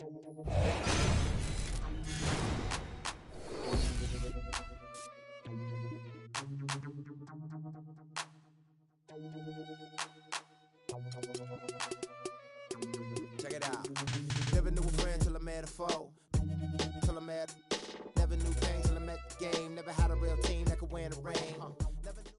Check it out. Never knew a friend till I met a foe. Never knew pain till I met the game. Never had a real team that could win the rain. Never knew.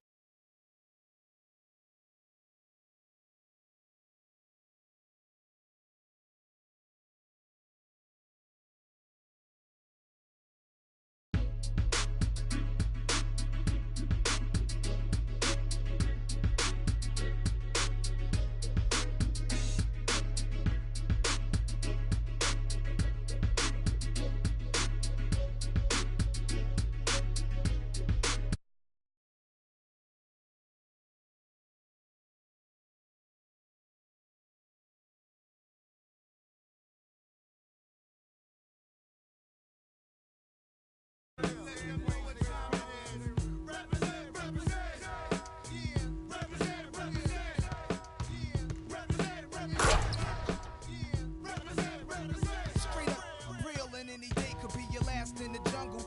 In the jungle,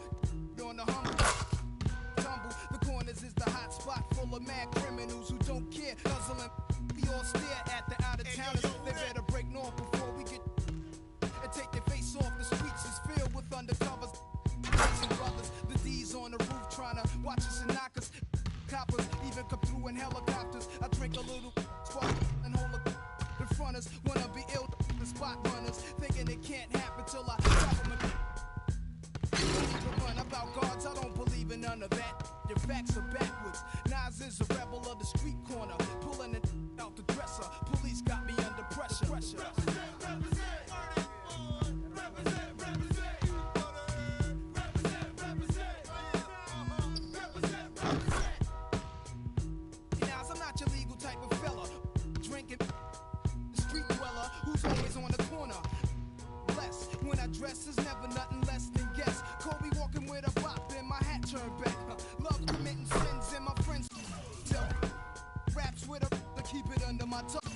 on the humble tumble, the corners is the hot spot full of mad criminals who don't care, guzzling. We all stare at the out of towners. They better break north before we get and take their face off. The streets is filled with undercovers, brothers. The D's on the roof trying to watch us and knock us. Coppers even come through in helicopters. I drink a little spark and hold a in front us. Wanna be ill, the spot runners, thinking it can't happen till I drop them. Run about guards, I don't believe in none of that. Your facts are backwards. Nas is a rebel of the street corner, pulling it out the dresser. Police got me under pressure. Nas, I'm not your legal type of fella. Drinking street dweller who's always on the corner. Bless when I dress is never nothing less than guess. Kobe walking with a bop and my hat turned back. Love committing sins and my friends tell raps with a to keep it under my tongue.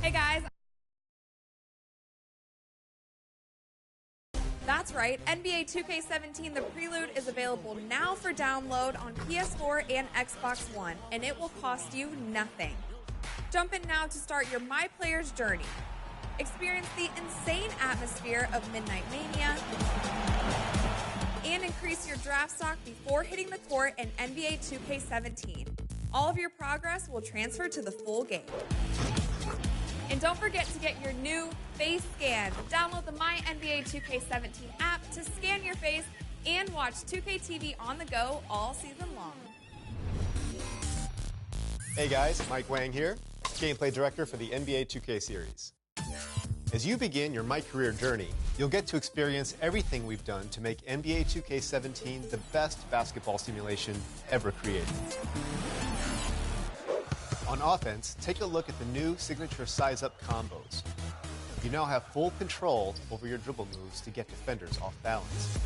Hey guys. That's right, NBA 2K17 The Prelude is available now for download on PS4 and Xbox One, and it will cost you nothing. Jump in now to start your My Player's journey. Experience the insane atmosphere of Midnight Mania and increase your draft stock before hitting the court in NBA 2K17. All of your progress will transfer to the full game. And don't forget to get your new face scan. Download the My NBA 2K17 app to scan your face and watch 2K TV on the go all season long. Hey guys, Mike Wang here, Gameplay Director for the NBA 2K series. As you begin your My Career journey, you'll get to experience everything we've done to make NBA 2K17 the best basketball simulation ever created. On offense, take a look at the new signature size-up combos. You now have full control over your dribble moves to get defenders off balance.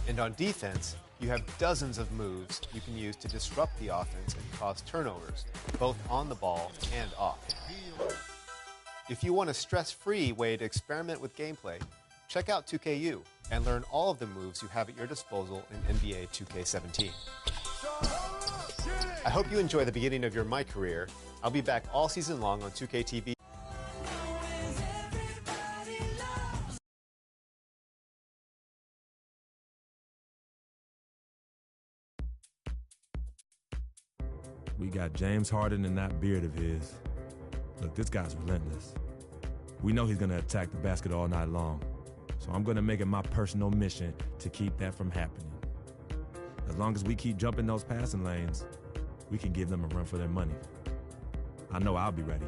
And on defense, you have dozens of moves you can use to disrupt the offense and cause turnovers, both on the ball and off. If you want a stress-free way to experiment with gameplay, check out 2KU and learn all of the moves you have at your disposal in NBA 2K17. I hope you enjoy the beginning of your My Career. I'll be back all season long on 2K TV. We got James Harden and that beard of his. Look, this guy's relentless. We know he's going to attack the basket all night long, so I'm going to make it my personal mission to keep that from happening. As long as we keep jumping those passing lanes, we can give them a run for their money. I know I'll be ready.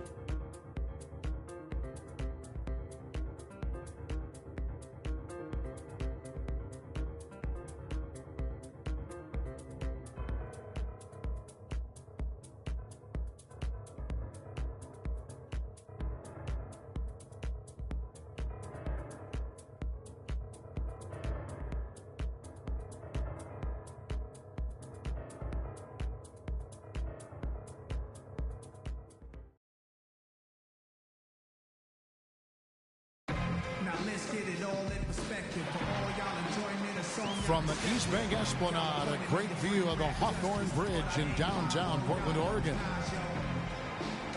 From the East Bank Esplanade, a great view of the Hawthorne Bridge in downtown Portland, Oregon.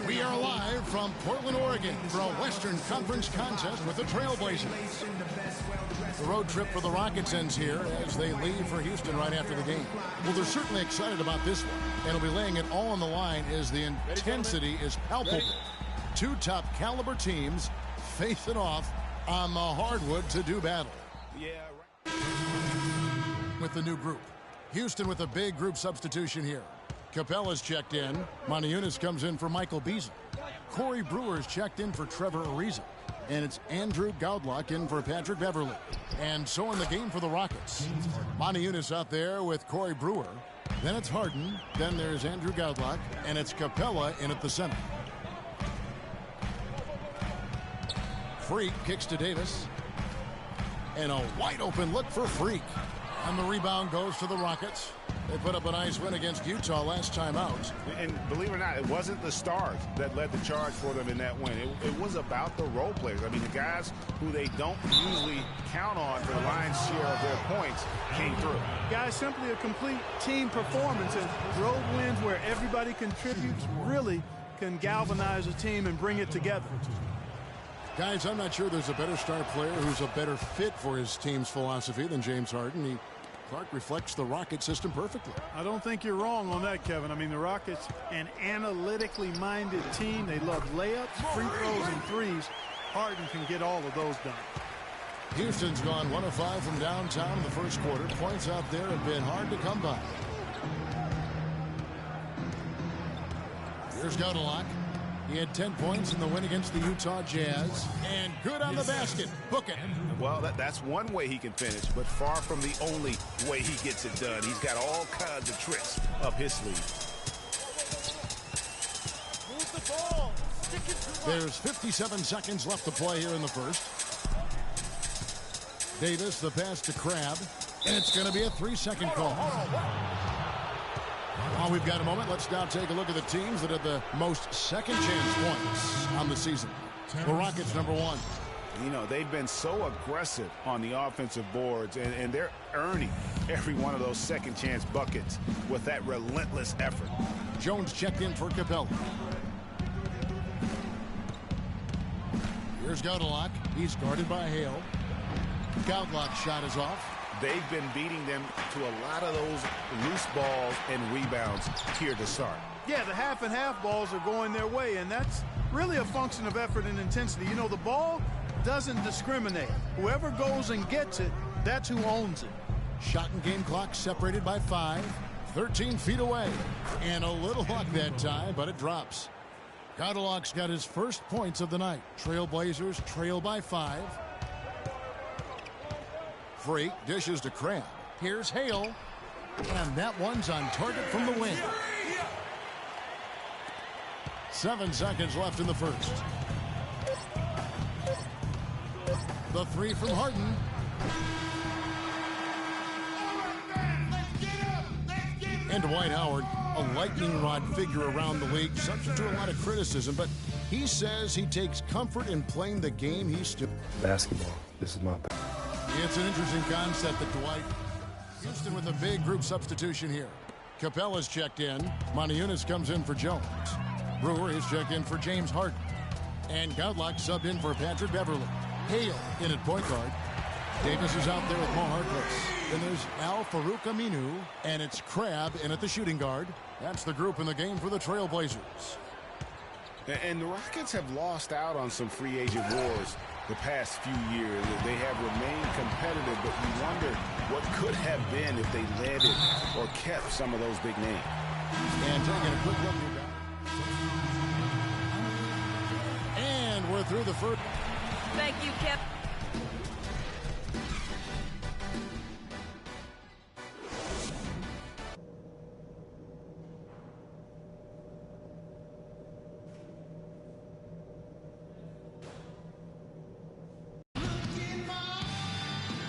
We are live from Portland, Oregon for a Western Conference contest with the Trailblazers. The road trip for the Rockets ends here as they leave for Houston right after the game. Well, they're certainly excited about this one, and will be laying it all on the line as the intensity is palpable. Two top caliber teams facing off on the hardwood to do battle. With the new group. Houston with a big group substitution here. Capella's checked in. Moniunas comes in for Michael Beasley. Corey Brewer's checked in for Trevor Ariza. And it's Andrew Gaudlock in for Patrick Beverly. And so in the game for the Rockets. Moniunas out there with Corey Brewer. Then it's Harden. Then there's Andrew Gaudlock. And it's Capella in at the center. Freak kicks to Davis. And a wide open look for Freak. And the rebound goes to the Rockets. They put up a nice win against Utah last time out. And believe it or not, it wasn't the stars that led the charge for them in that win. It was about the role players. I mean, the guys who they don't usually count on for the lion's share of their points came through. Guys, simply a complete team performance. And road wins where everybody contributes really can galvanize a team and bring it together. Guys, I'm not sure there's a better star player who's a better fit for his team's philosophy than James Harden. Clark reflects the Rocket system perfectly. I don't think you're wrong on that, Kevin. I mean, the Rockets, an analytically minded team. They love layups, free throws, and threes. Harden can get all of those done. Houston's gone 1 of 5 from downtown in the first quarter. Points out there have been hard to come by. Here's Gaudlock. He had 10 points in the win against the Utah Jazz. And good on the basket. Book it. Well, that's one way he can finish, but far from the only way he gets it done. He's got all kinds of tricks up his sleeve. There's 57 seconds left to play here in the first. Davis, the pass to Crabbe. And it's going to be a 3-second call. While we've got a moment, let's now take a look at the teams that had the most second chance points on the season. The Rockets, number 1. You know, they've been so aggressive on the offensive boards, and they're earning every one of those second chance buckets with that relentless effort. Jones checked in for Capella. Here's Gaudelock. He's guarded by Hale. Gaudelock's shot is off. They've been beating them to a lot of those loose balls and rebounds here to start. Yeah, the half and half balls are going their way, and that's really a function of effort and intensity. You know, the ball doesn't discriminate. Whoever goes and gets it, that's who owns it. Shot and game clock separated by 5. 13 feet away. And a little luck that time, but it drops. Gaudelock's got his first points of the night. Trailblazers trail by 5. Freak dishes to Crabb. Here's Hale. And that one's on target from the wing. 7 seconds left in the first. The 3 from Harden. And Dwight Howard, a lightning rod figure around the league, subject to a lot of criticism, but he says he takes comfort in playing the game he's still. Basketball. This is my. It's an interesting concept that Dwight. Houston with a big group substitution here. Capella's checked in. Moniunas comes in for Jones. Brewer is checked in for James Harden. And Gaudelock subbed in for Patrick Beverly. Hale in at point guard. Davis is out there with Mo Harkless. Then there's Al Farouk Aminu, and it's Crabb in at the shooting guard. That's the group in the game for the Trailblazers. And the Rockets have lost out on some free agent wars the past few years. They have remained competitive, but you wonder what could have been if they landed or kept some of those big names. And taking a quick look here. And we're through the first. Thank you, Kip.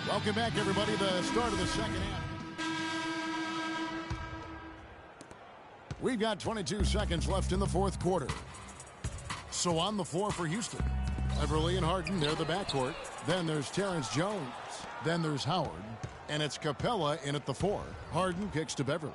Welcome back, everybody. The start of the second half. We've got 22 seconds left in the fourth quarter. So on the floor for Houston, Beverly and Harden, they're the backcourt. Then there's Terrence Jones. Then there's Howard. And it's Capella in at the 4. Harden kicks to Beverly.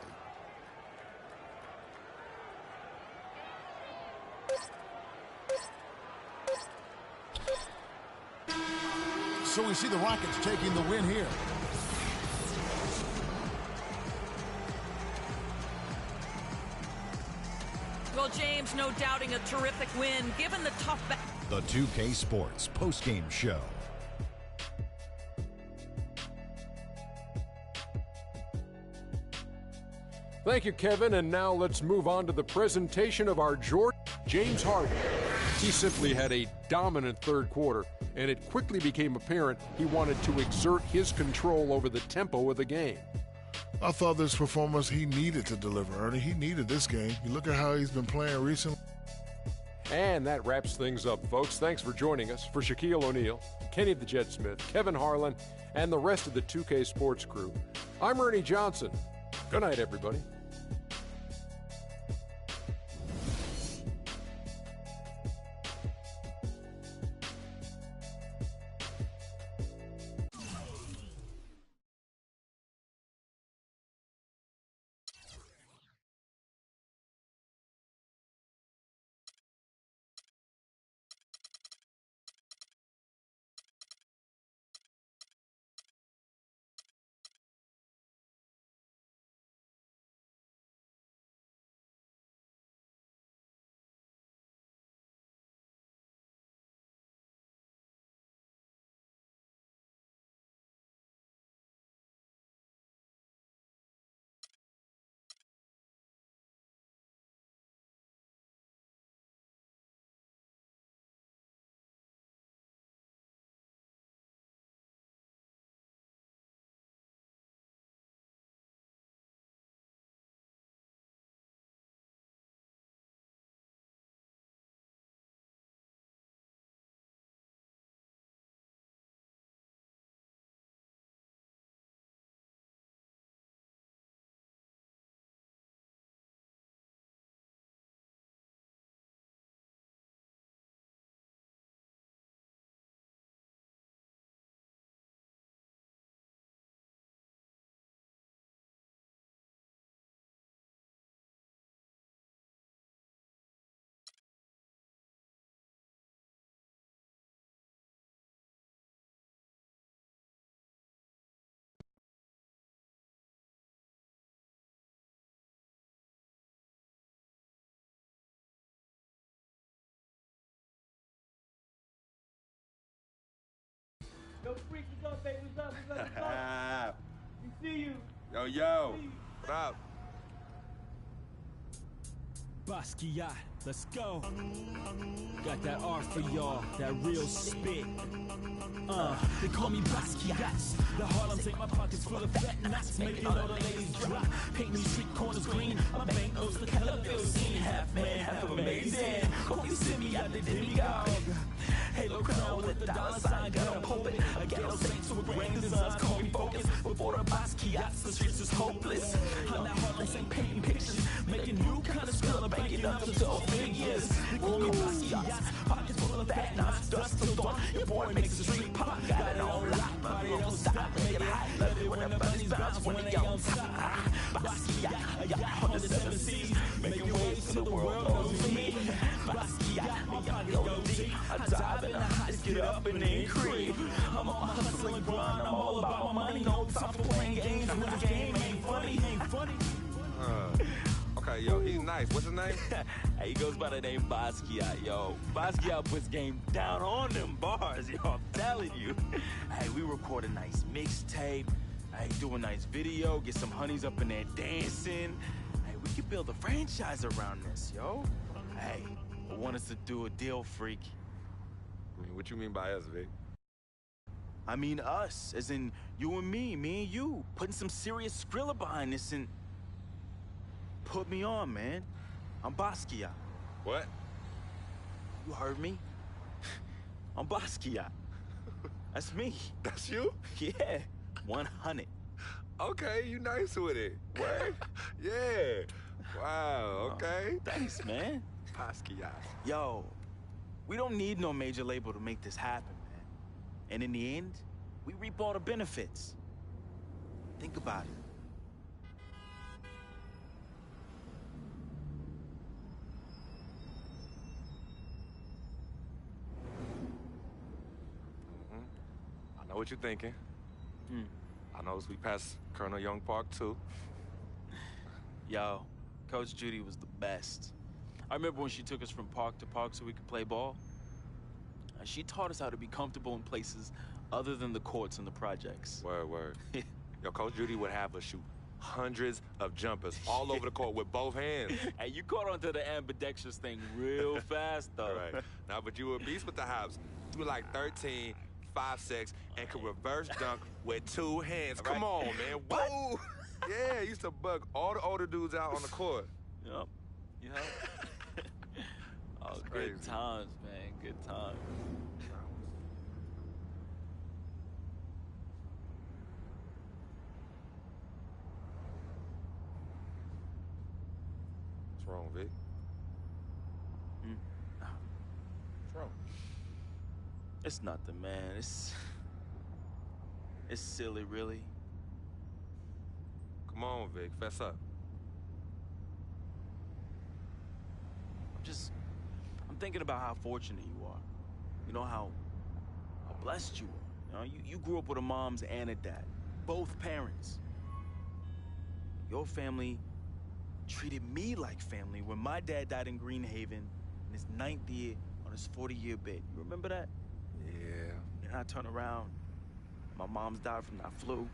So we see the Rockets taking the win here. Well, James, no doubting a terrific win, given the tough. The 2K Sports post-game show. Thank you, Kevin, and now let's move on to the presentation of our James Harden. He simply had a dominant third quarter, and it quickly became apparent he wanted to exert his control over the tempo of the game. I thought this performance he needed to deliver, Ernie. He needed this game. You look at how he's been playing recently. And that wraps things up, folks. Thanks for joining us. For Shaquille O'Neal, Kenny the Jet Smith, Kevin Harlan, and the rest of the 2K Sports crew, I'm Ernie Johnson. Good night, everybody. Yo, freak, what's up, baby? What's up? We see you. Yo. What up? Basquiat, let's go. Got that art for y'all, that real spit. They call me Basquiat. The Harlem take my pockets full of fat knots, making all the ladies drop. Paint these street corners green. My banknotes look hella scene. Half man, half amazing. Hope you send me out the demigod. Halo crown with the dollar sign, got a pulpit. A ghetto saint with grand designs, call me focus. Before the Basquiats, the streets is hopeless. I'm that Harlem Saint painting pictures, making new kind of skill, banking up to 12 figures. They call me Basquiats, pockets full of fat knots, dust till dawn. Your boy makes the street pop, got it on lock, body don't stop, make it hot. Love it when the bunnies bounce when they on top. Basquiat, I got on the 7 seas, making waves till the world knows me. Basquiat, my pockets go deep. I dive in the heights, get up and then creep. I'm on my hustle and grind, I'm all about my money. No time for playing games when the game ain't funny. Okay, yo, he's nice. What's his name? He goes by the name Basquiat, yo. Basquiat puts game down on them bars, yo. I'm telling you. Hey, we record a nice mixtape. Hey, do a nice video, get some honeys up in there dancing. Hey, we could build a franchise around this, yo. Hey, I want us to do a deal, freak. I mean, what you mean by us, Vic? I mean us, as in you and me and you, putting some serious Skrilla behind this and... Put me on, man. I'm Basquiat. What? You heard me? I'm Basquiat. That's me. That's you? Yeah, 100. Okay, you nice with it. What? Yeah. Wow, okay. Thanks, man. Basquiat. Yo, we don't need no major label to make this happen, man. And in the end, we reap all the benefits. Think about it. I know what you're thinking. I noticed we passed Colonel Young Park, too. Yo, Coach Judy was the best. I remember when she took us from park to park so we could play ball. She taught us how to be comfortable in places other than the courts and the projects. Word. Yo, Coach Judy would have us shoot hundreds of jumpers all over the court with both hands. Hey, you caught onto the ambidextrous thing real fast, though. Right. Now, but you were a beast with the hops. You were like 13, 5'6", and could reverse dunk with 2 hands. Come on, man. Whoa! Yeah, used to bug all the older dudes out on the court. Yep. Oh, good times, man. Good times. What's wrong, Vic? What's wrong? It's nothing, man. It's silly, really. Come on, Vic. Fess up. I'm thinking about how fortunate you are. You know, how blessed you are. You know, you grew up with a mom's and a dad. Both parents. Your family treated me like family when my dad died in Greenhaven in his 9th year on his 40-year bid. You remember that? Yeah. And I turn around, my mom's died from that flu.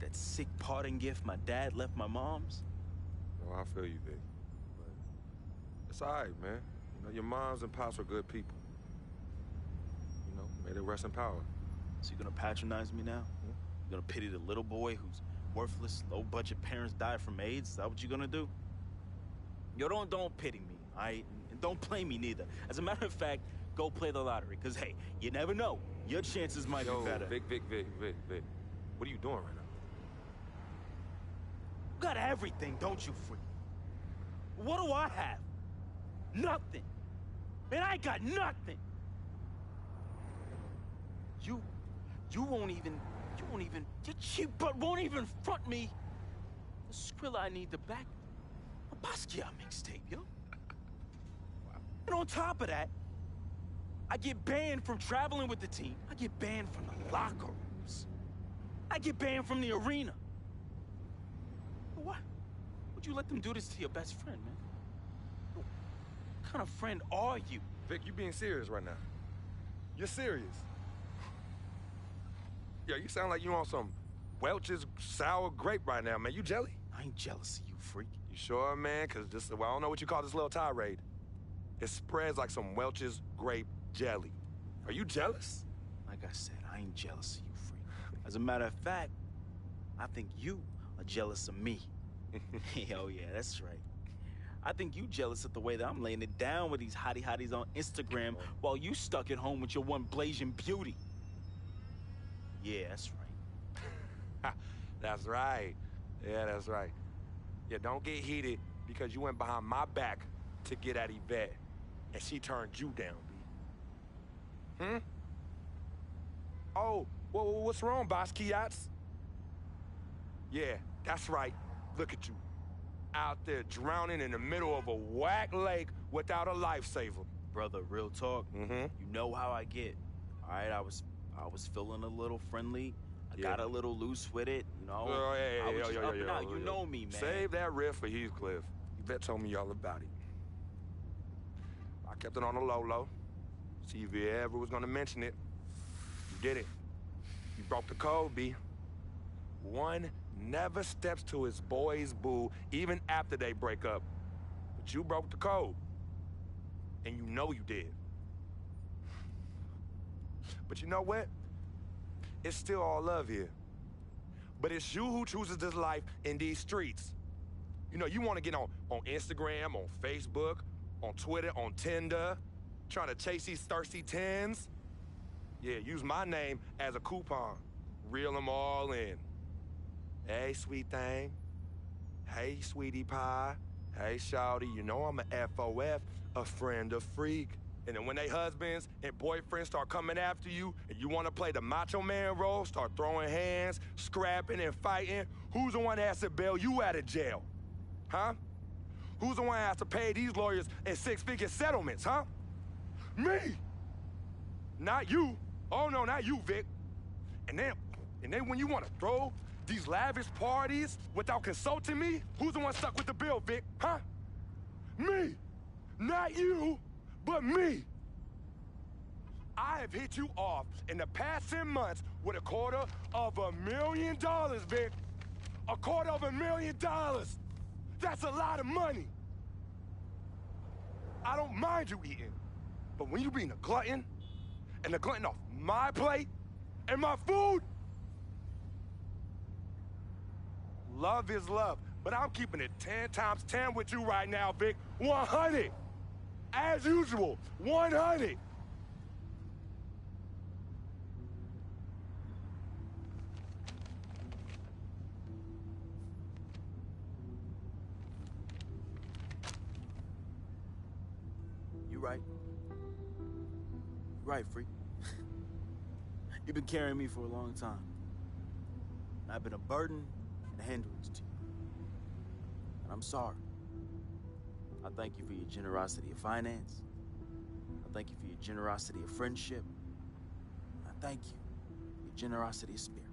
That sick parting gift my dad left my mom's. Oh, I feel you, Vic. But it's all right, man. You know, your moms and pops were good people. You know, may they rest in power. So you're gonna patronize me now? You're gonna pity the little boy whose worthless, low-budget parents died from AIDS? Is that what you're gonna do? Yo, don't pity me, all right? And don't play me neither. As a matter of fact, go play the lottery, because, hey, you never know. Your chances might be better. Vic. What are you doing right now? You got everything, don't you, freak? What do I have? Nothing. Man, I got nothing. You won't even, your cheap butt won't even front me the Skrilla I need to back a Basquiat mixtape, yo. And on top of that, I get banned from traveling with the team. I get banned from the locker rooms. I get banned from the arena. What? Would you let them do this to your best friend, man? What kind of friend are you? Vic, you being serious right now? You're serious? Yo, you sound like you on some Welch's sour grape right now, man. You jelly? I ain't jealous of you, freak. You sure, man? Because this, well, I don't know what you call this little tirade. It spreads like some Welch's grape jelly. Are you jealous? Like I said, I ain't jealous of you, freak. As a matter of fact, I think you are jealous of me. Oh, yeah, that's right. I think you jealous of the way that I'm laying it down with these hotties on Instagram while you stuck at home with your one blazing beauty. Yeah, that's right. That's right. Yeah, that's right. Yeah, don't get heated because you went behind my back to get at Yvette, and she turned you down, B. Hmm? Oh, what's wrong, Basquiat's? Yeah, that's right. Look at you. Out there drowning in the middle of a whack lake without a lifesaver. Brother, real talk. You know how I get. All right, I was feeling a little friendly. I got a little loose with it, you know. I was just up and out. You know me, man. Save that riff for Heathcliff. Yvette told me all about it. I kept it on the low. See if you ever was gonna mention it. You did it. You broke the code, B. One never steps to his boy's boo, even after they break up. But you broke the code. And you know you did. But you know what? It's still all love here. But it's you who chooses this life in these streets. You know, you want to get on Instagram, on Facebook, on Twitter, on Tinder, trying to chase these thirsty tens. Yeah, use my name as a coupon. Reel them all in. Hey, sweet thing. Hey, sweetie pie. Hey, shawty, you know I'm a FOF, a friend of freak. And then when they husbands and boyfriends start coming after you and you want to play the macho man role, start throwing hands, scrapping and fighting, who's the one that has to bail you out of jail? Huh? Who's the one that has to pay these lawyers in six-figure settlements, huh? Me! Not you. Oh, no, not you, Vic. And then when you want to throw these lavish parties without consulting me, who's the one stuck with the bill, Vic, huh? Me! Not you! But me. I have hit you off in the past 10 months with $250,000, Vic. $250,000. That's a lot of money. I don't mind you eating, but when you being a glutton, and a glutton off my plate and my food, love is love, but I'm keeping it 10 times 10 with you right now, Vic. 100. As usual, 100. You right. Right, freak. You've been carrying me for a long time. I've been a burden and a hindrance to you. And I'm sorry. I thank you for your generosity of finance. I thank you for your generosity of friendship. I thank you for your generosity of spirit.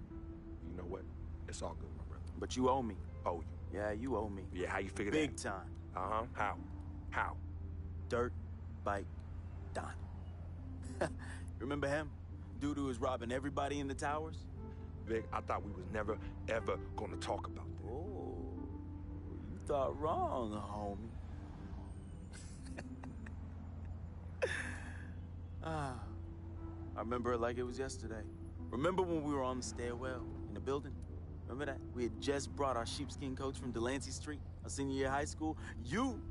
You know what? It's all good, my brother. But you owe me. Owe you? Yeah, you owe me. Yeah, how you figure Big that? time. Uh-huh. How? Dirt Bike Don. Remember him? Dude who was robbing everybody in the towers? Vic, I thought we was never, ever gonna talk about that. Oh, you thought wrong, homie. I remember it like it was yesterday. Remember when we were on the stairwell in the building? Remember that? We had just brought our sheepskin coats from Delancey Street, our senior year of high school. You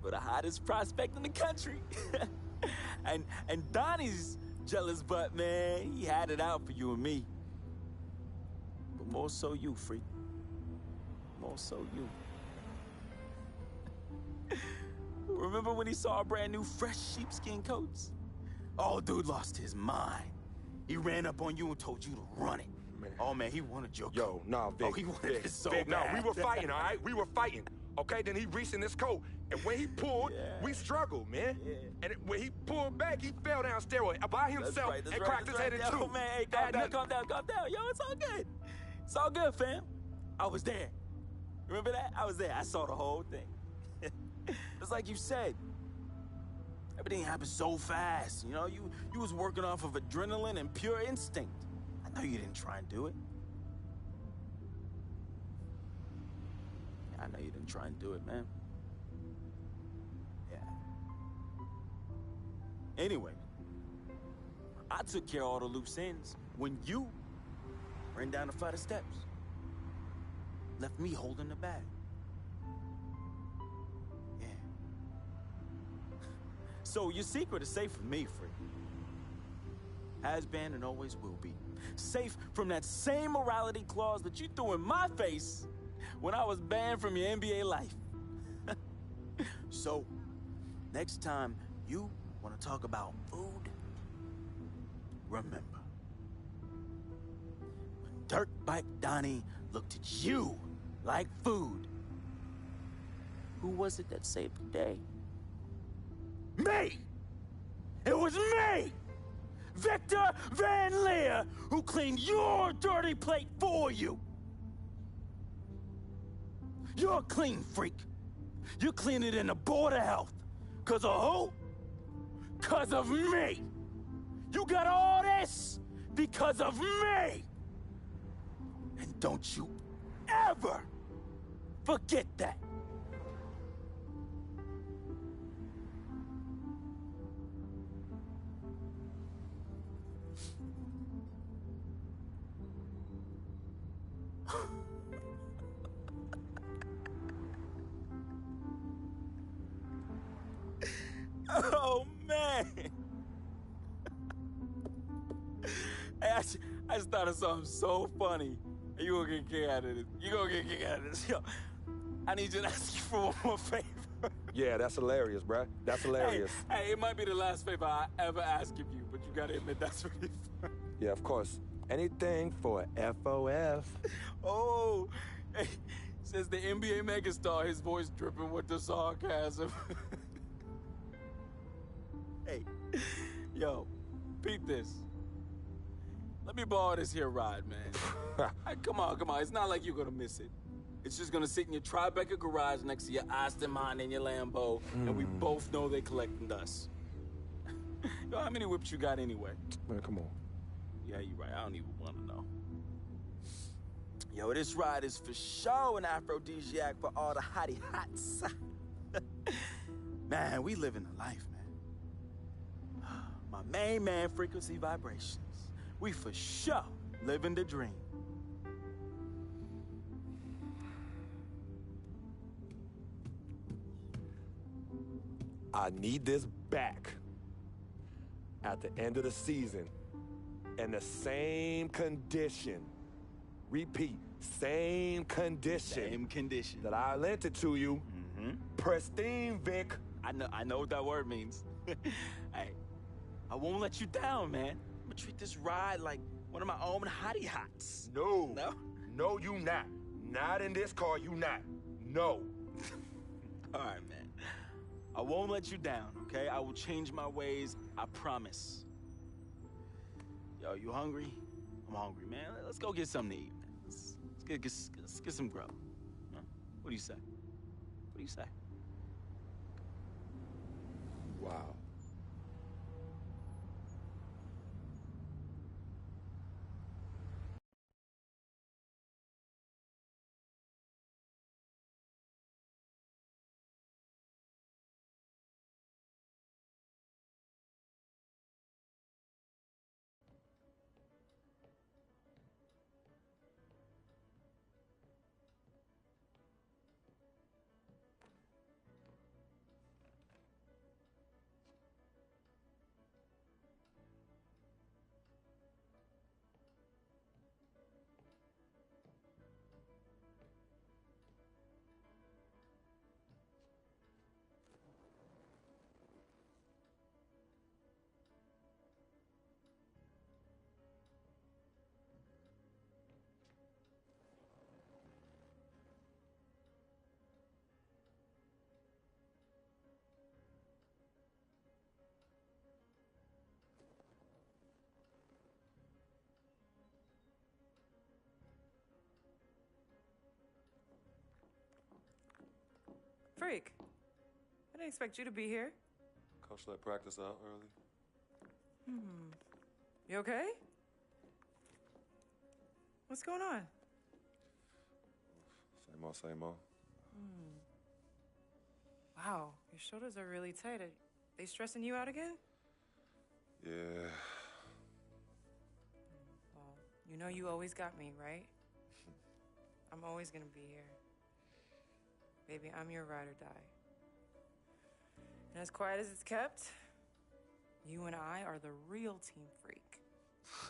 were the hottest prospect in the country. and Donnie's jealous butt, man, he had it out for you and me. But more so you, freak. More so you. Remember when he saw our brand new fresh sheepskin coats? Oh, dude lost his mind. He ran up on you and told you to run it. Man. Oh, man, he wanted your coat. Yo, nah, Vic. Oh, he wanted it so Vic, bad. No, we were fighting, all right? We were fighting. Okay, then he reached in his coat, and when he pulled, we struggled, man. Yeah. And when he pulled back, he fell down steroid by himself and cracked his head in two. Yo, man, hey, calm down. Yo, it's all good. It's all good, fam. I was there. Remember that? I was there. I saw the whole thing. It's like you said. Everything happened so fast. You know, you was working off of adrenaline and pure instinct. I know you didn't try and do it. I know you didn't try and do it, man. Yeah. Anyway, I took care of all the loose ends when you ran down the flight of steps. Left me holding the bag. Yeah. So your secret is safe with me, Freak. Has been and always will be. Safe from that same morality clause that you threw in my face when I was banned from your NBA life. So, next time you want to talk about food, remember, when Dirt Bike Donnie looked at you like food, who was it that saved the day? Me! It was me! Victor Van Leer, who cleaned your dirty plate for you! You're a clean freak. You clean it in the Board of Health. 'Cause of who? 'Cause of me! You got all this because of me! And don't you ever forget that! Oh, man! Hey, I just thought of something so funny. You gonna get a kick out of this. You gonna get a kick out of this. Yo, I need you to ask you for one more favor. Yeah, that's hilarious, bruh. That's hilarious. Hey, it might be the last favor I ever ask of you, but you gotta admit that's really fun. Yeah, of course. Anything for FOF. Oh, hey, says the NBA megastar, his voice dripping with the sarcasm. Hey, yo, beat this. Let me borrow this here ride, man. Hey, come on. It's not like you're gonna miss it. It's just gonna sit in your Tribeca garage next to your Aston Martin and your Lambo, and we both know they collecting dust. Yo, how many whips you got anyway? Man, come on. Yeah, you're right. I don't even want to know. Yo, this ride is for sure an aphrodisiac for all the hottie hots. Man, we living the life, man. My main man, Frequency Vibrations. We for sure living the dream. I need this back at the end of the season in the same condition. Repeat, same condition. Same condition. That I lent it to you. Mm-hmm. Pristine, Vic. I know what that word means. Hey, I won't let you down, man. I'm gonna treat this ride like one of my own hottie hots. No. No? No, you not. Not in this car, you not. No. All right, man. I won't let you down, okay? I will change my ways, I promise. Yo, you hungry? I'm hungry, man. Let's go get something to eat, man. Let's get some grub. Huh? What do you say? What do you say? Wow. Freak, I didn't expect you to be here. Coach let practice out early. You okay? What's going on? Same old, same old. Wow, your shoulders are really tight. Are they stressing you out again? Yeah. Well, you know you always got me, right? I'm always gonna be here. Baby, I'm your ride or die. And as quiet as it's kept, you and I are the real team freak.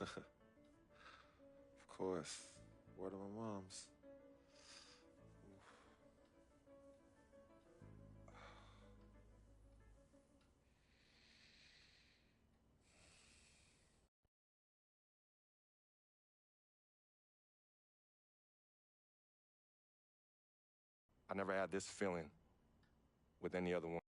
Of course. Word of my mom's. I never had this feeling with any other one.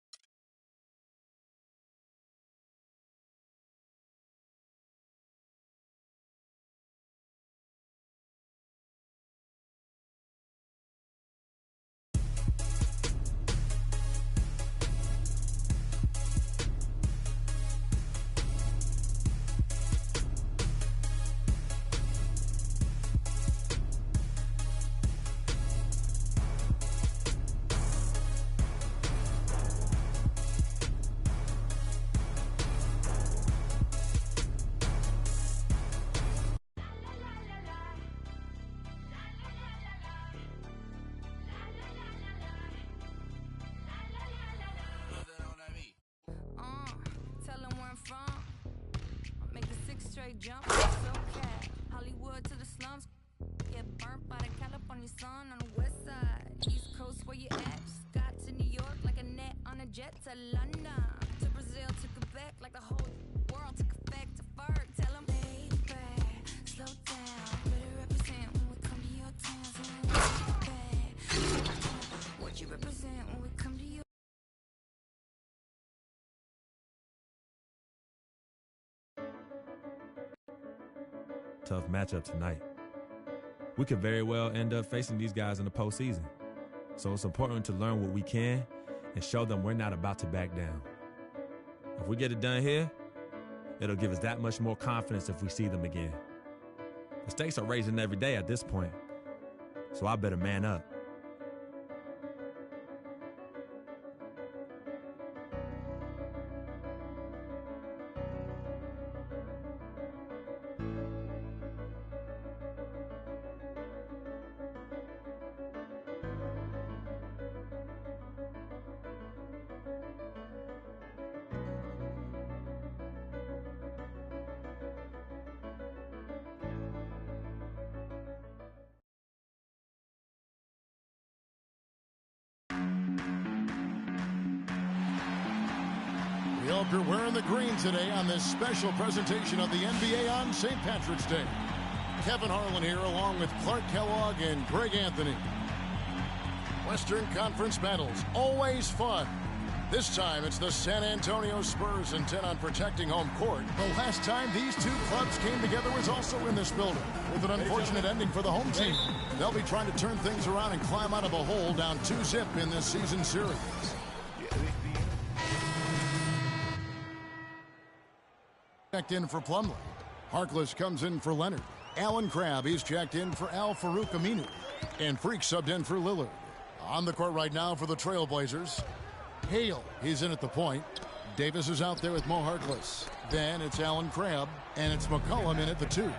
Jump, so cat. Hollywood to the slums. Get burnt by the California sun on the west side. East Coast where you at? Got to New York like a net on a jet to London. To Brazil, to Quebec, like the whole world took effect to Ferg. Tell them, baby, slow down. Better represent when we come to your town. So what you represent when we come to your Tough matchup tonight. We could very well end up facing these guys in the postseason. So it's important to learn what we can and show them we're not about to back down. If we get it done here, it'll give us that much more confidence if we see them again. The stakes are raising every day at this point, so I better man up. We hope you're wearing the green today on this special presentation of the NBA on St. Patrick's Day. Kevin Harlan here along with Clark Kellogg and Greg Anthony. Western Conference battles, always fun. This time it's the San Antonio Spurs intent on protecting home court. The last time these two clubs came together was also in this building, with an unfortunate ending for the home team. They'll be trying to turn things around and climb out of a hole down 2-0 in this season series. Checked in for Plumlee. Harkless comes in for Leonard. Alan Crabb, he's checked in for Al Farouk Aminu. And Freak subbed in for Lillard. On the court right now for the Trailblazers, Hale, he's in at the point. Davis is out there with Mo Harkless. Then it's Alan Crabb, and it's McCollum in at the 2.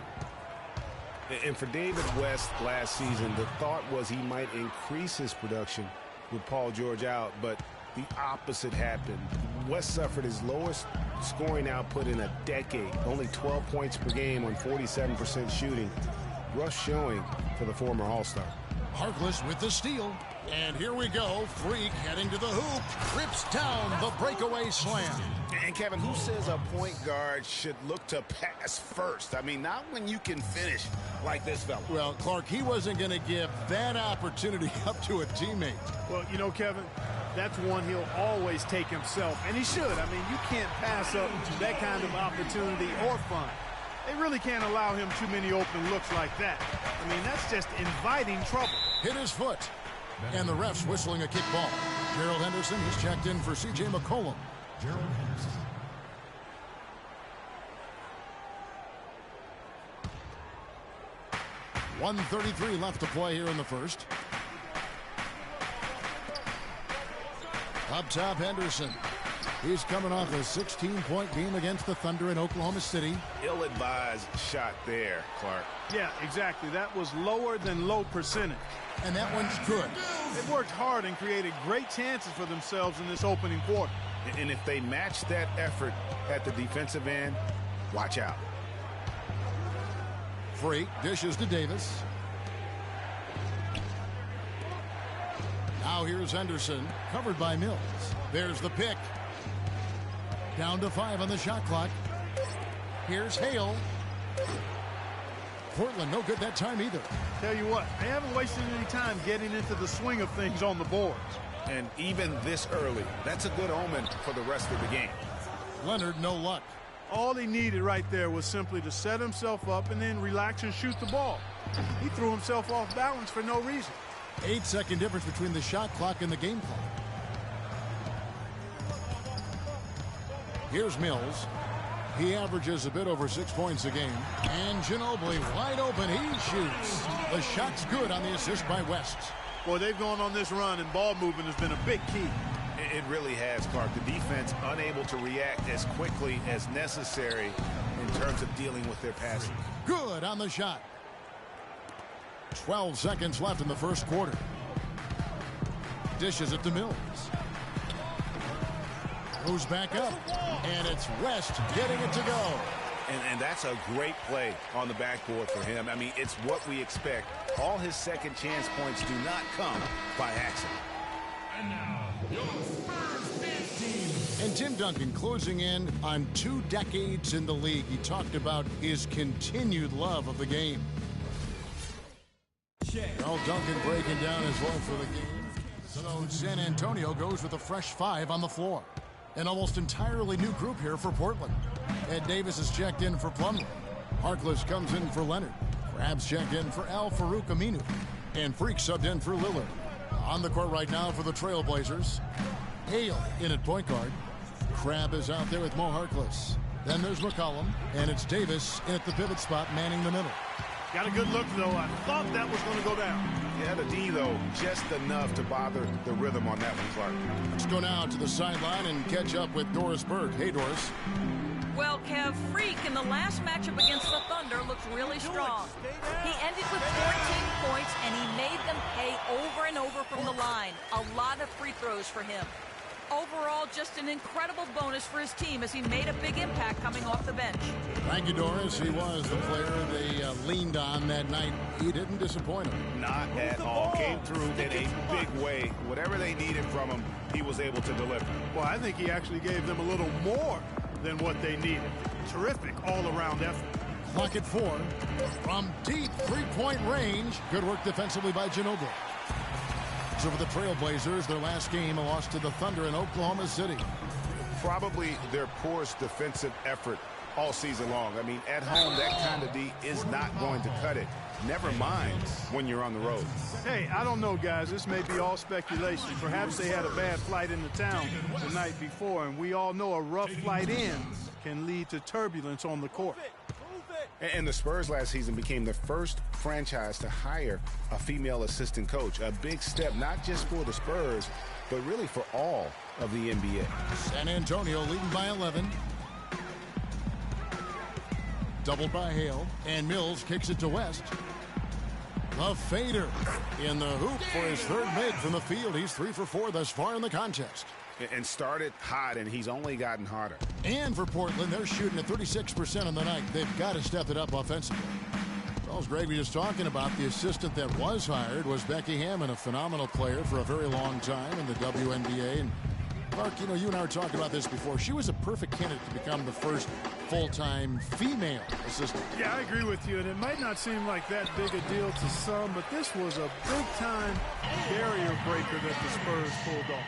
And for David West last season, the thought was he might increase his production with Paul George out, but the opposite happened. West suffered his lowest scoring output in a decade, only 12 points per game on 47% shooting. Rough showing for the former All-Star. Harkless with the steal. And here we go. Freak heading to the hoop. Rips down the breakaway slam. And Kevin, who says a point guard should look to pass first? I mean, not when you can finish like this fella. Well, Clark, he wasn't going to give that opportunity up to a teammate. Well, you know, Kevin, that's one he'll always take himself, and he should. I mean, you can't pass up that kind of opportunity or fun. They really can't allow him too many open looks like that. I mean, that's just inviting trouble. Hit his foot. And the ref's whistling a kick ball. Gerald Henderson, he's checked in for C.J. McCollum. Gerald Henderson. .133 left to play here in the first. Up top, Henderson. He's coming off a 16-point game against the Thunder in Oklahoma City. Ill-advised shot there, Clark. Yeah, exactly. That was lower than low percentage. And that one's good. They worked hard and created great chances for themselves in this opening quarter. And if they match that effort at the defensive end, watch out. Freak dishes to Davis. Now here's Henderson, covered by Mills. There's the pick. Down to 5 on the shot clock. Here's Hale. Portland no good that time either. Tell you what, they haven't wasted any time getting into the swing of things on the boards. And even this early, that's a good omen for the rest of the game. Leonard, no luck. All he needed right there was simply to set himself up and then relax and shoot the ball. He threw himself off balance for no reason. 8-second difference between the shot clock and the game clock. Here's Mills. He averages a bit over 6 points a game. And Ginobili wide open. He shoots. The shot's good on the assist by West. Boy, they've gone on this run, and ball movement has been a big key. It really has, Clark. The defense unable to react as quickly as necessary in terms of dealing with their passing. Good on the shot. 12 seconds left in the first quarter. Dishes it to Mills. Goes back up, and it's West getting it to go. And that's a great play on the backboard for him. I mean, it's what we expect. All his second chance points do not come by accident. And now, your Spurs dance team. And Tim Duncan closing in on 2 decades in the league. He talked about his continued love of the game. Well, Duncan breaking down his love for the game. So San Antonio goes with a fresh 5 on the floor. An almost entirely new group here for Portland. Ed Davis is checked in for Plumlee. Harkless comes in for Leonard. Crabs checked in for Al Farouk Aminu. And Freak subbed in for Lillard. On the court right now for the Trailblazers. Hale in at point guard. Crab is out there with Mo Harkless. Then there's McCollum. And it's Davis in at the pivot spot manning the middle. Got a good look, though. I thought that was going to go down. Yeah, the D, though, just enough to bother the rhythm on that one, Clark. Let's go now to the sideline and catch up with Doris Berg. Hey, Doris. Well, Kev, Freak in the last matchup against the Thunder looks really strong. He ended with 14 points, and he made them pay over and over from the line. A lot of free throws for him. Overall, just an incredible bonus for his team as he made a big impact coming off the bench. Thank you, Doris. He was the player they leaned on that night. He didn't disappoint them. Not at all. Came through in a big way. Whatever they needed from him, he was able to deliver. Well, I think he actually gave them a little more than what they needed. Terrific all-around effort. Clock at 4. From deep three-point range. Good work defensively by Ginobili. So for the Trailblazers, their last game, a loss to the Thunder in Oklahoma City. Probably their poorest defensive effort all season long. I mean, at home, that kind of D is not going to cut it. Never mind when you're on the road. Hey, I don't know, guys. This may be all speculation. Perhaps they had a bad flight into town the night before, and we all know a rough flight in can lead to turbulence on the court. And the Spurs last season became the first franchise to hire a female assistant coach. A big step, not just for the Spurs, but really for all of the NBA. San Antonio leading by 11. Doubled by Hale. And Mills kicks it to West. The fader in the hoop for his third make from the field. He's 3 for 4 thus far in the contest. And started hot, and he's only gotten hotter. And for Portland, they're shooting at 36% on the night. They've got to step it up offensively. Well, as Greg was just talking about, the assistant that was hired was Becky Hammond, a phenomenal player for a very long time in the WNBA. And Mark, you know, you and I were talking about this before. She was a perfect candidate to become the first full-time female assistant. Yeah, I agree with you, and it might not seem like that big a deal to some, but this was a big-time barrier breaker that the Spurs pulled off.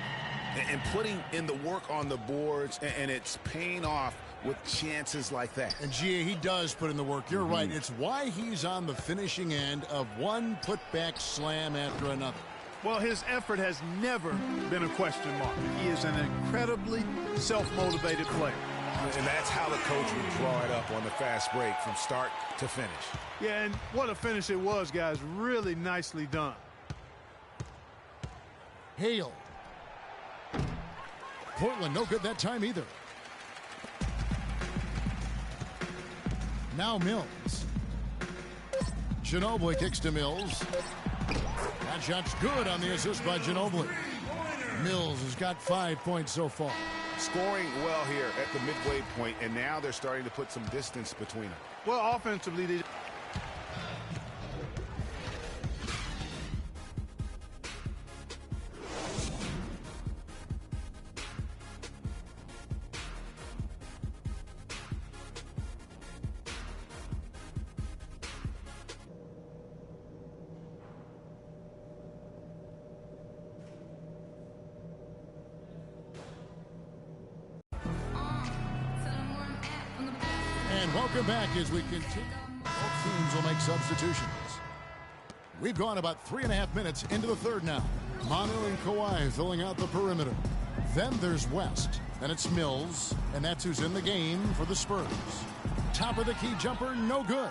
And putting in the work on the boards, and it's paying off with chances like that. And G.A., he does put in the work. You're right. It's why he's on the finishing end of one putback slam after another. Well, his effort has never been a question mark. He is an incredibly self-motivated player. And that's how the coach would draw it up on the fast break from start to finish. Yeah, and what a finish it was, guys. Really nicely done. Hale. Portland no good that time either. Now Mills. Ginobili kicks to Mills. That shot's good on the assist by Ginobili. Mills has got 5 points so far. Scoring well here at the midway point, and now they're starting to put some distance between them. Well, offensively, they... And welcome back as we continue. Both teams will make substitutions. We've gone about 3.5 minutes into the third now. Manu and Kawhi filling out the perimeter. Then there's West. Then it's Mills. And that's who's in the game for the Spurs. Top of the key jumper, no good.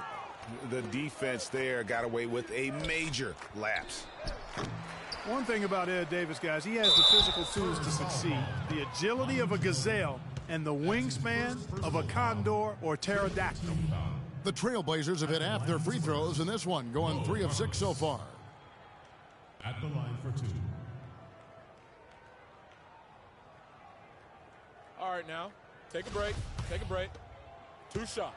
The defense there got away with a major lapse. One thing about Ed Davis, guys, he has the physical tools to succeed. The agility of a gazelle and the wingspan of a condor or pterodactyl. The Trailblazers have hit half their free throws in this one, going 3 of 6 so far. At the line for 2. All right, now, take a break. Take a break. 2 shots.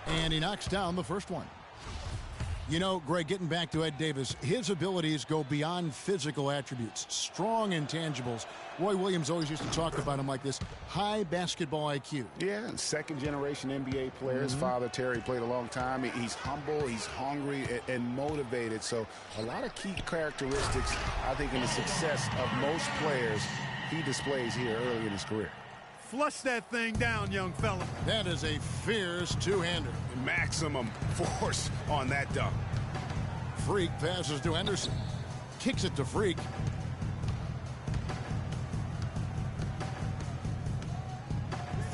And he knocks down the first one. You know, Greg, getting back to Ed Davis, his abilities go beyond physical attributes, strong intangibles. Roy Williams always used to talk about him like this, high basketball IQ. Yeah, second-generation NBA player. His father, Terry, played a long time. He's humble, he's hungry, and motivated. So a lot of key characteristics, I think, in the success of most players he displays here early in his career. Flush that thing down, young fella. That is a fierce two-hander. Maximum force on that dunk. Freak passes to Henderson. Kicks it to Freak.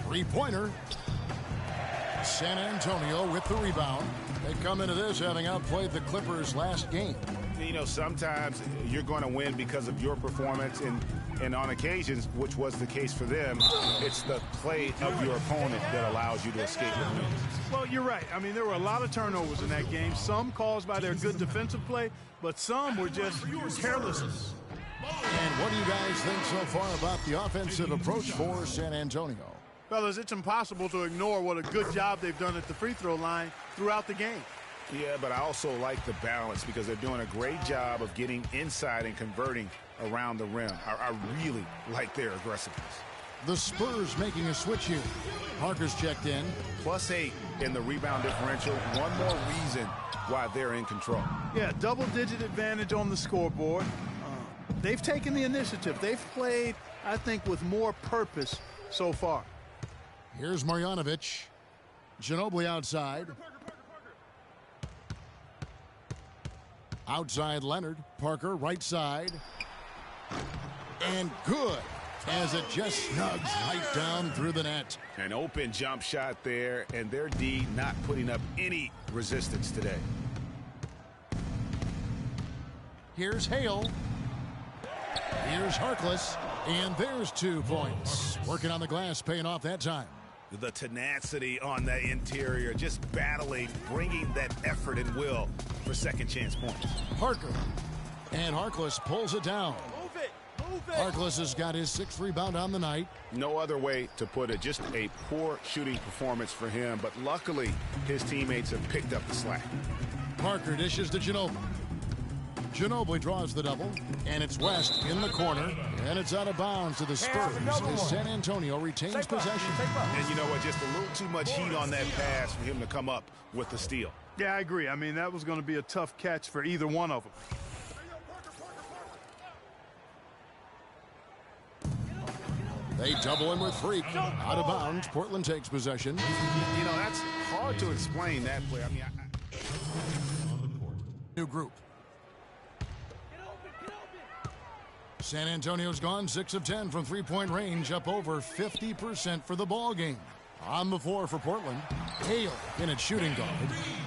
Three-pointer. San Antonio with the rebound. They come into this having outplayed the Clippers last game. You know, sometimes you're going to win because of your performance, and on occasions, which was the case for them, it's the play of your opponent that allows you to escape your wins. Well, you're right. I mean, there were a lot of turnovers in that game, some caused by their good defensive play, but some were just carelessness. And what do you guys think so far about the offensive approach for San Antonio? Fellas, it's impossible to ignore what a good job they've done at the free throw line throughout the game. Yeah, but I also like the balance because they're doing a great job of getting inside and converting around the rim. I really like their aggressiveness. The Spurs making a switch here. Parker's checked in. +8 in the rebound differential. One more reason why they're in control. Yeah, double-digit advantage on the scoreboard. They've taken the initiative. They've played, I think, with more purpose so far. Here's Marjanovic. Ginobili outside. Outside Leonard. Parker right side. And good as it just snugs right down through the net. An open jump shot there, and their D not putting up any resistance today. Here's Hale. Here's Harkless. And there's 2 points. Working on the glass, paying off that time. The tenacity on the interior, just battling, bringing that effort and will for second chance points. Parker. And Harkless pulls it down. Move it. Harkless has got his 6th rebound on the night. No other way to put it. Just a poor shooting performance for him, but luckily his teammates have picked up the slack. Parker dishes to Ginobili. Ginobili draws the double, and it's West in the corner, and it's out of bounds to the Spurs as San Antonio retains possession. And you know what? Just a little too much heat on that pass for him to come up with the steal. Yeah, I agree. I mean, that was going to be a tough catch for either one of them. They They double him with Freak. Out of bounds. Portland takes possession. You know, that's hard to explain that play. I mean, New group. San Antonio's gone 6 of 10 from three-point range, up over 50% for the ball game. On the floor for Portland, Hale in at shooting guard.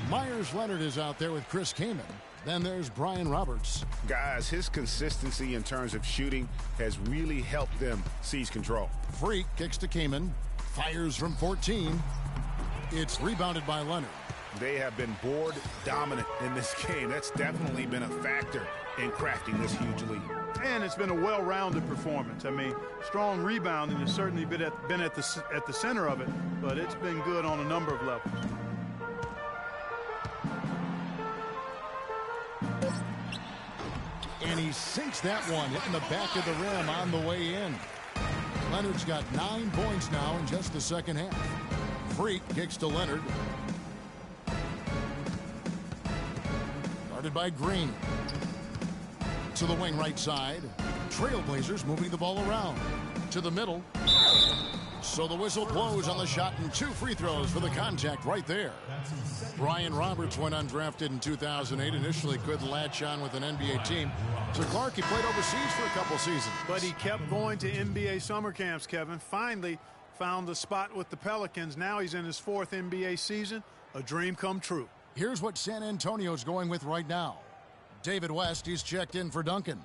Myers Leonard is out there with Chris Kaman. Then there's Brian Roberts. Guys, his consistency in terms of shooting has really helped them seize control. Freak kicks to Kaman, fires from 14. It's rebounded by Leonard. They have been board dominant in this game. That's definitely been a factor in crafting this huge lead. And it's been a well-rounded performance. I mean, strong rebounding has certainly been at the center of it, but it's been good on a number of levels. And he sinks that one, hitting the back of the rim on the way in. Leonard's got 9 points now in just the second half. Freak kicks to Leonard. Guarded by Green. To the wing right side. Trailblazers moving the ball around. To the middle. So the whistle blows on the shot and 2 free throws for the contact right there. Brian Roberts went undrafted in 2008. Initially couldn't latch on with an NBA team. So Clark, he played overseas for a couple seasons. But he kept going to NBA summer camps, Kevin. Finally found a spot with the Pelicans. Now he's in his 4th NBA season. A dream come true. Here's what San Antonio's going with right now. David West, he's checked in for Duncan.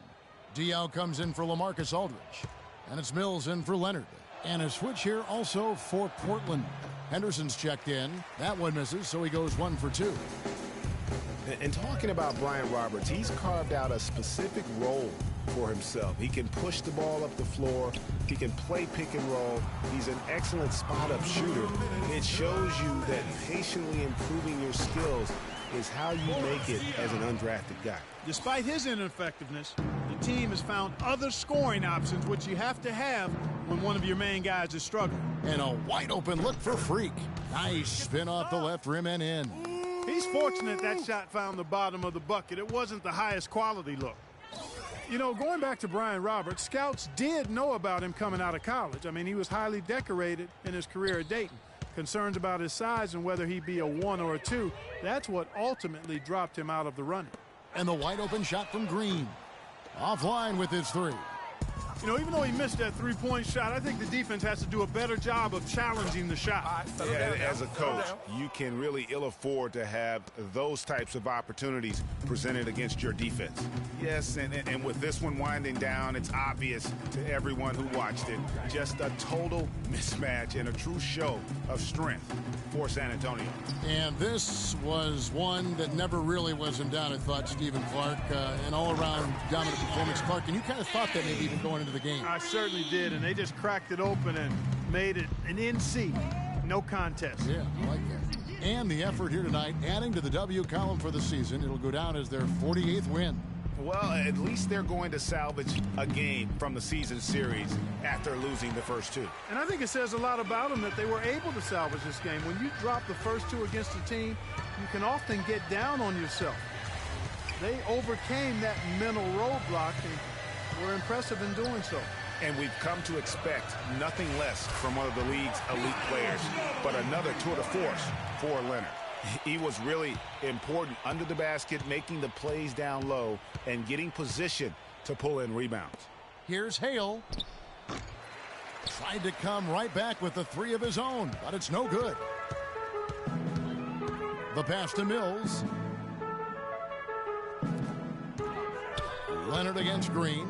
Diaw comes in for LaMarcus Aldridge. And it's Mills in for Leonard. And a switch here also for Portland. Henderson's checked in. That one misses, so he goes 1 for 2. And talking about Brian Roberts, he's carved out a specific role for himself. He can push the ball up the floor. He can play pick and roll. He's an excellent spot-up shooter. It shows you that patiently improving your skills is how you make it as an undrafted guy. Despite his ineffectiveness, the team has found other scoring options, which you have to have when one of your main guys is struggling. And a wide-open look for Freak. Nice spin off the left rim and in. He's fortunate that shot found the bottom of the bucket. It wasn't the highest quality look. You know, going back to Brian Roberts, scouts did know about him coming out of college. I mean, he was highly decorated in his career at Dayton. Concerns about his size and whether he'd be a 1 or a 2, that's what ultimately dropped him out of the running. And the wide-open shot from Green. Offline with his 3. You know, even though he missed that three-point shot, I think the defense has to do a better job of challenging the shot. Yeah, as a coach, you can really ill afford to have those types of opportunities presented against your defense. Yes, and with this one winding down, it's obvious to everyone who watched it. Just a total mismatch and a true show of strength for San Antonio. And this was one that never really was in doubt, I thought, Stephen Clark. An all-around dominant performance. Clark, and you kind of thought that maybe even going into the game. I certainly did, and they just cracked it open and made it an NC. No contest. Yeah, I like that. And the effort here tonight, adding to the W column for the season. It'll go down as their 48th win. Well, at least they're going to salvage a game from the season series after losing the first 2. And I think it says a lot about them that they were able to salvage this game. When you drop the first 2 against a team, you can often get down on yourself. They overcame that mental roadblock and were impressive in doing so. And we've come to expect nothing less from one of the league's elite players, but another tour de force for Leonard. He was really important under the basket, making the plays down low and getting position to pull in rebounds. Here's Hale. Tried to come right back with the 3 of his own, but it's no good. The pass to Mills. Leonard against Green.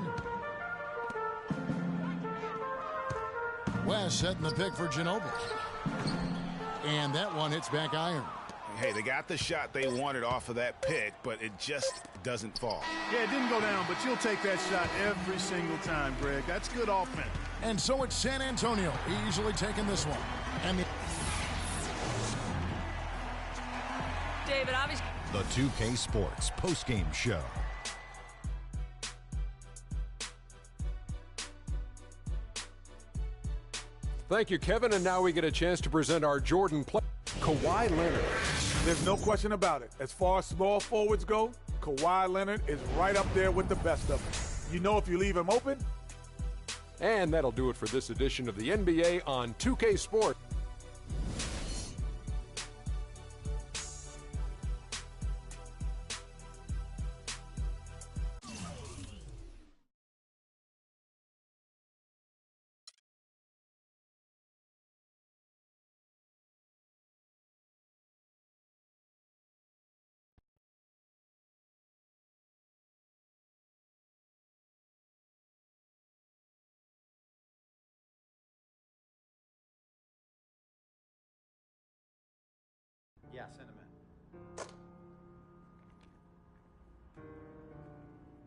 West setting the pick for Ginobili. And that one hits back iron. Hey, they got the shot they wanted off of that pick, but it just doesn't fall. Yeah, it didn't go down, but you'll take that shot every single time, Greg. That's good offense. And so it's San Antonio easily taking this one. And David, obviously. The 2K Sports postgame show. Thank you, Kevin. And now we get a chance to present our Jordan play. Kawhi Leonard. There's no question about it. As far as small forwards go, Kawhi Leonard is right up there with the best of them. You know, if you leave him open, And that'll do it for this edition of the NBA on 2K Sport. Yeah, send him in.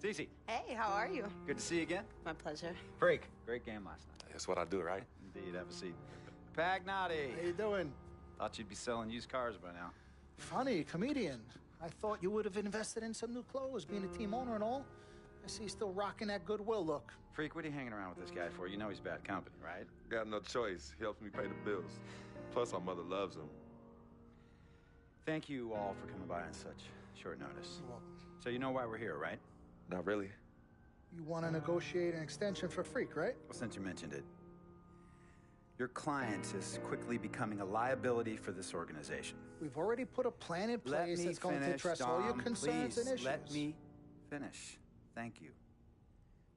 Cece. Hey, how are you? Good to see you again. My pleasure. Freak. Great game last night. That's what I do, right? Indeed. Have a seat. Pagnotti. How you doing? Thought you'd be selling used cars by now. Funny, comedian. I thought you would have invested in some new clothes, being a team owner and all. I see you still rocking that Goodwill look. Freak, what are you hanging around with this guy for? You know he's bad company, right? Got no choice. He helps me pay the bills. Plus, our mother loves him. Thank you all for coming by on such short notice. So you know why we're here, right? Not really. You want to negotiate an extension for Freak, right? Well, since you mentioned it, your client is quickly becoming a liability for this organization. We've already put a plan in place that's going to address all your concerns and issues. Let me finish. Thank you.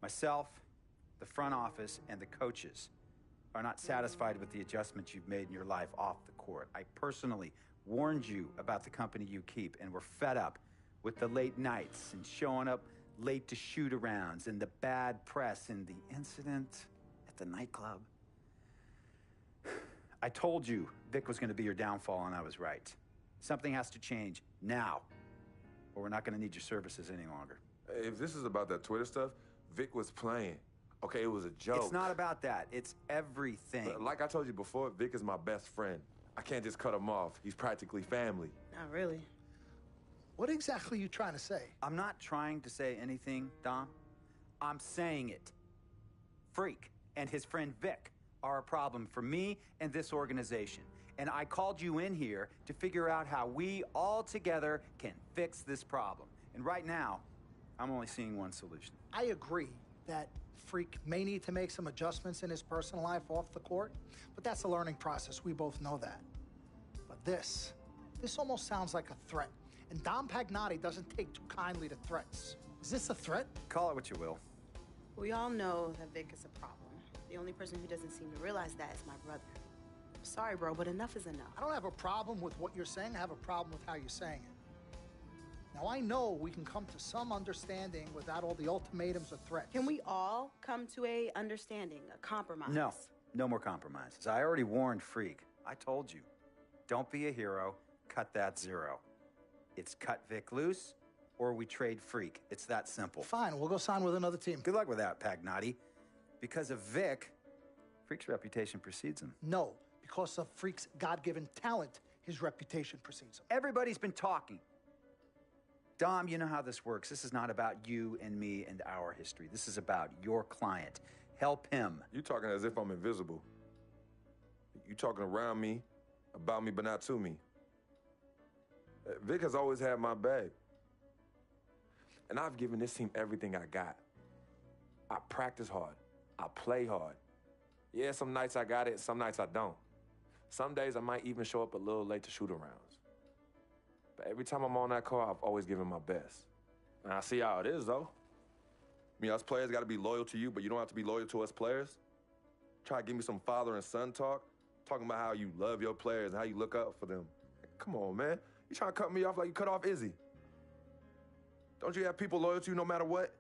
Myself, the front office, and the coaches are not satisfied with the adjustments you've made in your life off the court. I personally warned you about the company you keep, and we're fed up with the late nights and showing up late to shoot-arounds and the bad press and the incident at the nightclub. I told you Vic was going to be your downfall, and I was right. Something has to change now, or we're not going to need your services any longer. If this is about that Twitter stuff, Vic was playing. Okay, it was a joke. It's not about that. It's everything. Like I told you before, Vic is my best friend. I can't just cut him off. He's practically family. Not really. What exactly are you trying to say? I'm not trying to say anything, Dom. I'm saying it. Freak and his friend Vic are a problem for me and this organization. And I called you in here to figure out how we all together can fix this problem. And right now, I'm only seeing one solution. I agree that Freak may need to make some adjustments in his personal life off the court, but that's a learning process. We both know that. But this almost sounds like a threat. And Dom Pagnotti doesn't take too kindly to threats. Is this a threat? Call it what you will. We all know that Vic is a problem. The only person who doesn't seem to realize that is my brother. I'm sorry, bro, but enough is enough. I don't have a problem with what you're saying. I have a problem with how you're saying it. Now, I know we can come to some understanding without all the ultimatums or threats. Can we all come to a understanding, a compromise? No, no more compromises. I already warned Freak. I told you. Don't be a hero. Cut that zero. It's cut Vic loose, or we trade Freak. It's that simple. Fine, we'll go sign with another team. Good luck with that, Pagnotti. Because of Vic, Freak's reputation precedes him. No, because of Freak's God-given talent, his reputation precedes him. Everybody's been talking. Dom, you know how this works. This is not about you and me and our history. This is about your client. Help him. You talking as if I'm invisible. You talking around me, about me, but not to me. Vic has always had my back. And I've given this team everything I got. I practice hard. I play hard. Yeah, some nights I got it, some nights I don't. Some days I might even show up a little late to shoot-arounds. But every time I'm on that court, I've always given my best. And I see how it is, though. I mean, us players got to be loyal to you, but you don't have to be loyal to us players. Try to give me some father and son talk, talking about how you love your players and how you look up for them. Come on, man. You trying to cut me off like you cut off Izzy. Don't you have people loyal to you no matter what?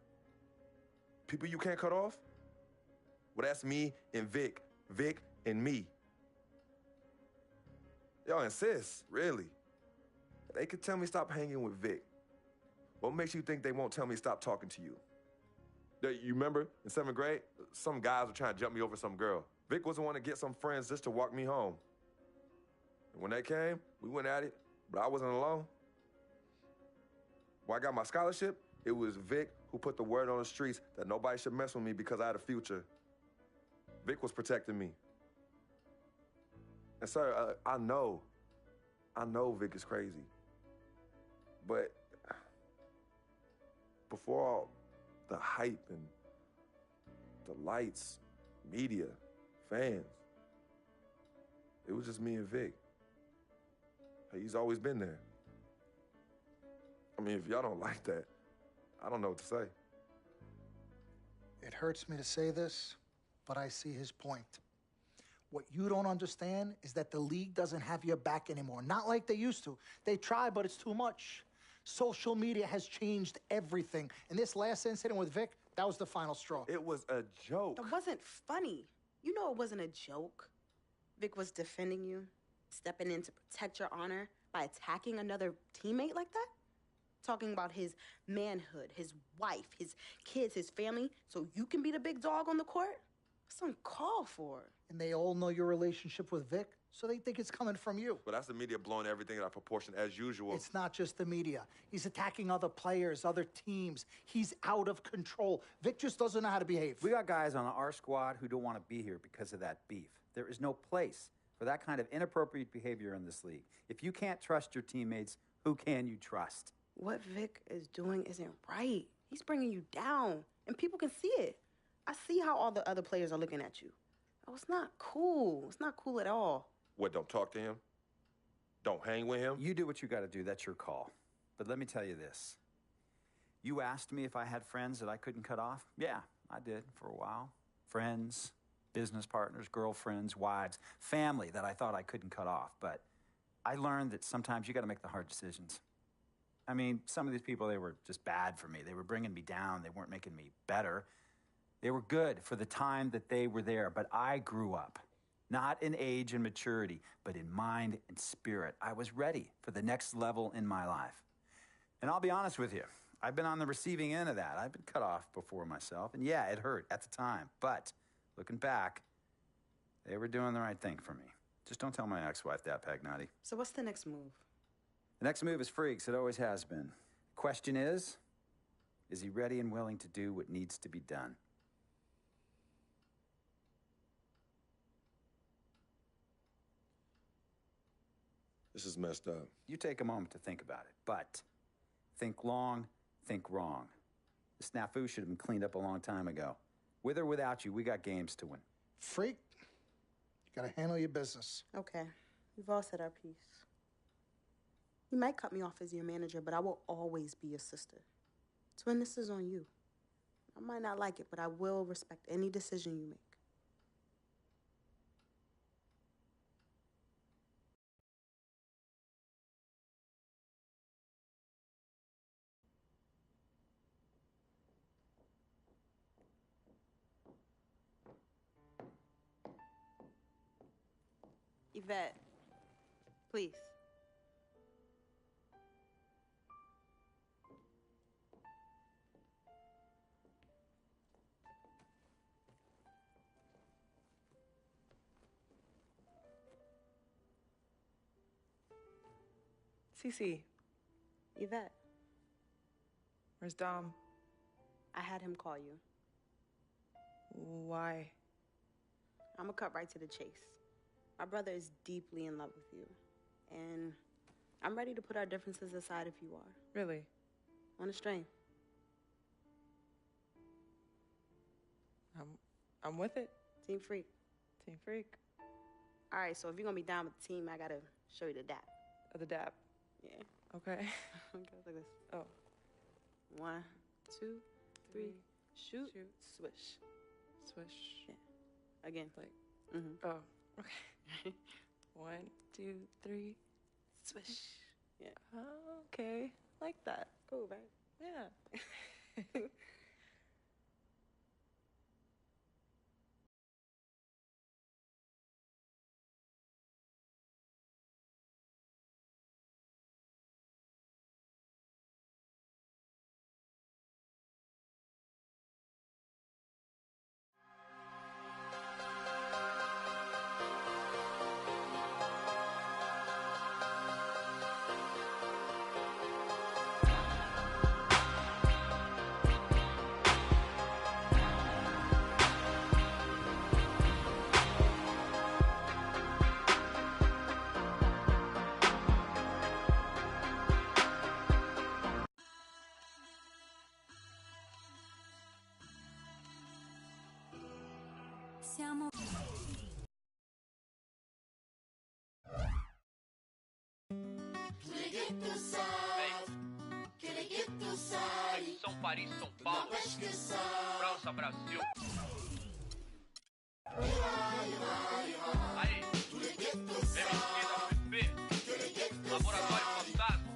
People you can't cut off? Well, that's me and Vic. Vic and me. Y'all insist, really. They could tell me stop hanging with Vic. What makes you think they won't tell me stop talking to you? You remember in 7th grade, some guys were trying to jump me over some girl. Vic was the one to get some friends just to walk me home. And when they came, we went at it, but I wasn't alone. When I got my scholarship, it was Vic who put the word on the streets that nobody should mess with me because I had a future. Vic was protecting me. And sir, I know Vic is crazy. But before all the hype and the lights, media, fans. It was just me and Vic. Hey, he's always been there. I mean, if y'all don't like that, I don't know what to say. It hurts me to say this, but I see his point. What you don't understand is that the league doesn't have your back anymore. Not like they used to. They try, but it's too much. Social media has changed everything. And this last incident with Vic, that was the final straw. It was a joke. It wasn't funny. You know it wasn't a joke. Vic was defending you, stepping in to protect your honor by attacking another teammate like that? Talking about his manhood, his wife, his kids, his family, so you can be the big dog on the court? That's uncalled for. And they all know your relationship with Vic, so they think it's coming from you. But that's the media blowing everything out of proportion as usual. It's not just the media. He's attacking other players, other teams. He's out of control. Vic just doesn't know how to behave. We got guys on our squad who don't want to be here because of that beef. There is no place for that kind of inappropriate behavior in this league. If you can't trust your teammates, who can you trust? What Vic is doing isn't right. He's bringing you down, and people can see it. I see how all the other players are looking at you. Oh, it's not cool. It's not cool at all. What, don't talk to him? Don't hang with him? You do what you got to do. That's your call. But let me tell you this. You asked me if I had friends that I couldn't cut off? Yeah, I did for a while. Friends, business partners, girlfriends, wives, family that I thought I couldn't cut off. But I learned that sometimes you got to make the hard decisions. I mean, some of these people, they were just bad for me. They were bringing me down. They weren't making me better. They were good for the time that they were there. But I grew up, not in age and maturity, but in mind and spirit. I was ready for the next level in my life. And I'll be honest with you, I've been on the receiving end of that. I've been cut off before myself. And yeah, it hurt at the time. But looking back, they were doing the right thing for me. Just don't tell my ex-wife that, Pagnotti. So what's the next move? The next move is Freaks. It always has been. Question is he ready and willing to do what needs to be done? This is messed up. You take a moment to think about it, but think long, think wrong. The snafu should have been cleaned up a long time ago. With or without you, we got games to win. Freak, you gotta handle your business. Okay, we've all said our piece. You might cut me off as your manager, but I will always be your sister. Twin, this is on you. I might not like it, but I will respect any decision you make. Yvette, please. Cece. Yvette. Where's Dom? I had him call you. Why? I'm gonna cut right to the chase. My brother is deeply in love with you. And I'm ready to put our differences aside if you are. Really? On a string. I'm with it. Team Freak. Team Freak. All right, so if you're gonna be down with the team, I gotta show you the dap. Oh, the dap. Yeah. Okay. Okay, like this. Oh. 1, 2, 3, shoot, swish. Swish. Yeah. Again. Like. Mm-hmm. Oh. Okay. 1, 2, 3, swish. Yeah. Oh, okay. Like that. Cool, right? Yeah. Spacejam. São Paris, São Paulo, França, Brasil. Aí, MSP, Laboratório Fantasma.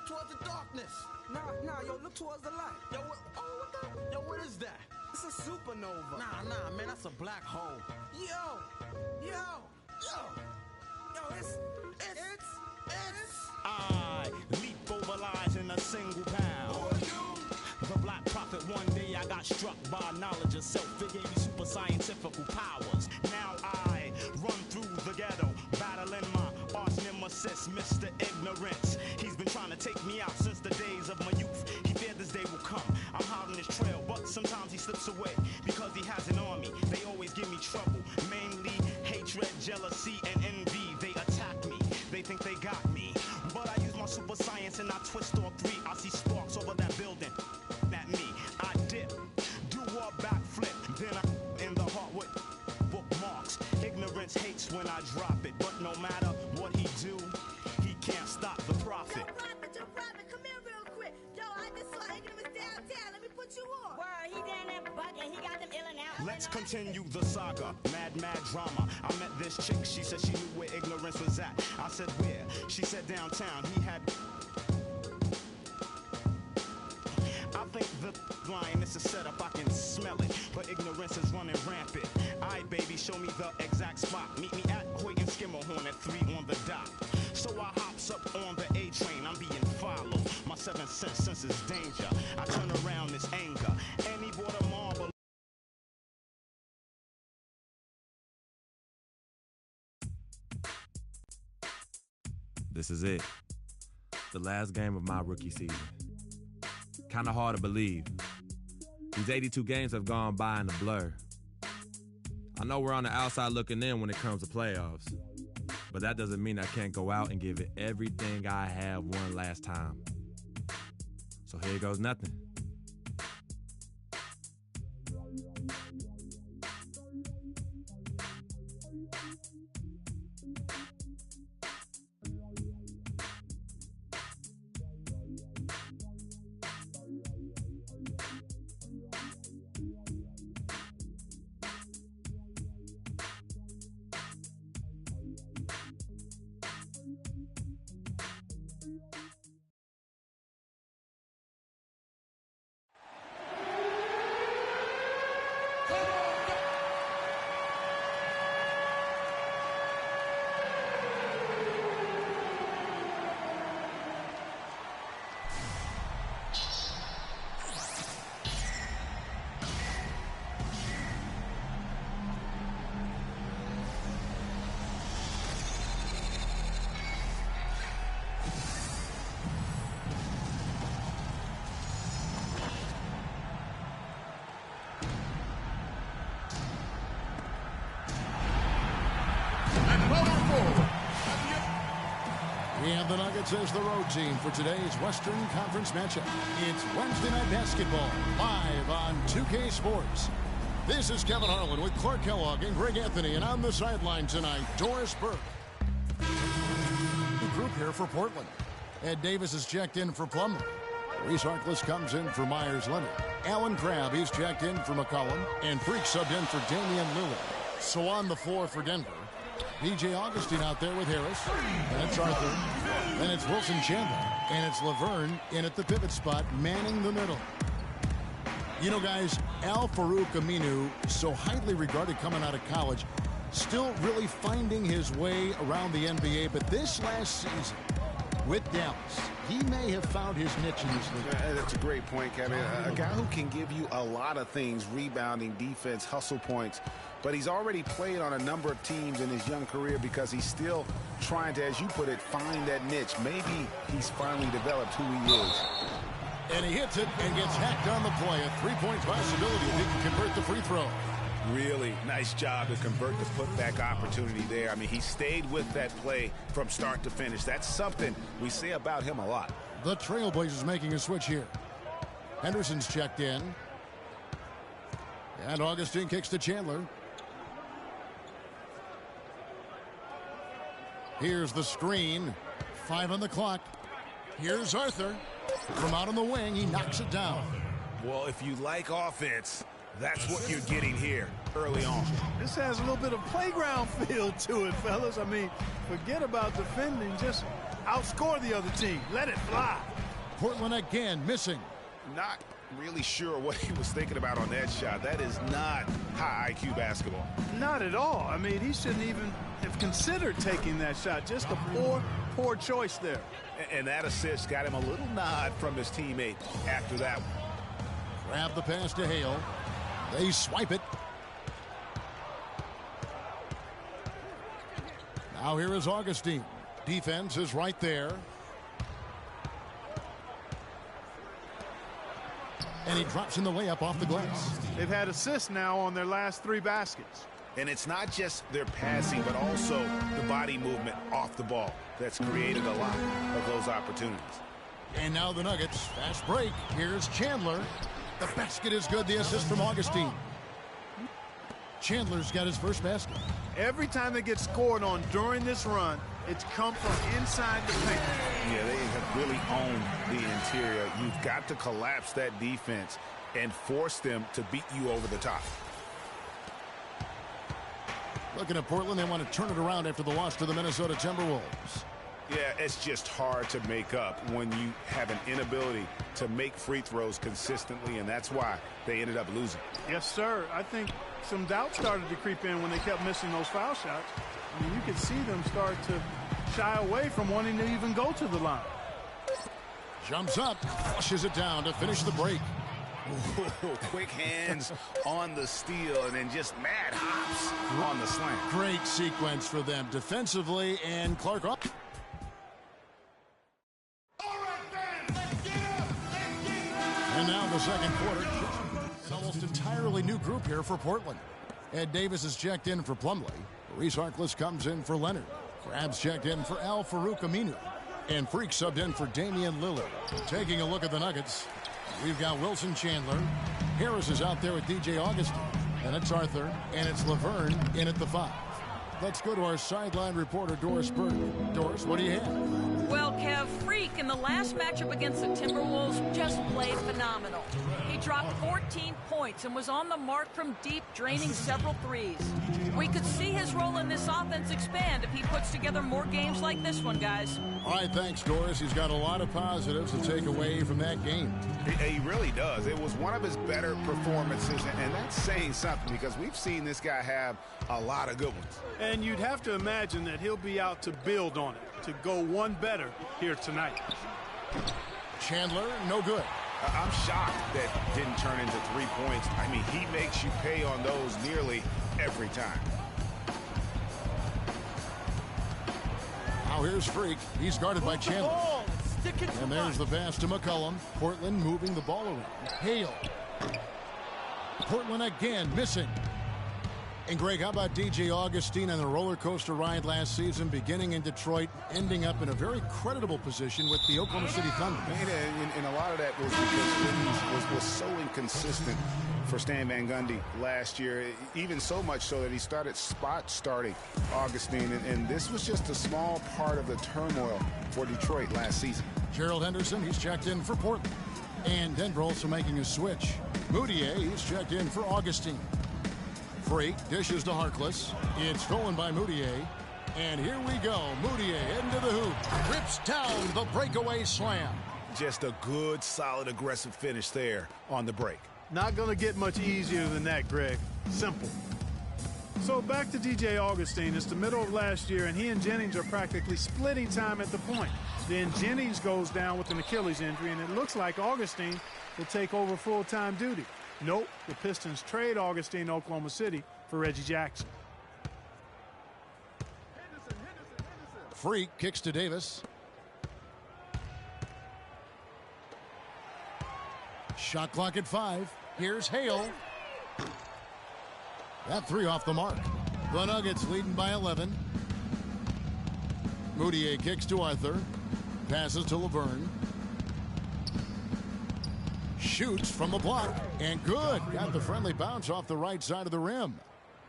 Towards the darkness. Nah, yo, look towards the light. Yo, what the? Yo, what is that? It's a supernova. Nah, man, that's a black hole. Yo, it's. I leap over lies in a single pound. The Black Prophet, one day I got struck by knowledge of self. It gave me super scientific powers. Now I run through the ghetto, battling my arch nemesis, Mr. Ignorance. He's been trying to take me out since the days of my youth. He feared this day will come. I'm hot on his trail, but sometimes he slips away because he has an army. They always give me trouble, mainly hatred, jealousy, and envy. They attack me, they think they got me. But I use my super science and I twist all three. I see sparks over that building at me. I dip, do a backflip, when I drop it. But no matter what he do, he can't stop the profit. Yo, Prophet, come here real quick. Yo, I just saw Ignorance downtown. Let me put you on. Word, he down there bugging. He got them ill and out. Let's continue the saga. Mad drama. I met this chick. She said she knew where Ignorance was at. I said where? She said downtown. He had... I think the line is a setup, I can smell it, but Ignorance is running rampant. Aight, baby, show me the exact spot. Meet me at Hoyt and Skimmerhorn at 3 on the dot. So I hops up on the A train, I'm being followed. My 7th sense is danger. I turn around, this anger, and he bought a marble. This is it. The last game of my rookie season. Kind of hard to believe. These 82 games have gone by in a blur. I know we're on the outside looking in when it comes to playoffs, but that doesn't mean I can't go out and give it everything I have one last time. So here goes nothing. The Nuggets as the road team for today's Western Conference matchup. It's Wednesday Night Basketball, live on 2K Sports. This is Kevin Harlan with Clark Kellogg and Greg Anthony, and on the sideline tonight, Doris Burke. The group here for Portland. Ed Davis is checked in for Plumlee. Reese Harkless comes in for Myers-Leonard. Alan Crabb, he's checked in for McCollum, and Freak subbed in for Damian Lillard. So on the floor for Denver, B.J. Augustine out there with Harris. And it's Arthur. Then it's Wilson Chandler. And it's Laverne in at the pivot spot, manning the middle. You know, guys, Al-Farouq Aminu, so highly regarded coming out of college, still really finding his way around the NBA. But this last season, with Dallas, he may have found his niche in this league. That's a great point, Kevin. A guy who can give you a lot of things, rebounding, defense, hustle points. But he's already played on a number of teams in his young career because he's still trying to, as you put it, find that niche. Maybe he's finally developed who he is. And he hits it and gets hacked on the play. A three-point possibility if he can convert the free throw. Really nice job to convert the putback opportunity there. I mean, he stayed with that play from start to finish. That's something we say about him a lot. The Trailblazers making a switch here. Henderson's checked in. And Augustine kicks to Chandler. Here's the screen. 5 on the clock. Here's Arthur. From out on the wing, he knocks it down. Well, if you like offense, that's what you're getting here early on. This has a little bit of playground feel to it, fellas. I mean, forget about defending. Just outscore the other team. Let it fly. Portland again missing. Not really sure what he was thinking about on that shot. That is not high IQ basketball. Not at all. I mean, he shouldn't even have considered taking that shot. Just a poor choice there. And that assist got him a little nod from his teammate after that one. Grab the pass to Hale. They swipe it. Now here is Augustine. Defense is right there. And he drops in the layup off the glass. They've had assists now on their last 3 baskets. And it's not just their passing, but also the body movement off the ball that's created a lot of those opportunities. And now the Nuggets. Fast break. Here's Chandler. The basket is good. The assist from Augustine. Chandler's got his first basket. Every time they get scored on during this run, it's come from inside the paint. Yeah, they have really owned the interior. You've got to collapse that defense and force them to beat you over the top. Looking at Portland, they want to turn it around after the loss to the Minnesota Timberwolves. Yeah, it's just hard to make up when you have an inability to make free throws consistently, and that's why they ended up losing. Yes, sir. I think some doubt started to creep in when they kept missing those foul shots. I mean, you could see them start to shy away from wanting to even go to the line. Jumps up, flushes it down to finish the break. Ooh, quick hands on the steal and then just mad hops on the slam. Great sequence for them defensively, and Clark up. And now the second quarter. An almost entirely new group here for Portland. Ed Davis is checked in for Plumlee. Reese Harkless comes in for Leonard. Krabs checked in for Al Farouk Aminu. And Freak subbed in for Damian Lillard. Taking a look at the Nuggets, we've got Wilson Chandler. Harris is out there with DJ Augustin. And it's Arthur. And it's Laverne in at the 5. Let's go to our sideline reporter, Doris Burke. Doris, what do you have? Well, Kev, Freak in the last matchup against the Timberwolves just played phenomenal. He dropped 14 points and was on the mark from deep, draining several threes. We could see his role in this offense expand if he puts together more games like this one, guys. All right, thanks, Doris. He's got a lot of positives to take away from that game. He really does. It was one of his better performances, and that's saying something because we've seen this guy have a lot of good ones. And you'd have to imagine that he'll be out to build on it, to go one better here tonight. Chandler, no good. I'm shocked that didn't turn into 3 points. I mean, he makes you pay on those nearly every time. Now here's Freak. He's guarded by Chandler. And there's the pass to McCollum. Portland moving the ball around. Hale. Portland again missing. And Greg, how about DJ Augustin on the roller coaster ride last season, beginning in Detroit, ending up in a very creditable position with the Oklahoma City Thunder? And a lot of that was because was so inconsistent for Stan Van Gundy last year, even so much so that he started starting Augustin, and this was just a small part of the turmoil for Detroit last season. Gerald Henderson, he's checked in for Portland. And Denver also making a switch. Moutier, he's checked in for Augustin. Freak dishes to Harkless. It's stolen by Moutier. And here we go. Moutier into the hoop. Rips down the breakaway slam. Just a good, solid, aggressive finish there on the break. Not going to get much easier than that, Greg. Simple. So back to DJ Augustin. It's the middle of last year, and he and Jennings are practically splitting time at the point. Then Jennings goes down with an Achilles injury, and it looks like Augustin will take over full-time duty. Nope, the Pistons trade Augustin to Oklahoma City for Reggie Jackson. Freak kicks to Davis. Shot clock at 5. Here's Hale. That 3 off the mark. The Nuggets leading by 11. Moutier kicks to Arthur. Passes to Laverne. Shoots from the block, and good. Got the friendly bounce off the right side of the rim.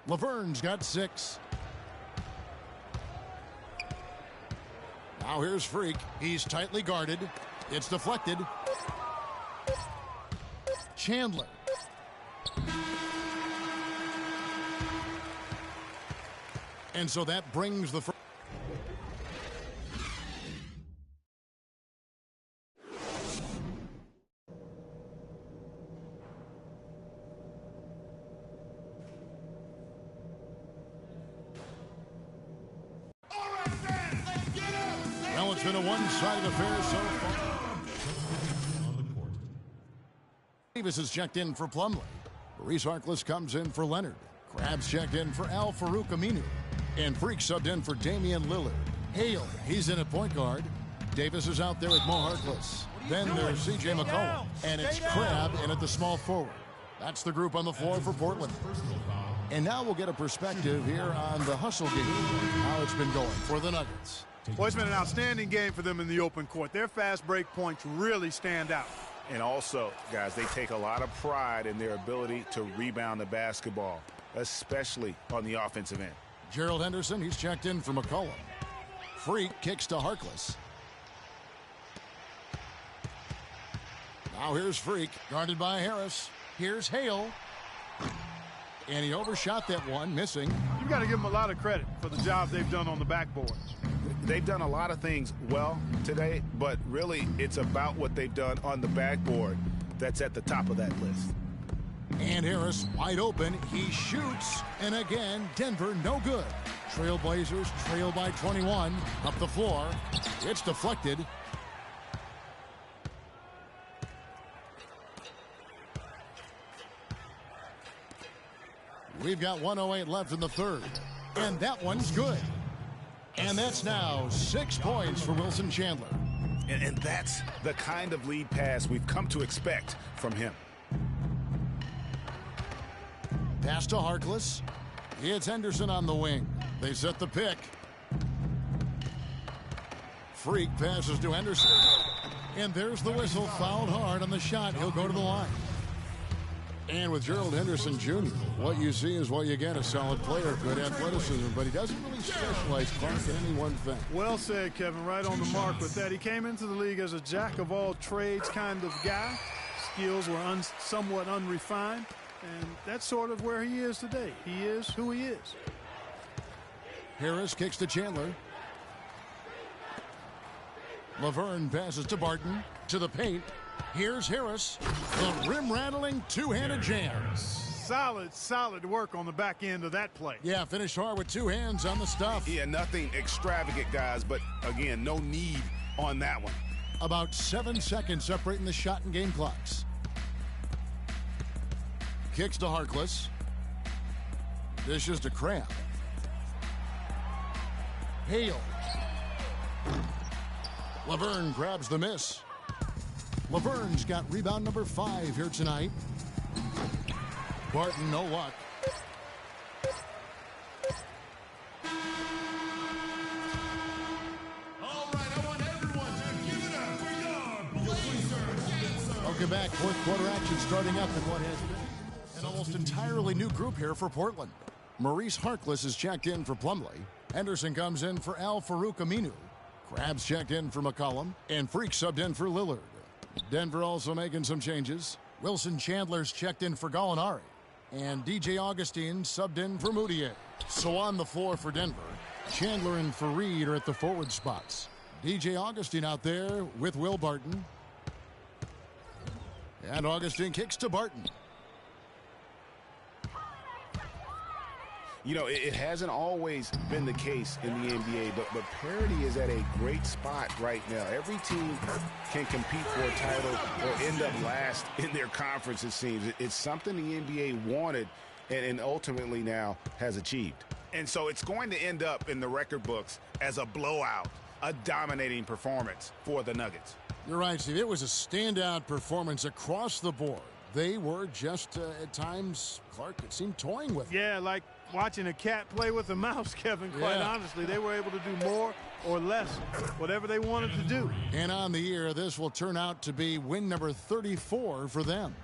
Laverne's got 6. Now here's Freak. He's tightly guarded. It's deflected. Chandler. And so that brings the first. Well, it's been a one-sided affair so far. Davis is checked in for Plumlee. Reese Harkless comes in for Leonard. Krabs checked in for Al Farouk Aminu. And Freak subbed in for Damian Lillard. Hale, he's in at point guard. Davis is out there with Mo Harkless. Then there's C.J. McCollum. And it's Crab in at the small forward. That's the group on the floor for Portland. And now we'll get a perspective here on the hustle game, how it's been going for the Nuggets. Well, it's been an outstanding game for them in the open court. Their fast break points really stand out. And also, guys, they take a lot of pride in their ability to rebound the basketball. especially on the offensive end. Gerald Henderson, he's checked in for McCollum. Freak kicks to Harkless. Now here's Freak, guarded by Harris. Here's Hale. And he overshot that one, missing. You've got to give them a lot of credit for the job they've done on the backboards. They've done a lot of things well today, but really it's about what they've done on the backboard that's at the top of that list. And Harris wide open. He shoots. And again, Denver no good. Trailblazers trail by 21. Up the floor. It's deflected. We've got 1:08 left in the third. And that one's good. And that's now 6 points for Wilson Chandler. And that's the kind of lead pass we've come to expect from him. Pass to Harkless. It's Henderson on the wing. They set the pick. Freak passes to Henderson. And there's the whistle. Fouled hard on the shot. He'll go to the line. And with Gerald Henderson Jr., what you see is what you get. A solid player, good athleticism, but he doesn't really specialize, Clark, in any one thing. Well said, Kevin. Right on the mark with that. He came into the league as a jack-of-all-trades kind of guy. Skills were somewhat unrefined, and that's sort of where he is today. He is who he is. Harris kicks to Chandler. Laverne passes to Barton. To the paint. Here's Harris. The rim-rattling two-handed jam. Solid work on the back end of that play. Yeah, finished hard with two hands on the stuff. Yeah, nothing extravagant, guys, but again, no need on that one. About 7 seconds separating the shot and game clocks. Kicks to Harkless. Dishes to Crab. Hale. Laverne grabs the miss. Laverne's got rebound number 5 here tonight. Barton, no luck. All right, I want everyone to give it up for your Blazers. Welcome back. Fourth quarter action starting up in what has been an almost entirely new group here for Portland. Maurice Harkless is checked in for Plumlee. Henderson comes in for Al Farouk Aminu. Krabs checked in for McCollum. And Freak subbed in for Lillard. Denver also making some changes. Wilson Chandler's checked in for Gallinari. And DJ Augustine subbed in for Moutier. So on the floor for Denver, Chandler and Fareed are at the forward spots. DJ Augustine out there with Will Barton. And Augustine kicks to Barton. You know, it hasn't always been the case in the NBA, but parity is at a great spot right now. Every team can compete for a title or end up last in their conference, it seems. It's something the NBA wanted and ultimately now has achieved. And so it's going to end up in the record books as a blowout, a dominating performance for the Nuggets. You're right, Steve. It was a standout performance across the board. They were just, at times, Clark, it seemed toying with it. Yeah, like watching a cat play with a mouse, Kevin, quite honestly. They were able to do more or less, whatever they wanted to do. And on the year, this will turn out to be win number 34 for them.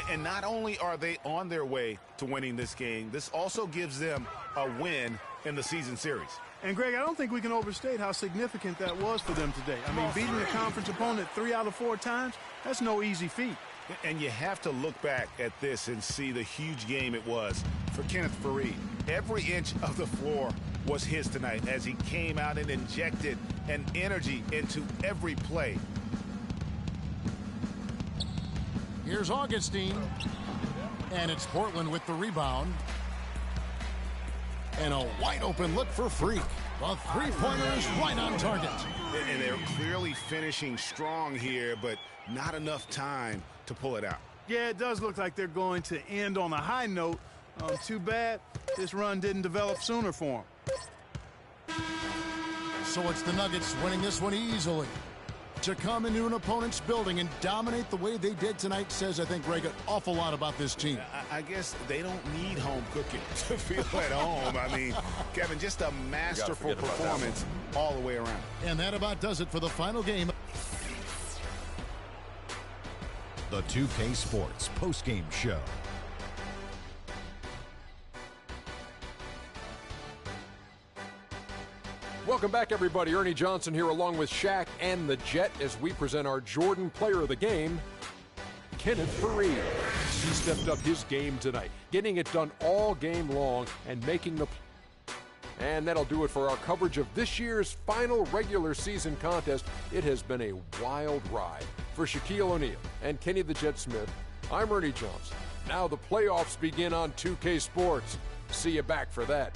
And not only are they on their way to winning this game, this also gives them a win in the season series. And, Greg, I don't think we can overstate how significant that was for them today. I mean, beating a conference opponent 3 out of 4 times, that's no easy feat. And you have to look back at this and see the huge game it was for Kenneth Fareed. Every inch of the floor was his tonight as he came out and injected an energy into every play. Here's Augustine. And it's Portland with the rebound. And a wide open look for Freak. The three-pointer is right on target. And they're clearly finishing strong here, but not enough time to pull it out. Yeah, it does look like they're going to end on a high note. Too bad this run didn't develop sooner for them. So it's the Nuggets winning this one easily. To come into an opponent's building and dominate the way they did tonight says, I think, Greg, an awful lot about this team. I guess they don't need home cooking to feel at home. I mean, Kevin, just a masterful performance all the way around. And that about does it for the final game. The 2K Sports postgame show. Welcome back, everybody. Ernie Johnson here along with Shaq and the Jet as we present our Jordan Player of the Game, Kenneth Faried. He stepped up his game tonight, getting it done all game long and making the... And that'll do it for our coverage of this year's final regular season contest. It has been a wild ride. For Shaquille O'Neal and Kenny the Jet Smith, I'm Ernie Johnson. Now the playoffs begin on 2K Sports. See you back for that.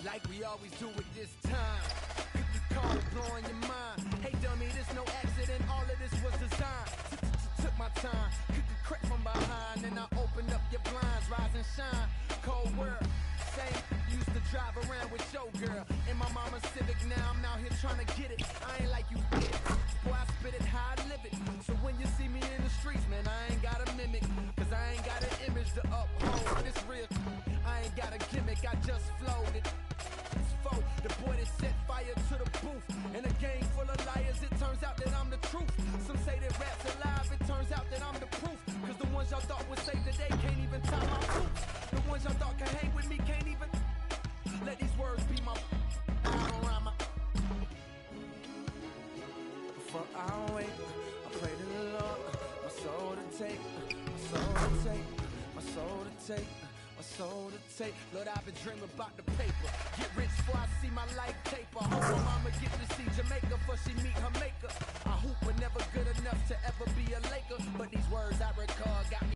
like we always do at this time. If you call it blowing your mind, hey dummy, this no accident, all of this was designed. Took my time, could crack from behind, and I opened up your blinds, rise and shine. Cold world, same used to drive around with your girl. In my mama's Civic, now I'm out here trying to get it. I ain't like you, boy, I spit it how I live it. So when you see me in the streets, man, I ain't got a mimic. Cause I ain't got an image to uphold. It's real, I ain't got a gimmick, I just flowed it. The boy that set fire to the booth. In a game full of liars, it turns out that I'm the truth. Some say that rap's alive, it turns out that I'm the proof. Cause the ones y'all thought would save the day can't even tie my boots. The ones y'all thought can hang with me can't even let these words be my around my. Before I wake, I pray to the Lord, my soul to take, my soul to take, my soul to take. My soul to take. Lord, I've been dreaming about the paper. Get rich before I see my life taper. Hope my mama get to see Jamaica before she meet her maker. I hoop were never good enough to ever be a Laker, but these words I recall got me.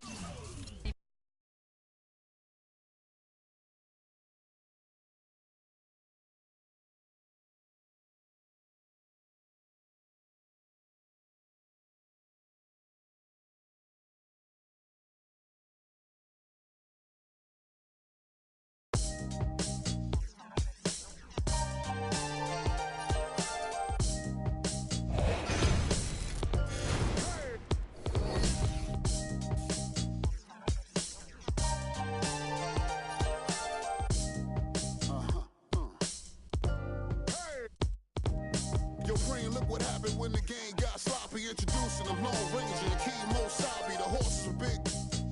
Look what happened when the game got sloppy. Introducing the Lone Ranger and Kimo Sabi. The horses were big,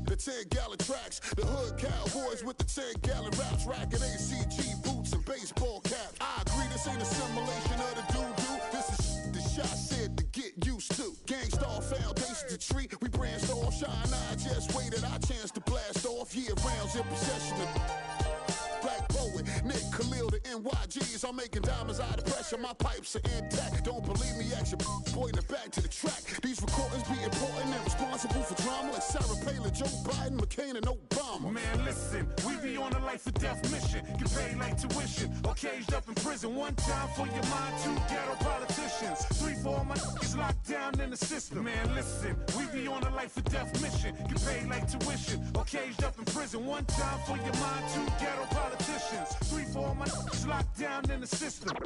the 10-gallon tracks. The hood cowboys with the 10-gallon raps. Racking ACG boots and baseball caps. I agree, this ain't a simulation of the doo-doo. This is the shot said to get used to. Gangstar foundation to treat. We branched off. Shine, I just waited our chance to blast off. Year rounds in possession of Black Poet, Nick Khalil, the NYGs. I'm making diamonds out of pressure. My pipes are intact. Don't believe me? Ask your boy in the back to the track. These recordings be important and responsible for drama like Sarah Palin, Joe Biden, McCain, and Obama. Man, listen, we be on a life or death mission. Get paid like tuition or caged up in prison. One time for your mind, two ghetto politicians. 3 for all my niggas locked down in the system. Man, listen, we be on a life or death mission. Get paid like tuition or caged up in prison. One time for your mind, two ghetto politicians. 3 for all my niggas locked down in the system.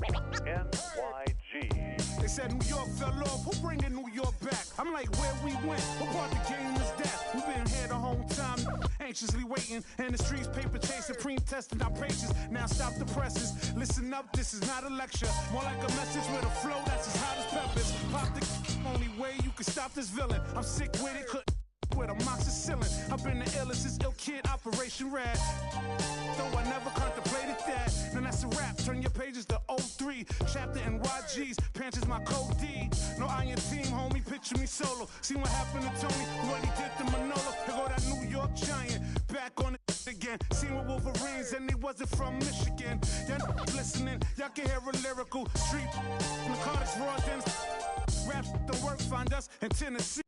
NYG. They said New York fell off. Who bringing New York back? I'm like, where we went? What part of the game is that? We've been here the whole time, anxiously waiting. And the streets paper chasing, pre-testing our patience. Now stop the presses. Listen up, this is not a lecture. More like a message with a flow that's as hot as peppers. Pop the only way you can stop this villain. I'm sick with it, couldn't with amoxicillin. I've been the illest since Ill Kid, Operation Red. Though I never contemplated that. Then that's a wrap. Turn your pages to 03. Chapter NYG's. Pants is my code D. No iron team, homie. Picture me solo. See what happened to Tony? What he did to Manolo. Here go that New York Giant. Back on it again. Seen with Wolverines and he wasn't from Michigan. Y'all listening. Y'all can hear a lyrical street. Narcotics, raw dens. Raps don't work. Find us in Tennessee.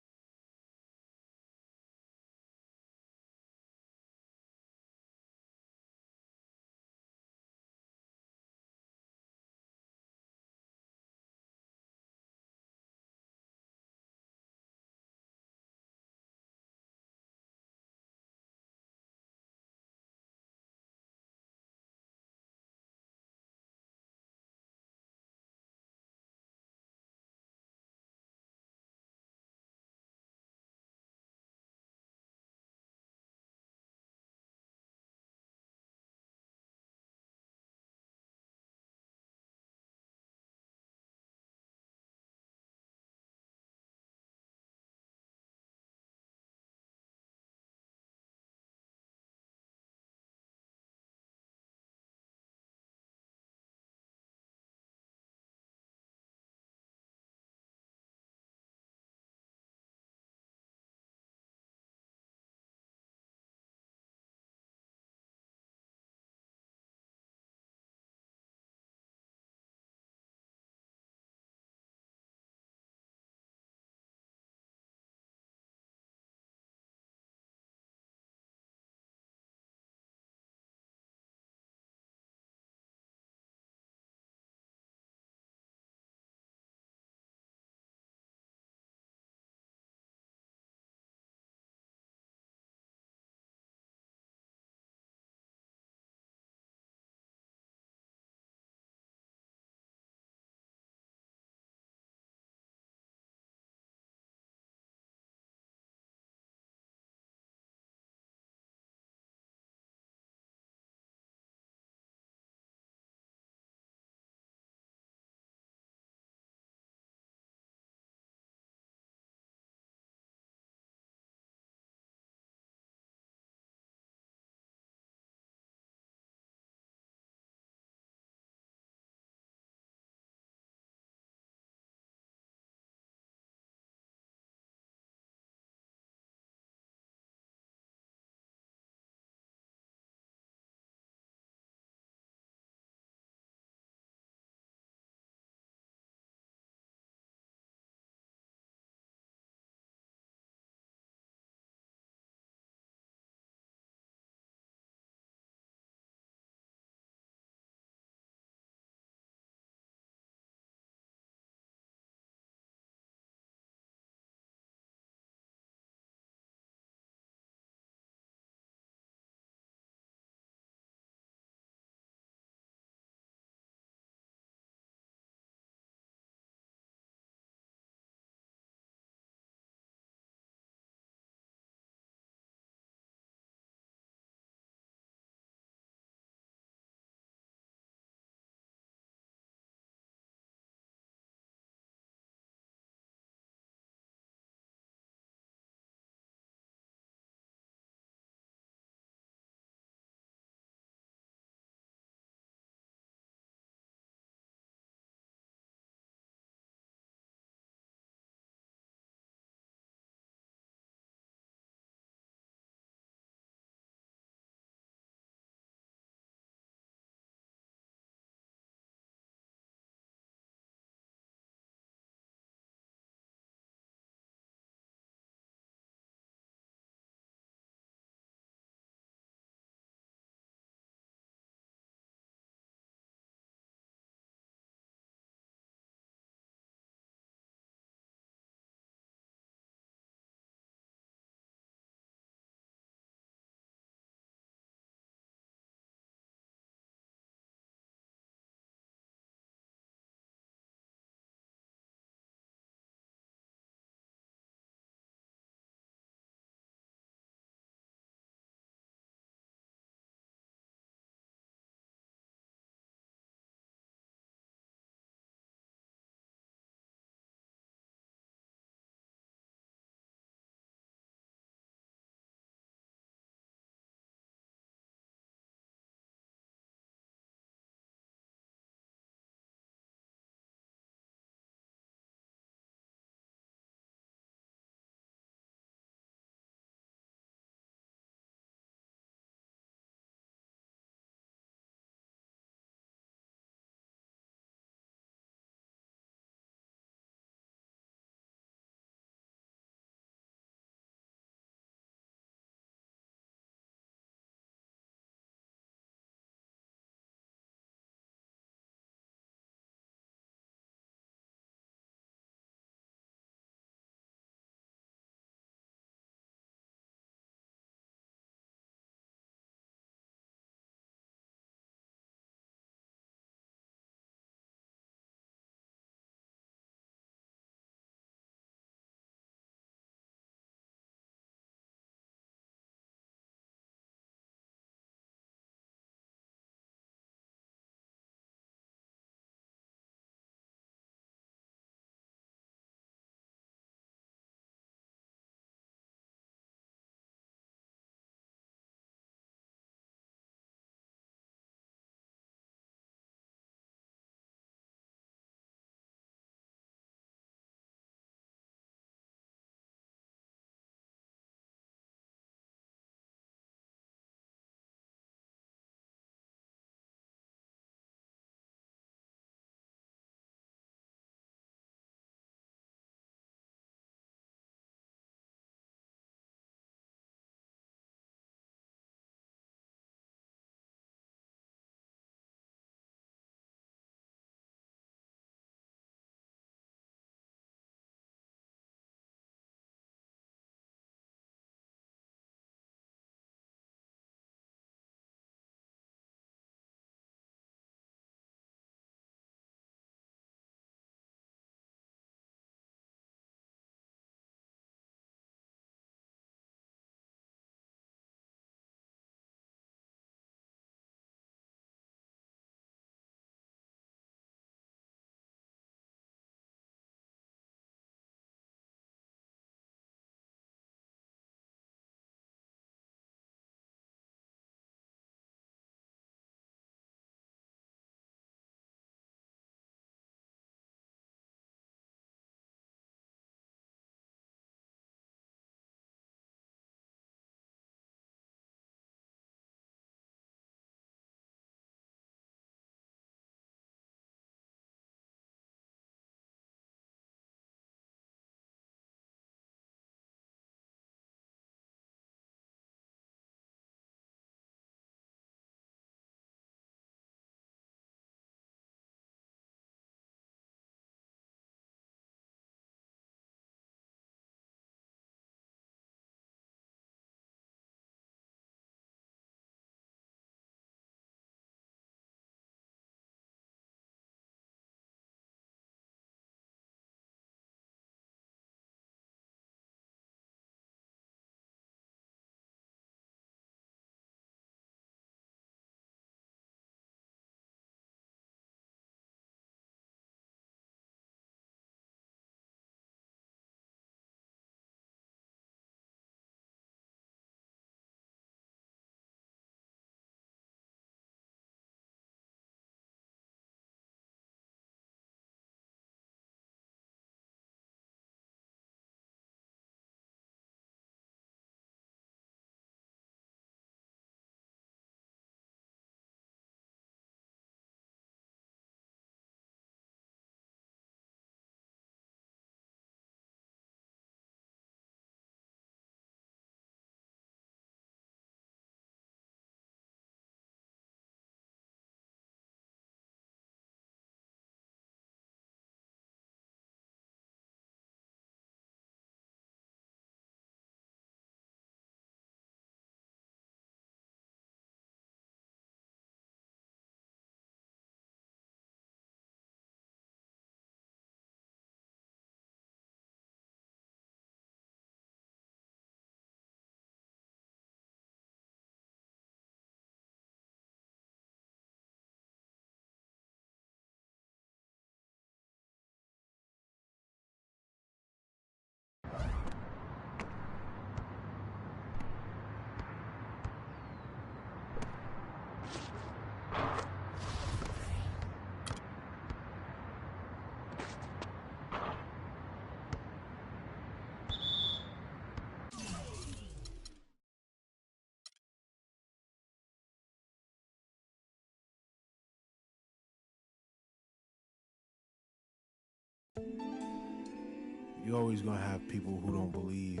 you're always going to have people who don't believe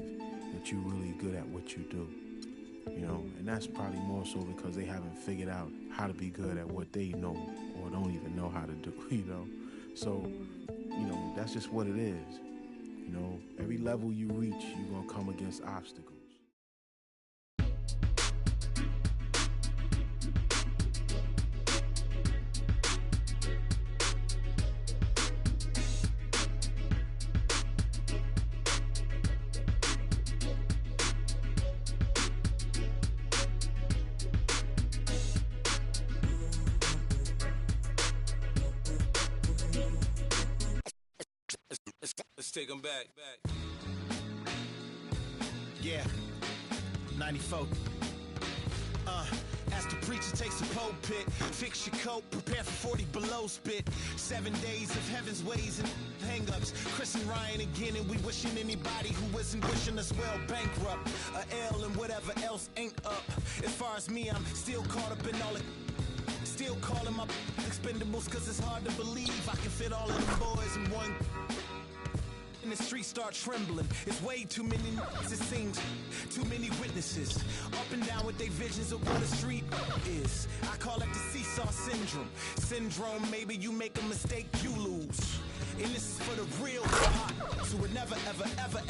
that you're really good at what you do. You know, and that's probably more so because they haven't figured out how to be good at what they know or don't even know how to do, you know. So, you know, that's just what it is. You know, every level you reach, you're going to come against obstacles. Let's take them back. Yeah, 94. As the preacher takes the pulpit, fix your coat, prepare for 40 below spit. 7 days of heaven's ways and hang-ups. Chris and Ryan again, and we wishing anybody who isn't wishing us well bankrupt. A L and whatever else ain't up. As far as me, I'm still caught up in all it. Still calling my expendables, cause it's hard to believe I can fit all of them boys in one. And the streets start trembling. It's way too many it seems. Too many witnesses. Up and down with their visions of what the street is. I call it the seesaw syndrome. Syndrome, maybe you make a mistake, you lose. And this is for the real God. So it never, ever, ever.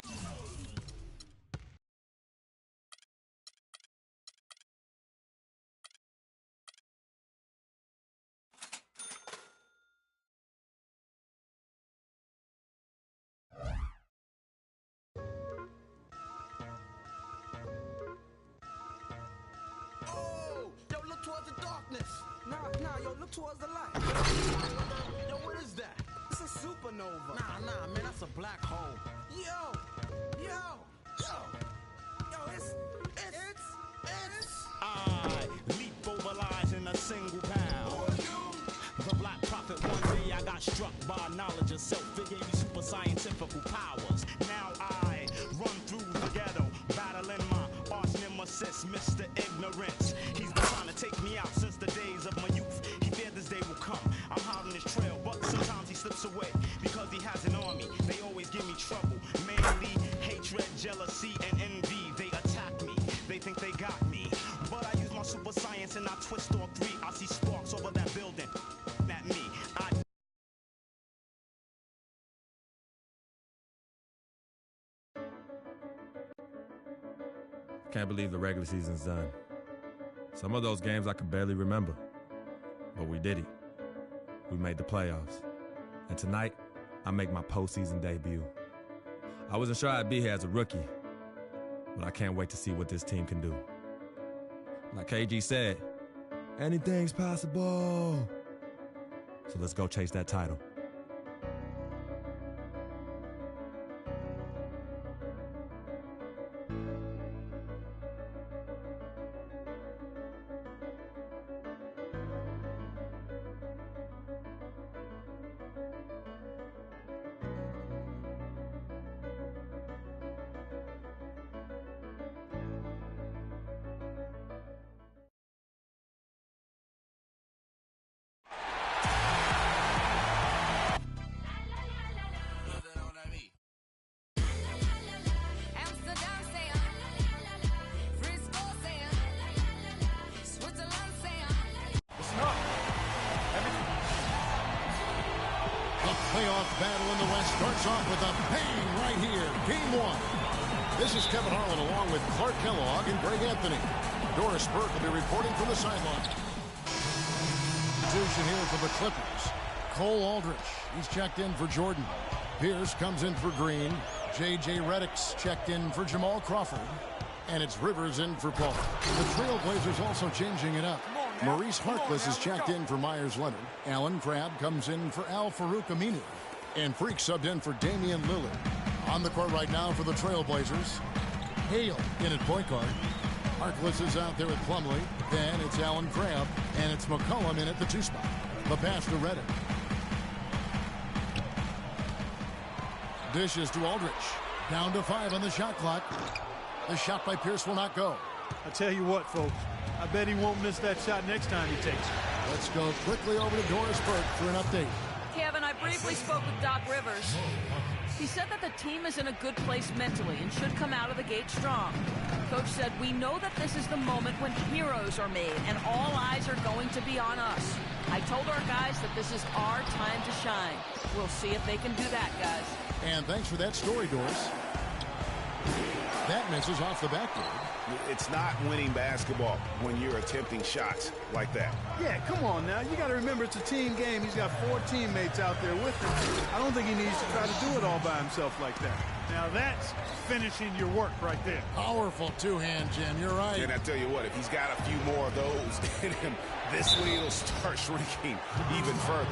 Towards the light. Yo, what is that? It's a supernova. Nah, man, that's a black hole. Yo, it's. I leap over lies in a single pound. The black prophet, one day I got struck by knowledge of self. It gave me super scientific powers. Now I run through the ghetto, battling my arch nemesis, Mr. Ignorance. He's been trying to take me out since the days of my youth. This day will come. I'm hot on his trail, but sometimes he slips away because he has an army. They always give me trouble. Mainly hatred, jealousy, and envy. They attack me. They think they got me. But I use my super science and I twist all three. I see sparks over that building. At me. Can't believe the regular season's done. Some of those games I can barely remember. But we did it. We made the playoffs. And tonight, I make my postseason debut. I wasn't sure I'd be here as a rookie, but I can't wait to see what this team can do. Like KG said, anything's possible. So let's go chase that title. Playoff battle in the West starts off with a bang right here. Game one. This is Kevin Harlan along with Clark Kellogg and Greg Anthony. Doris Burke will be reporting from the sideline. Substitution here for the Clippers. Cole Aldrich, he's checked in for Jordan. Pierce comes in for Green. J.J. Redick's checked in for Jamal Crawford. And it's Rivers in for Paul. The Trailblazers also changing it up. Maurice Harkless is checked in for Myers Leonard. Alan Crabb comes in for Al Farouk Aminu. And Freak subbed in for Damian Lillard. On the court right now for the Trailblazers. Hale in at point guard. Harkless is out there at Plumlee. Then it's Alan Crabb. And it's McCollum in at the 2 spot. The pass to Redick. Dishes to Aldrich. Down to 5 on the shot clock. The shot by Pierce will not go. I tell you what, folks. I bet he won't miss that shot next time he takes it. Let's go quickly over to Doris Burke for an update. Kevin, I briefly spoke with Doc Rivers. He said that the team is in a good place mentally and should come out of the gate strong. Coach said, we know that this is the moment when heroes are made and all eyes are going to be on us. I told our guys that this is our time to shine. We'll see if they can do that, guys. And thanks for that story, Doris. That misses off the backboard. It's not winning basketball when you're attempting shots like that. Yeah, come on now. You got to remember it's a team game. He's got 4 teammates out there with him. I don't think he needs to try to do it all by himself like that. Now that's finishing your work right there. Powerful two-hand, Jim. You're right. And I tell you what, if he's got a few more of those in him, this lead will start shrinking even further.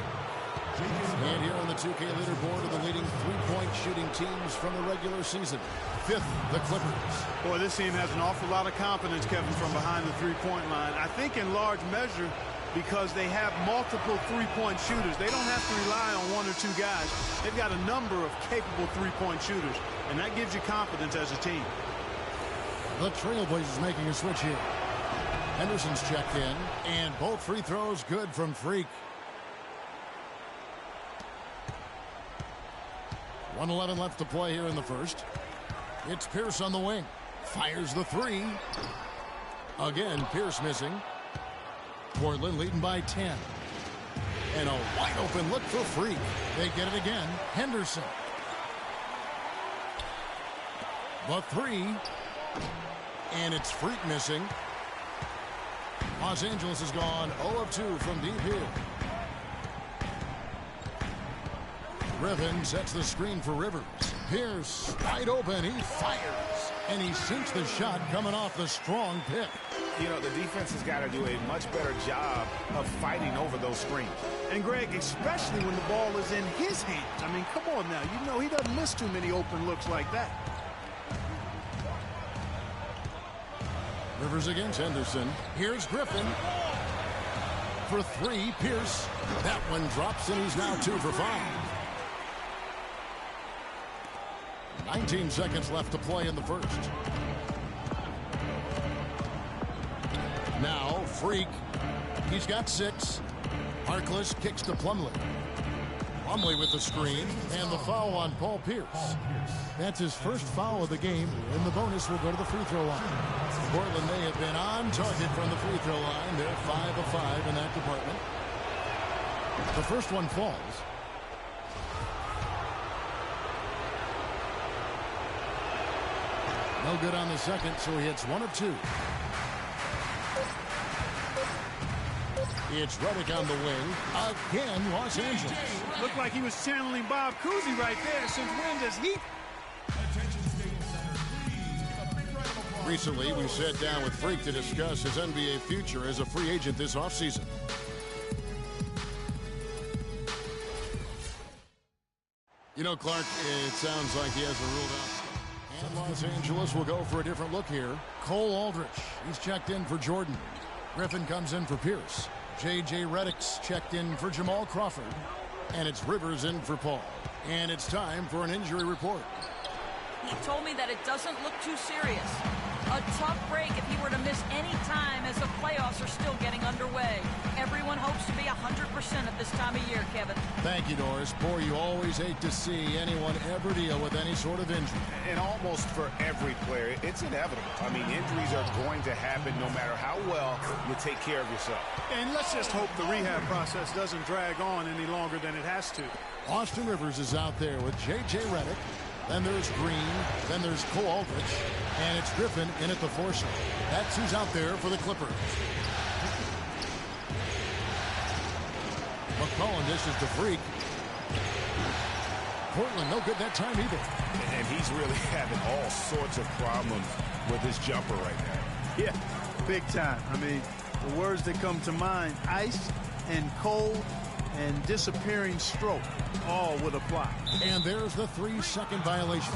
And here on the 2K leaderboard are the leading three-point shooting teams from the regular season. 5th, the Clippers. Boy, this team has an awful lot of confidence, Kevin, from behind the three-point line. I think in large measure because they have multiple three-point shooters. They don't have to rely on 1 or 2 guys. They've got a number of capable three-point shooters, and that gives you confidence as a team. The Trailblazers making a switch here. Henderson's checked in, and both free throws good from Freak. 1:11 left to play here in the first. It's Pierce on the wing. Fires the 3. Again, Pierce missing. Portland leading by 10. And a wide open look for Freak. They get it again. Henderson. The 3. And it's Freak missing. Los Angeles has gone 0 of 2 from deep here. Griffin sets the screen for Rivers. Pierce wide open. He fires. And he sinks the shot coming off the strong pick. You know, the defense has got to do a much better job of fighting over those screens. And, Greg, especially when the ball is in his hands. I mean, come on now. You know he doesn't miss too many open looks like that. Rivers against Henderson. Here's Griffin. For 3, Pierce. That one drops, and he's now 2 for 5. 19 seconds left to play in the first. Now, Freak. He's got 6. Harkless kicks to Plumlee. Plumlee with the screen, and the foul on Paul Pierce. That's his first foul of the game, and the bonus will go to the free throw line. Portland may have been on target from the free throw line. They're 5 of 5 in that department. The first one falls. No good on the second, so he hits 1 of 2. It's Redick on the wing. Again, Los Angeles. Looked like he was channeling Bob Cousy right there. Since when does he... Recently, we sat down with Freak to discuss his NBA future as a free agent this offseason. You know, Clark, it sounds like he has a ruled out. And Los Angeles will go for a different look here. Cole Aldrich, he's checked in for Jordan. Griffin comes in for Pierce. J.J. Redick's checked in for Jamal Crawford. And it's Rivers in for Paul. And it's time for an injury report. He told me that it doesn't look too serious. A tough break if he were to miss any time as the playoffs are still getting underway. Everyone hopes to be 100% at this time of year, Kevin. Thank you, Doris. Boy, you always hate to see anyone ever deal with any sort of injury. And almost for every player, it's inevitable. I mean, injuries are going to happen no matter how well you take care of yourself. And let's just hope the rehab process doesn't drag on any longer than it has to. Austin Rivers is out there with J.J. Redick. Then there's Green. Then there's Cole Aldrich. And it's Griffin in at the foursome. That's who's out there for the Clippers. McCollum dishes to Freak. Portland no good that time either. And he's really having all sorts of problems with his jumper right now. Yeah, big time. I mean, the words that come to mind, ice and cold and disappearing stroke, all would apply. And there's the 3-second violation.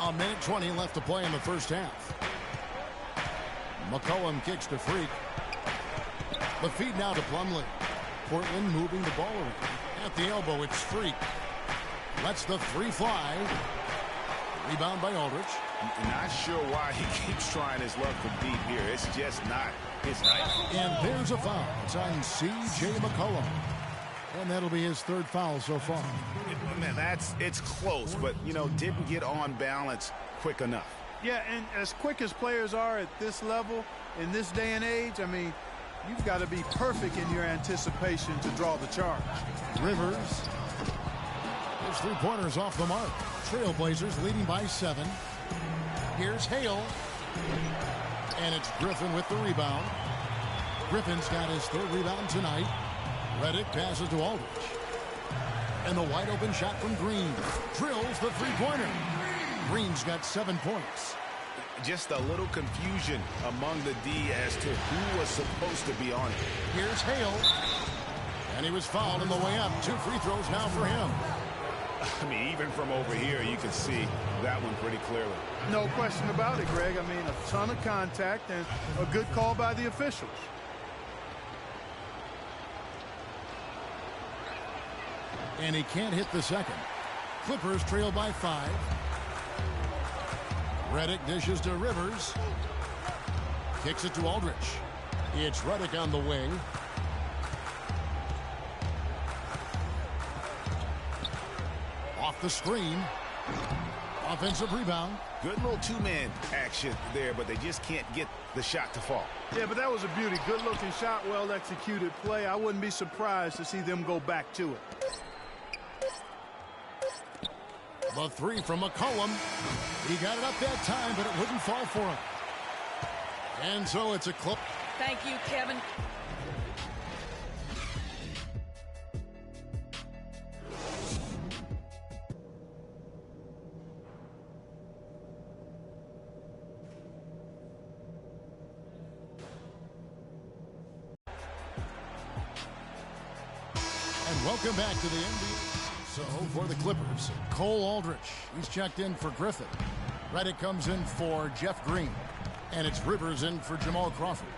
A minute 20 left to play in the first half. McCollum kicks to Freak. The feed now to Plumlee. Portland moving the ball around. At the elbow, it's Freak. Lets the 3 fly. Rebound by Aldrich. Not sure why he keeps trying his luck from deep here. It's just not his night. And there's a foul. It's on C.J. McCollum. And that'll be his third foul so far. Man, it's close, but, didn't get on balance quick enough. Yeah, and as quick as players are at this level, in this day and age, I mean, you've got to be perfect in your anticipation to draw the charge. Rivers. His three-pointers off the mark. Trailblazers leading by 7. Here's Hale. And it's Griffin with the rebound. Griffin's got his third rebound tonight. Redick passes to Aldridge. And the wide-open shot from Green. Drills the three-pointer. Green's got 7 points. Just a little confusion among the D as to who was supposed to be on it. Here's Hale. And he was fouled on the way up. 2 free throws now for him. I mean, even from over here, you can see that one pretty clearly. No question about it, Greg. I mean, a ton of contact and a good call by the officials. And he can't hit the second. Clippers trail by 5. Redick dishes to Rivers. Kicks it to Aldridge. It's Redick on the wing. Off the screen. Offensive rebound. Good little two-man action there, but they just can't get the shot to fall. Yeah, but that was a beauty. Good-looking shot, well-executed play. I wouldn't be surprised to see them go back to it. The 3 from McCollum. He got it up that time, but it wouldn't fall for him. And so it's a clip. Thank you, Kevin. And welcome back to the NBA. So for the Clippers, Cole Aldrich. He's checked in for Griffin. Redick comes in for Jeff Green. And it's Rivers in for Jamal Crawford.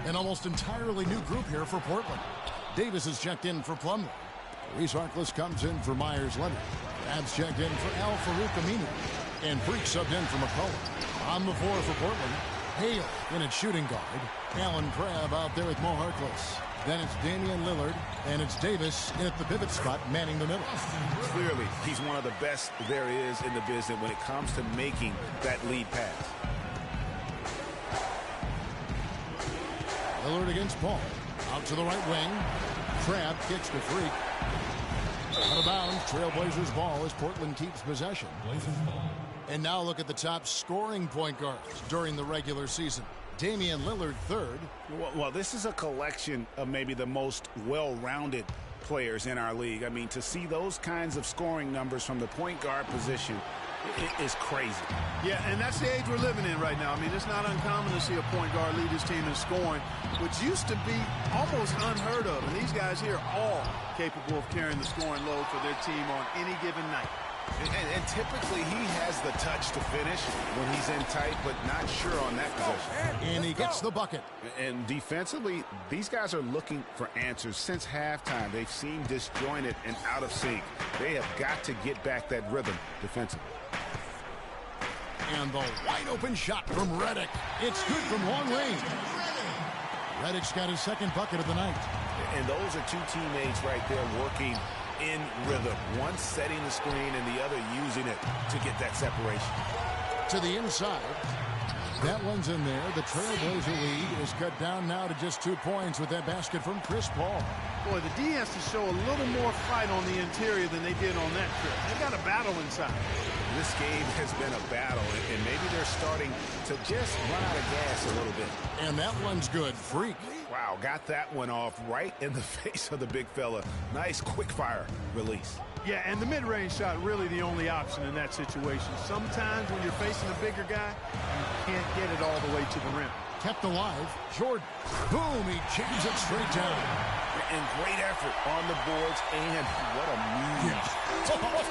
An almost entirely new group here for Portland. Davis is checked in for Plumlee. Reese Harkless comes in for Myers Leonard. Abs checked in for Al Farouk Aminu. And Freak subbed in for McCollum. On the floor for Portland, Hale in at shooting guard. Alan Crabb out there with Mo Harkless. Then it's Damian Lillard, and it's Davis in at the pivot spot, manning the middle. Clearly, he's one of the best there is in the business when it comes to making that lead pass. Lillard against Paul. Out to the right wing. Crabb kicks to Freak. Out of bounds, Trailblazers ball as Portland keeps possession. And now look at the top scoring point guards during the regular season. Damian Lillard third. Well, this is a collection of maybe the most well-rounded players in our league. I mean, to see those kinds of scoring numbers from the point guard position is crazy. Yeah, and that's the age we're living in right now. I mean, it's not uncommon to see a point guard lead his team in scoring, which used to be almost unheard of. And these guys here are all capable of carrying the scoring load for their team on any given night. And typically he has the touch to finish when he's in tight, but not sure on that possession. And he gets the bucket. And defensively, these guys are looking for answers since halftime. They've seemed disjointed and out of sync. They have got to get back that rhythm defensively. And the wide open shot from Redick. It's good from long range. Redick's got his second bucket of the night. And those are two teammates right there working in rhythm. One setting the screen and the other using it to get that separation. To the inside. That one's in there. The Trailblazer lead is cut down now to just 2 points with that basket from Chris Paul. Boy, the D has to show a little more fight on the interior than they did on that trip. They got a battle inside. This game has been a battle, and maybe they're starting to just run out of gas a little bit. And that one's good. Freak. Wow, got that one off right in the face of the big fella. Nice quick fire release. Yeah, and the mid-range shot really the only option in that situation. Sometimes when you're facing a bigger guy, you can't get it all the way to the rim. Kept alive. Jordan. Boom, he jams it straight down. And great effort on the boards, and what a move. Yeah.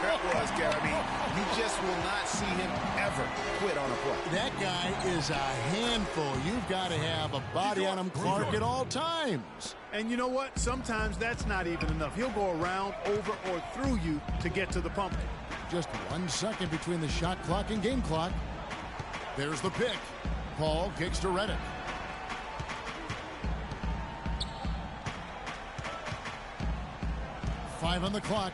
That was, I mean, you just will not see him ever quit on a play. That guy is a handful. You've got to have a body on him, Clark, at all times. And you know what? Sometimes that's not even enough. He'll go around, over, or through you to get to the pumpkin. Just 1 second between the shot clock and game clock. There's the pick. Paul kicks to Redick. 5 on the clock.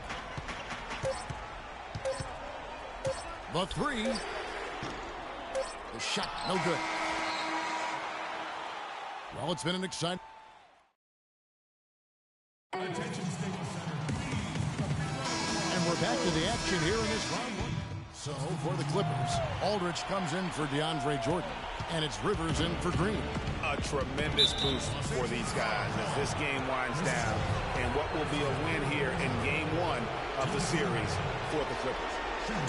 The 3. The shot, no good. Well, it's been an exciting... Attention, Staples Center. And we're back to the action here in this round 1. So, for the Clippers, Aldridge comes in for DeAndre Jordan, and it's Rivers in for Green. A tremendous boost for these guys as this game winds down, and what will be a win here in Game 1 of the series for the Clippers.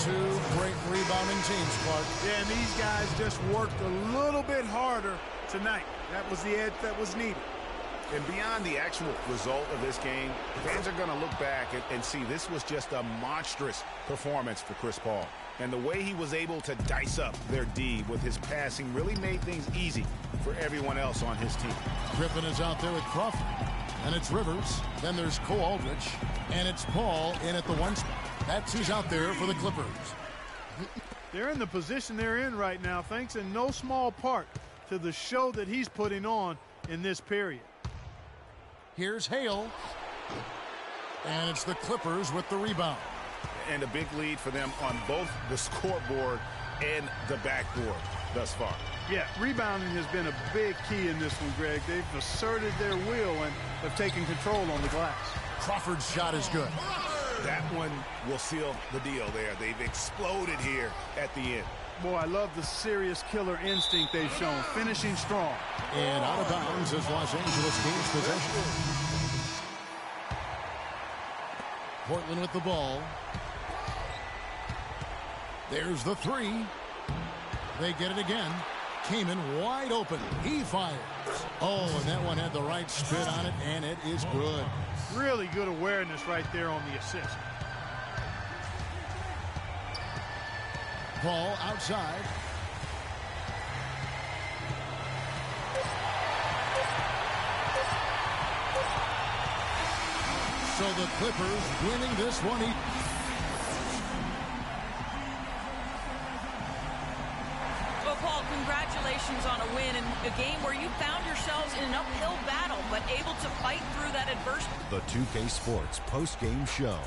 2 great rebounding teams, Clark. Yeah, and these guys just worked a little bit harder tonight. That was the edge that was needed. And beyond the actual result of this game, fans are going to look back and see this was just a monstrous performance for Chris Paul. And the way he was able to dice up their D with his passing really made things easy for everyone else on his team. Griffin is out there with Crawford, and it's Rivers. Then there's Cole Aldridge, and it's Paul in at the 1 spot. That's who's out there for the Clippers. They're in the position they're in right now, thanks in no small part to the show that he's putting on in this period. Here's Hale, and it's the Clippers with the rebound. And a big lead for them on both the scoreboard and the backboard thus far. Yeah, rebounding has been a big key in this one, Greg. They've asserted their will and have taken control on the glass. Crawford's shot is good. That one will seal the deal there. They've exploded here at the end. Boy, I love the serious killer instinct they've shown, finishing strong. And out of bounds is Los Angeles Kings possession. Portland with the ball. There's the 3. They get it again. Came in wide open. He fires. Oh, and that one had the right spin on it, and it is good. Really good awareness right there on the assist. Ball outside. So the Clippers winning this one. Well, Paul, congratulations on a win in a game where you found yourselves in an uphill battle, but able to fight through that adversity. The 2K Sports post-game show.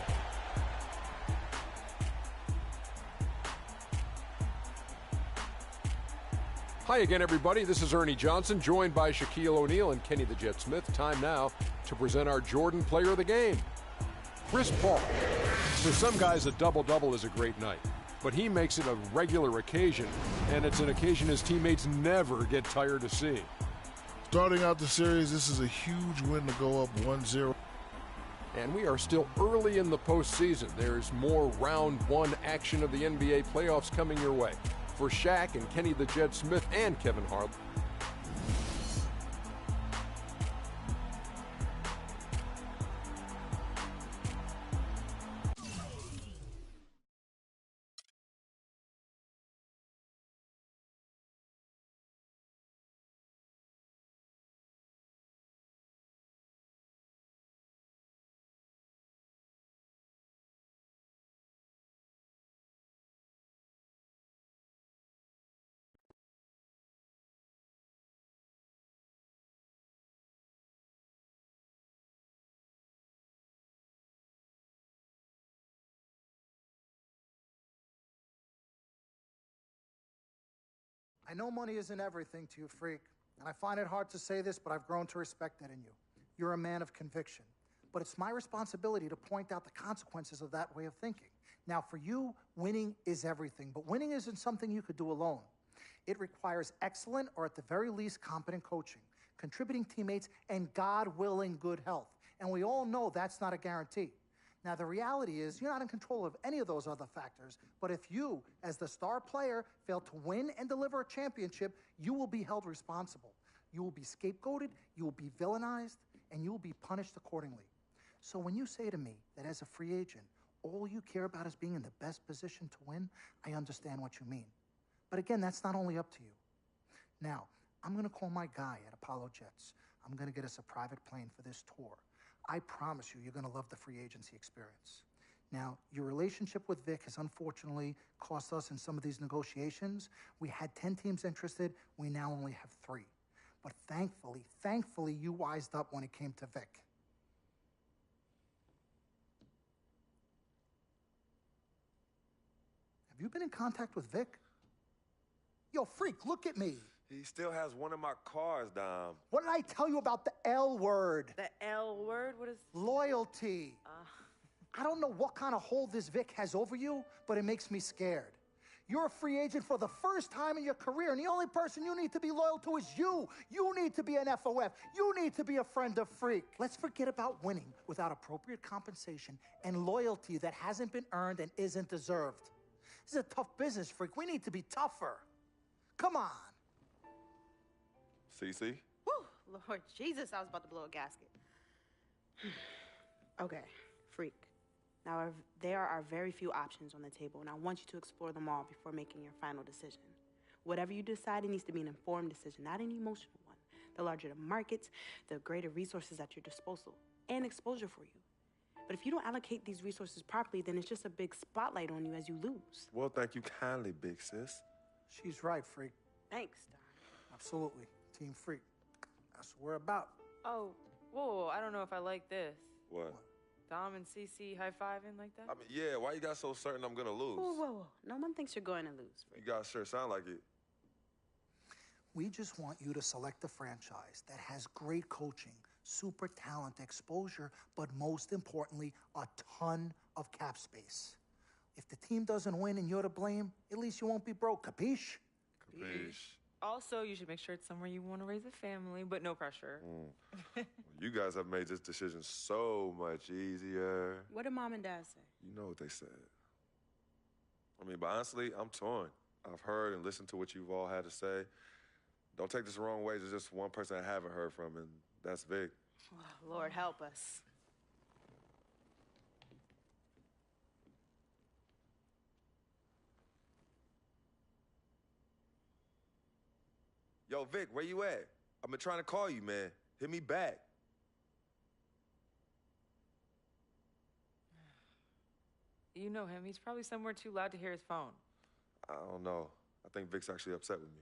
Hi again, everybody. This is Ernie Johnson, joined by Shaquille O'Neal and Kenny the Jet Smith. Time now to present our Jordan Player of the Game, Chris Paul. For some guys, a double-double is a great night, but he makes it a regular occasion, and it's an occasion his teammates never get tired of seeing. Starting out the series, this is a huge win to go up 1-0. And we are still early in the postseason. There's more round 1 action of the NBA playoffs coming your way. For Shaq and Kenny the Jet Smith and Kevin Harlan. I know money isn't everything to you, Freak, and I find it hard to say this, but I've grown to respect that in you. You're a man of conviction. But it's my responsibility to point out the consequences of that way of thinking. Now, for you, winning is everything, but winning isn't something you could do alone. It requires excellent, or at the very least, competent coaching, contributing teammates, and God willing, good health. And we all know that's not a guarantee. Now, the reality is you're not in control of any of those other factors, but if you, as the star player, fail to win and deliver a championship, you will be held responsible. You will be scapegoated, you will be villainized, and you will be punished accordingly. So when you say to me that as a free agent, all you care about is being in the best position to win, I understand what you mean. But again, that's not only up to you. Now, I'm going to call my guy at Apollo Jets. I'm going to get us a private plane for this tour. I promise you, you're going to love the free agency experience. Now, your relationship with Vic has unfortunately cost us in some of these negotiations. We had 10 teams interested. We now only have 3. But thankfully, you wised up when it came to Vic. Have you been in contact with Vic? Yo, freak, look at me. He still has one of my cars, Dom. What did I tell you about the L word? The L word? What is... Loyalty. I don't know what kind of hold this Vic has over you, but it makes me scared. You're a free agent for the first time in your career, and the only person you need to be loyal to is you. You need to be an FOF. You need to be a friend of Freak. Let's forget about winning without appropriate compensation and loyalty that hasn't been earned and isn't deserved. This is a tough business, Freak. We need to be tougher. Come on. CC? Woo, Lord Jesus, I was about to blow a gasket. Okay, Freak. Now, there are very few options on the table, and I want you to explore them all before making your final decision. Whatever you decide, it needs to be an informed decision, not an emotional one. The larger the markets, the greater resources at your disposal and exposure for you. But if you don't allocate these resources properly, then it's just a big spotlight on you as you lose. Well, thank you kindly, big sis. She's right, Freak. Thanks, Don. Absolutely. Team Freak. That's what we're about. Oh, whoa, I don't know if I like this. What? Dom and CC high-fiving like that? I mean, yeah, why you got so certain I'm gonna lose? Whoa. No one thinks you're going to lose, Freak. You guys sure sound like it. We just want you to select a franchise that has great coaching, super talent, exposure, but most importantly, a ton of cap space. If the team doesn't win and you're to blame, at least you won't be broke, capiche? Capiche. Also, you should make sure it's somewhere you want to raise a family, but no pressure. Well, you guys have made this decision so much easier. What did Mom and Dad say? You know what they said. I mean, but honestly, I'm torn. I've heard and listened to what you've all had to say. Don't take this the wrong way. There's just one person I haven't heard from, and that's Vic. Oh, Lord, help us. Yo, Vic, where you at? I've been trying to call you, man. Hit me back. You know him. He's probably somewhere too loud to hear his phone. I don't know. I think Vic's actually upset with me.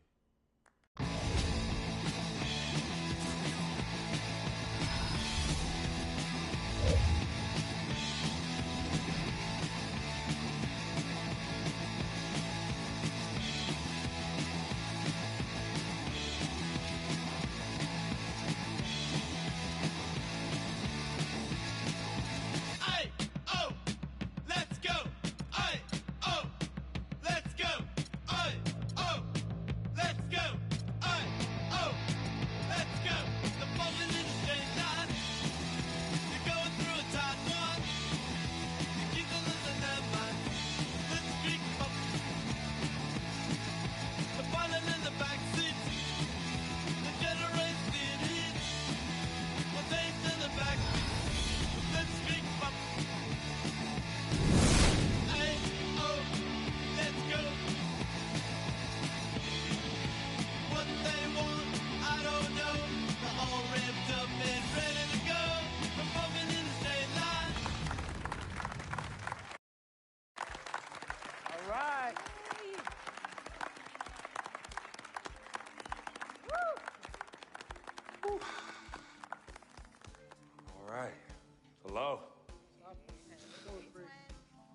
Hello.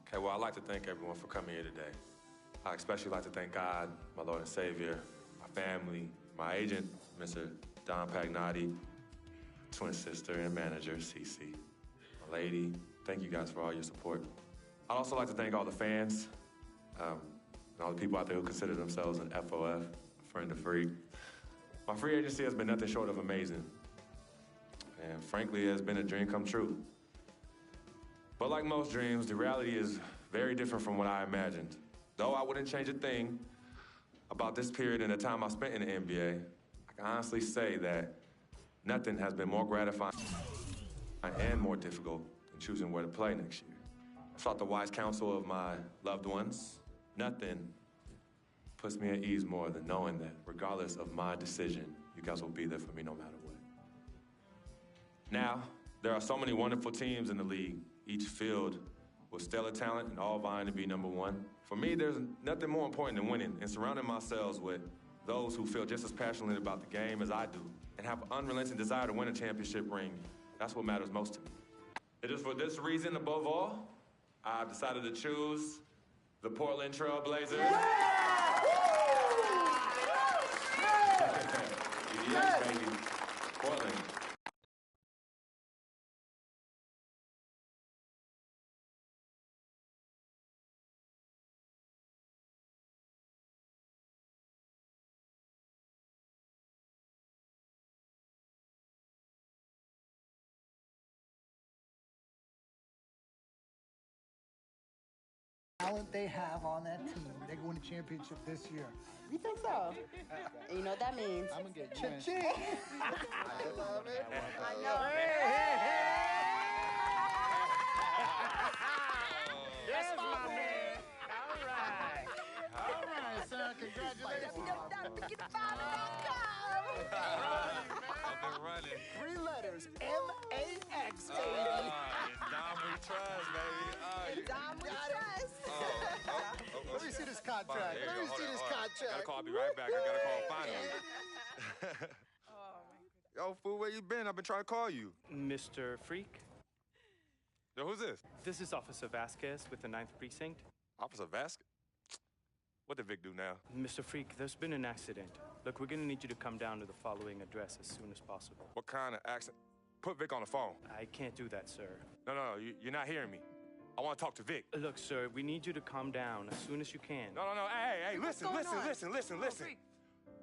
Okay, well, I'd like to thank everyone for coming here today. I especially like to thank God, my Lord and Savior, my family, my agent, Mr. Don Pagnotti, twin sister and manager, Cece, my lady. Thank you guys for all your support. I'd also like to thank all the fans, and all the people out there who consider themselves an FOF, a friend of Free. My free agency has been nothing short of amazing. And frankly, it has been a dream come true. But like most dreams, the reality is very different from what I imagined. Though I wouldn't change a thing about this period and the time I spent in the NBA, I can honestly say that nothing has been more gratifying and more difficult than choosing where to play next year. I sought the wise counsel of my loved ones. Nothing puts me at ease more than knowing that regardless of my decision, you guys will be there for me no matter what. Now, there are so many wonderful teams in the league, each filled with stellar talent and all vying to be number one. For me, there's nothing more important than winning and surrounding myself with those who feel just as passionately about the game as I do and have an unrelenting desire to win a championship ring. That's what matters most to me. It is for this reason, above all, I've decided to choose the Portland Trail Blazers. Yes, baby. Portland. Talent they have on that team, they're going to championship this year. You think so? And you know what that means? I'm gonna get ching. I love it. I know. Yes, my man. All right, son. Congratulations. I've been running. 3 letters, M-A-X, baby. Dom we trust, baby. Dom we trust. Let me see this contract. Let me see this contract. Gotta call. I'll be right back. I gotta call finally. Yo, fool, where you been? I've been trying to call you. Mr. Freak? Yo, who's this? This is Officer Vasquez with the 9th Precinct. Officer Vasquez? What did Vic do now? Mr. Freak, there's been an accident. Look, we're gonna need you to come down to the following address as soon as possible. What kind of accident? Put Vic on the phone. I can't do that, sir. No, you're not hearing me. I want to talk to Vic. Look, sir, we need you to calm down as soon as you can. No. Hey, listen.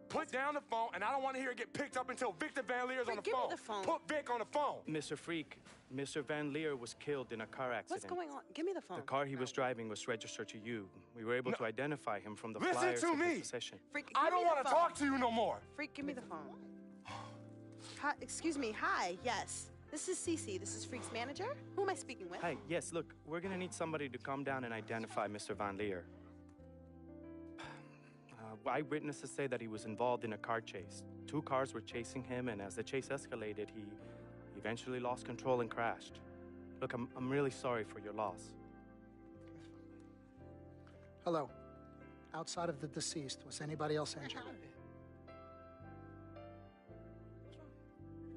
Put down the phone, and I don't want to hear it get picked up until Victor Van Leer's on the give phone. me the phone. Put Vic on the phone. Mr. Freak, Mr. Van Leer was killed in a car accident. What's going on? Give me the phone. The car he was driving was registered to you. We were able to identify him from the Listen flyers to in his me. possession. Freak, I don't want to talk to you no more. Freak, give me the phone. Hi, excuse me. Hi. Yes. This is Cece. This is Freak's manager. Who am I speaking with? Hi, yes, look, we're gonna need somebody to come down and identify Mr. Van Leer. Eyewitnesses say that he was involved in a car chase. 2 cars were chasing him, and as the chase escalated, he eventually lost control and crashed. Look, I'm really sorry for your loss. Hello. Outside of the deceased, was anybody else injured?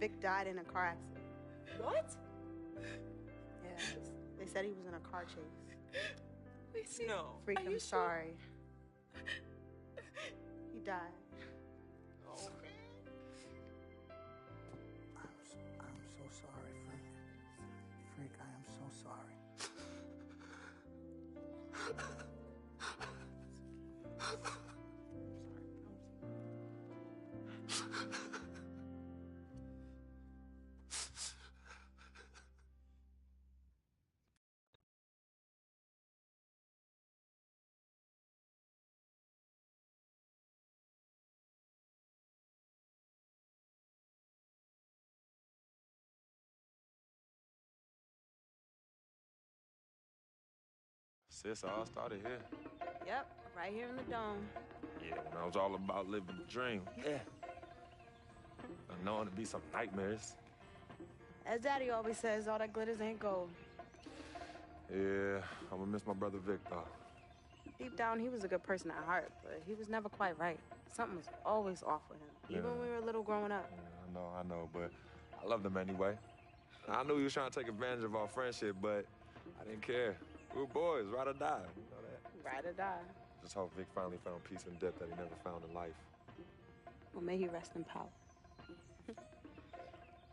Vic died in a car accident. What? Yeah, they said he was in a car chase. No. Freak, Are I'm you sorry. He died. I'm so sorry, Freak. Freak, I am so sorry. Sis, all started here. Yep, right here in the dome. Yeah, when I was all about living the dream. Yeah. Knowing to be some nightmares. As Daddy always says, all that glitters ain't gold. Yeah, I'm gonna miss my brother Vic, though. Deep down, he was a good person at heart, but he was never quite right. Something was always off with him, even when we were little growing up. Yeah, I know, but I loved him anyway. I knew he was trying to take advantage of our friendship, but I didn't care. We were boys, ride or die. You know that? Ride or die. Just hope Vic finally found peace and depth that he never found in life. Well, may he rest in power.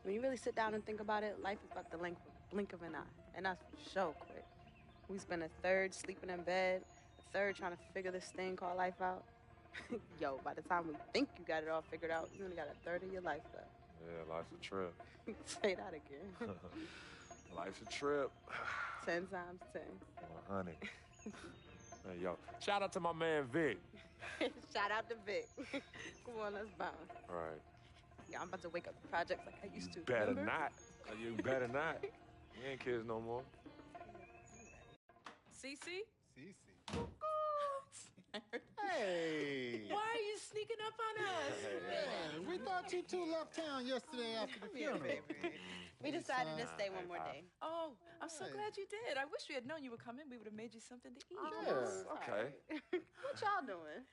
When you really sit down and think about it, life is about the blink of an eye. And that's so quick. We spend a third sleeping in bed, a third trying to figure this thing called life out. Yo, by the time we think you got it all figured out, you only got a third of your life left. Yeah, life's a trip. Say that again. Life's a trip. 10 times 10. Well, honey. Hey, yo, shout out to my man Vic. Shout out to Vic. Come on, let's bounce. All right. Yeah, I'm about to wake up the projects like I used to. Better remember? not. You better not. You ain't kids no more. Cece? Hey. Why are you sneaking up on us? Man, we thought you two left town yesterday after the funeral. We decided to stay one more day. Oh, I'm so glad you did. I wish we had known you would come in. We would have made you something to eat. Okay. What y'all doing?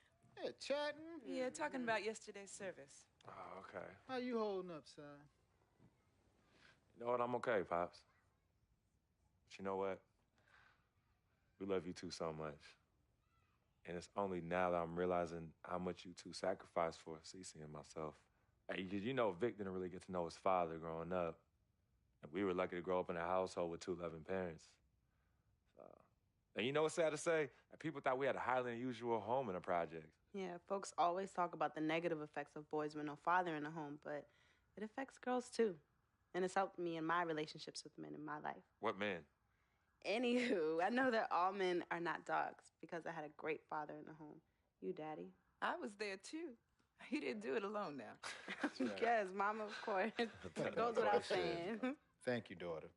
Yeah, chatting. Yeah, talking about yesterday's service. Oh, okay. How you holding up, son? You know what? I'm okay, Pops. But you know what? We love you two so much. And it's only now that I'm realizing how much you two sacrificed for Cece and myself. Because you know Vic didn't really get to know his father growing up. And we were lucky to grow up in a household with 2 loving parents. And you know what's sad to say? People thought we had a highly unusual home in the project. Yeah, folks always talk about the negative effects of boys with no father in the home, but it affects girls too. And it's helped me in my relationships with men in my life. What man? Anywho, I know that all men are not dogs because I had a great father in the home. You, Daddy. I was there too. He didn't do it alone now. Yes, Mama, of course. It goes without saying. Thank you, daughter.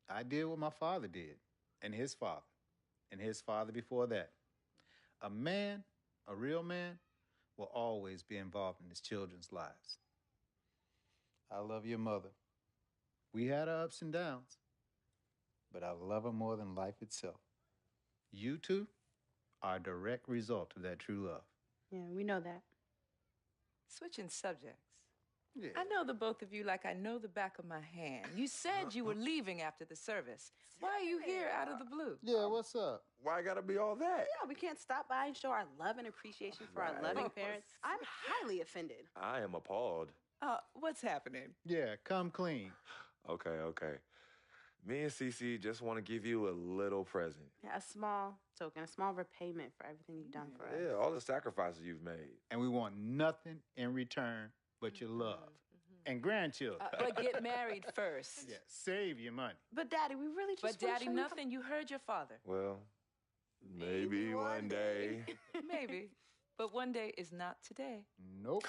I did what my father did, and his father before that. A man, a real man, will always be involved in his children's lives. I love your mother. We had our ups and downs, but I love her more than life itself. You two are a direct result of that true love. Yeah, we know that. Switching subjects. Yeah. I know the both of you like I know the back of my hand. You said you were leaving after the service. Why are you here out of the blue? Yeah, what's up? Why gotta be all that? Yeah, we can't stop by and show our love and appreciation for our loving parents. I'm highly offended. I am appalled. What's happening? Yeah, come clean. Okay. Me and Cece just want to give you a little present. Yeah, a small token, a small repayment for everything you've done for us. Yeah, all the sacrifices you've made. And we want nothing in return but your love. And grandchildren. But get married first. Yeah, save your money. But Daddy, we really just But Daddy, nothing. You heard your father. Well, maybe one day. Maybe. But one day is not today. Nope.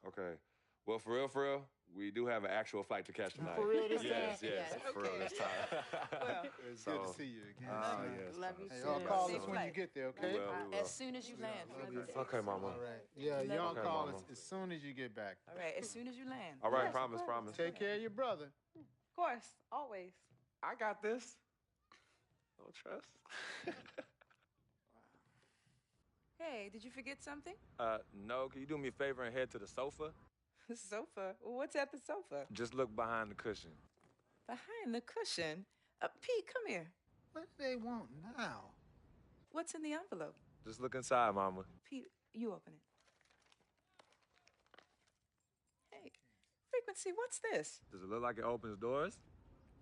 Okay. Well, for real, we do have an actual flight to catch tonight. For real this Yes, time? for real this time. Well, it's good to see you again. Yes. Love you Hey, too. y'all call Safe us when flight. you get there, okay? We will. As soon as you land. Okay, Mama. All right. Yeah, y'all Okay, call Mama. us as soon as you get back. All right, as soon as you land. All right, Yes, promise. Take care of your brother. Of course, always. I got this. No trust. Hey, did you forget something? No, can you do me a favor and head to the sofa? The sofa? What's at the sofa? Just look behind the cushion. Behind the cushion? Pete, come here. What do they want now? What's in the envelope? Just look inside, Mama. Pete, you open it. Hey, Frequency, what's this? Does it look like it opens doors?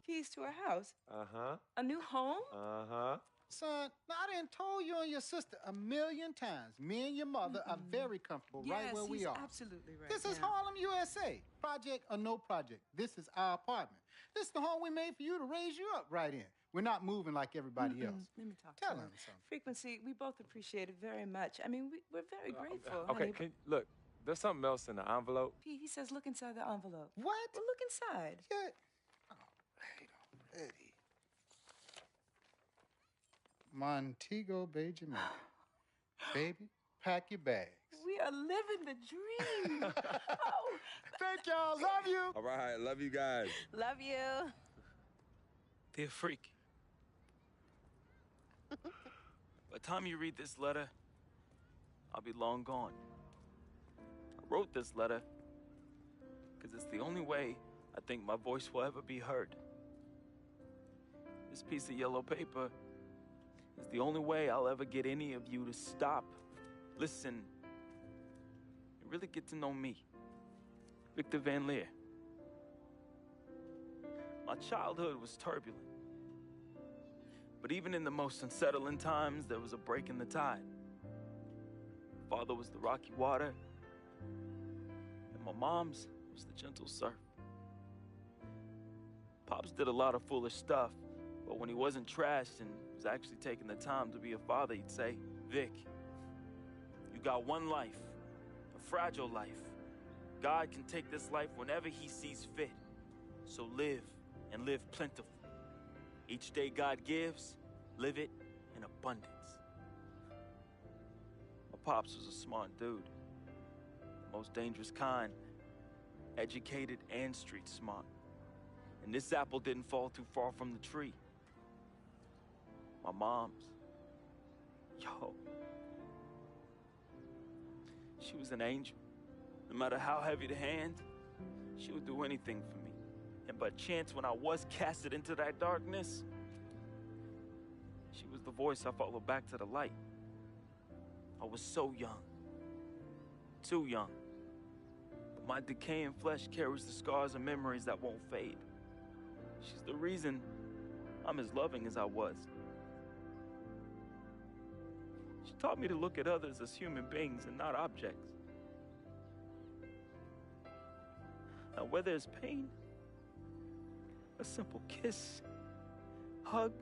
Keys to a house? Uh-huh. A new home? Uh-huh. Son, now I done told you and your sister 1,000,000 times. Me and your mother are very comfortable right where we he's are. Absolutely right. This is Harlem, USA. Project or no project. This is our apartment. This is the home we made for you to raise you up right in. We're not moving like everybody else. Let me talk Tell to him him. something. Frequency, we both appreciate it very much. I mean, we're very grateful. Okay, honey. look, there's something else in the envelope. Pete, he says look inside the envelope. What? Well, look inside. Yeah. Already. Montego Bay, Jamaica. Baby, pack your bags. We are living the dream. Oh, thank y'all. Love you. All right, love you guys. Love you. Dear Freak, by the time you read this letter, I'll be long gone. I wrote this letter because it's the only way I think my voice will ever be heard. This piece of yellow paper is the only way I'll ever get any of you to stop, listen, and really get to know me, Victor Van Leer. My childhood was turbulent, but even in the most unsettling times, there was a break in the tide. Father was the rocky water, and my mom's was the gentle surf. Pops did a lot of foolish stuff, but when he wasn't trashed and was actually taking the time to be a father, he'd say, Vic, you got one life, a fragile life. God can take this life whenever he sees fit. So live, and live plentifully. Each day God gives, live it in abundance. My pops was a smart dude, the most dangerous kind, educated and street smart. And this apple didn't fall too far from the tree. My mom's, yo, she was an angel. No matter how heavy the hand, she would do anything for me. And by chance, when I was casted into that darkness, she was the voice I followed back to the light. I was so young. Too young. But my decaying flesh carries the scars and memories that won't fade. She's the reason I'm as loving as I was. She taught me to look at others as human beings and not objects. Now, where there's pain, a simple kiss, hug,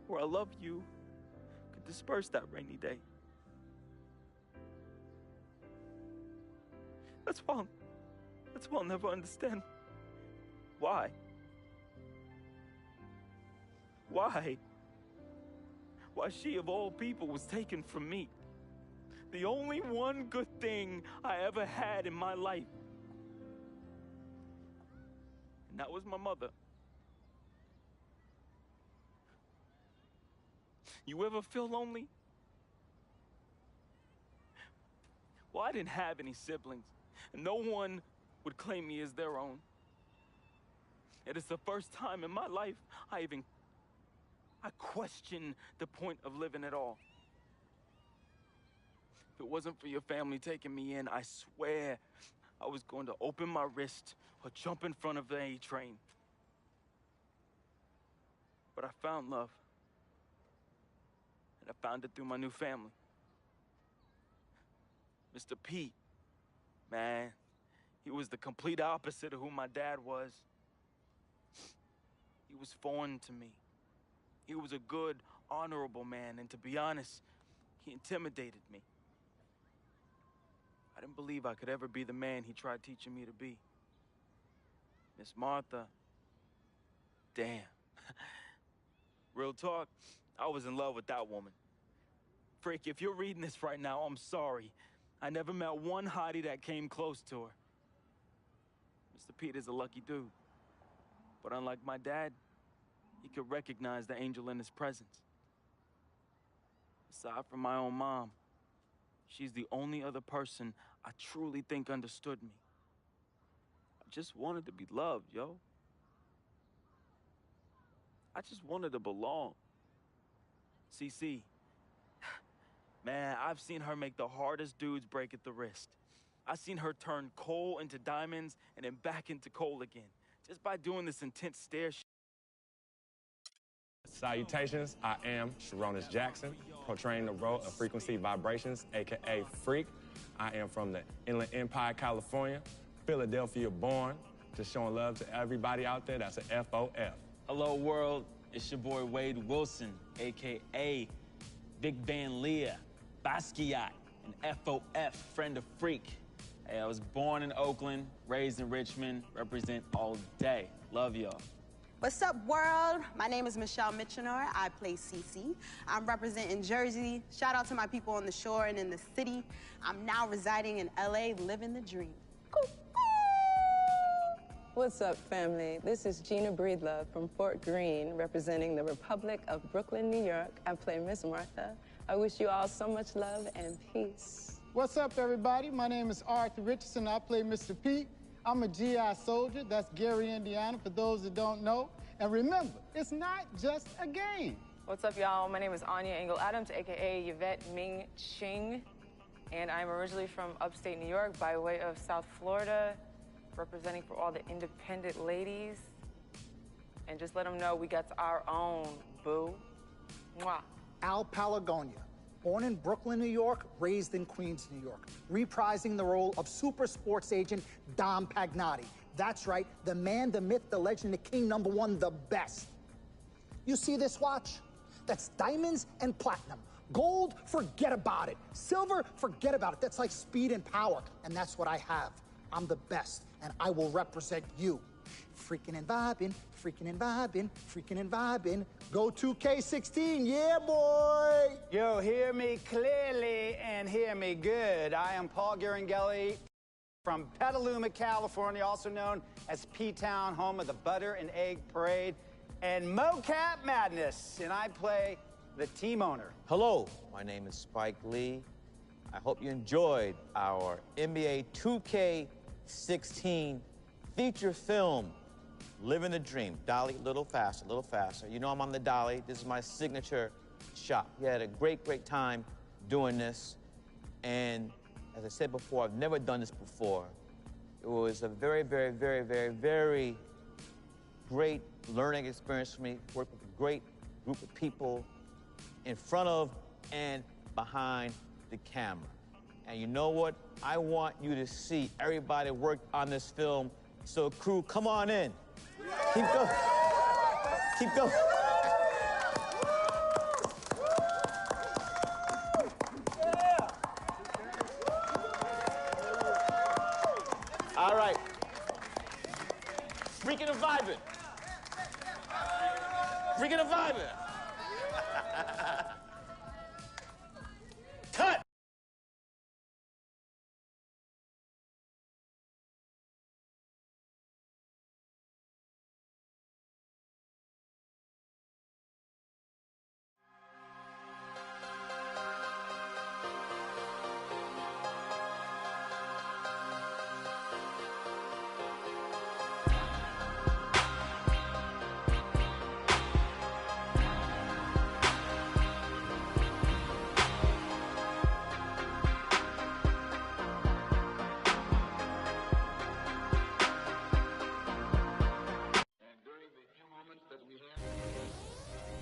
or I love you could disperse that rainy day. That's why I'll never understand why. Why she of all people was taken from me. The only one good thing I ever had in my life. And that was my mother. You ever feel lonely? Well, I didn't have any siblings, and no one would claim me as their own. It is the first time in my life I question the point of living at all. If it wasn't for your family taking me in, I swear I was going to open my wrist or jump in front of the A train. But I found love. And I found it through my new family. Mr. Pete, man, he was the complete opposite of who my dad was. He was foreign to me. He was a good, honorable man, and to be honest, he intimidated me. I didn't believe I could ever be the man he tried teaching me to be. Miss Martha, damn. Real talk, I was in love with that woman. Frick, if you're reading this right now, I'm sorry. I never met one hottie that came close to her. Mr. Pete is a lucky dude. But unlike my dad, he could recognize the angel in his presence. Aside from my own mom, she's the only other person I truly think understood me. I just wanted to be loved, yo. I just wanted to belong. CC, man, I've seen her make the hardest dudes break at the wrist. I've seen her turn coal into diamonds and then back into coal again, just by doing this intense stare shit. Salutations, I am Sharonis Jackson, portraying the role of Frequency Vibrations, aka Freak. I am from the Inland Empire, California, Philadelphia born, just showing love to everybody out there. That's a FOF. Hello world, it's your boy Wade Wilson, aka Big Van Leah, Basquiat, and FOF, friend of Freak. Hey, I was born in Oakland, raised in Richmond, represent all day. Love y'all. What's up, world? My name is Michelle Mitchenor. I play Cece. I'm representing Jersey. Shout out to my people on the shore and in the city. I'm now residing in LA, living the dream. What's up, family? This is Gina Breedlove from Fort Greene, representing the Republic of Brooklyn, New York. I play Miss Martha. I wish you all so much love and peace. What's up, everybody? My name is Arthur Richardson. I play Mr. Pete. I'm a GI soldier. That's Gary, Indiana, for those that don't know. And remember, it's not just a game. What's up, y'all? My name is Anya Engel Adams, aka Yvette Ming Ching, and I'm originally from upstate New York by way of South Florida, representing for all the independent ladies. And just let them know we got our own, boo. Mwah. Al Palagonia, born in Brooklyn, New York, raised in Queens, New York, reprising the role of super sports agent Dom Pagnotti. That's right, the man, the myth, the legend, the king, #1, the best. You see this watch? That's diamonds and platinum. Gold, forget about it. Silver, forget about it. That's like speed and power, and that's what I have. I'm the best, and I will represent you. Freaking and vibing, freaking and vibing, freaking and vibing. Go 2K16, yeah, boy! Yo, hear me clearly and hear me good. I am Paul Garangelli from Petaluma, California, also known as P-Town, home of the Butter and Egg Parade and Mocap Madness, and I play the team owner. Hello, my name is Spike Lee. I hope you enjoyed our NBA 2K16 feature film, Living the Dream. Dolly, a little faster, a little faster. You know I'm on the dolly. This is my signature shot. We had a great, great time doing this. And as I said before, I've never done this before. It was a very, very, very, very, very great learning experience for me. Worked with a great group of people in front of and behind the camera. And you know what? I want you to see everybody work on this film. So crew, come on in. Keep going. Keep going. All right. Freaking and vibing. Freaking and vibing. Cut.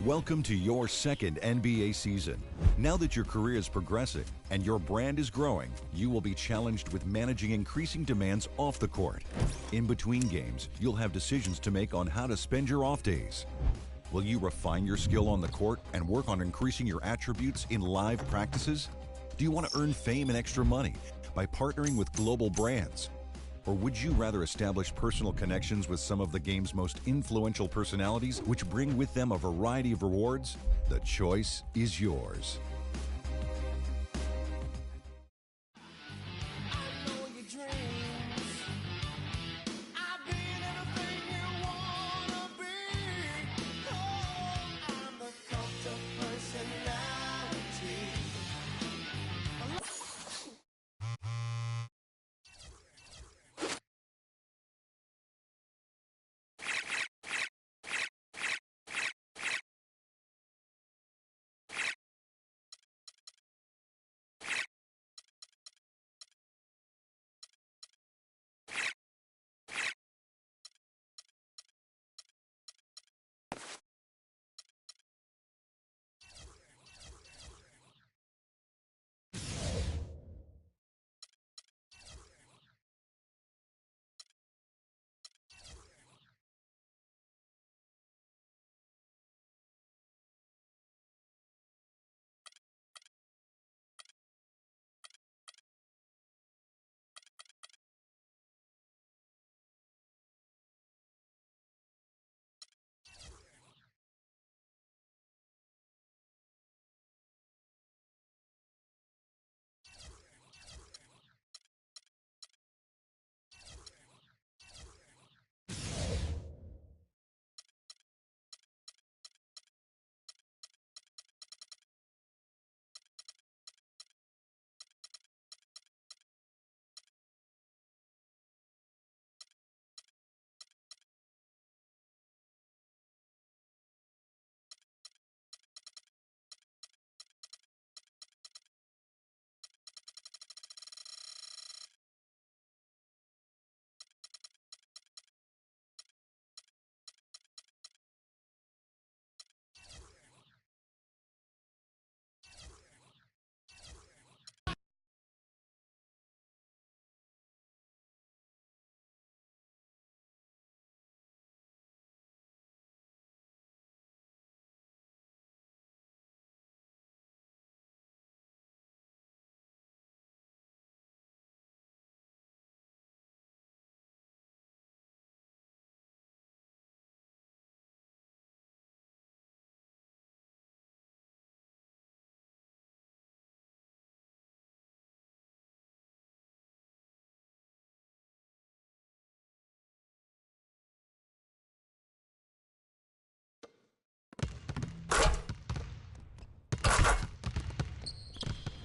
Welcome to your second NBA season. Now that your career is progressing and your brand is growing, you will be challenged with managing increasing demands off the court. In between games, you'll have decisions to make on how to spend your off days. Will you refine your skill on the court and work on increasing your attributes in live practices? Do you want to earn fame and extra money by partnering with global brands? Or would you rather establish personal connections with some of the game's most influential personalities, which bring with them a variety of rewards? The choice is yours.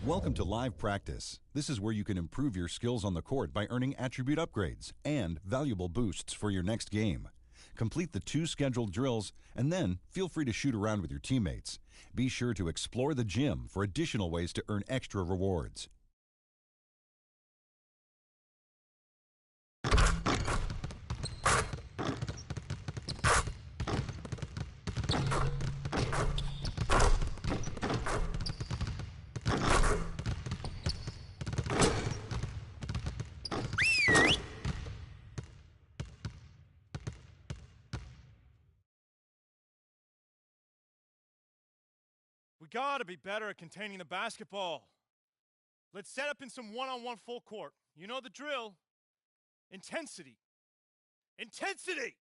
Welcome to Live Practice. This is where you can improve your skills on the court by earning attribute upgrades and valuable boosts for your next game. Complete the 2 scheduled drills, and then feel free to shoot around with your teammates. Be sure to explore the gym for additional ways to earn extra rewards. We gotta be better at containing the basketball. Let's set up in some one-on-one full court. You know the drill. Intensity. Intensity!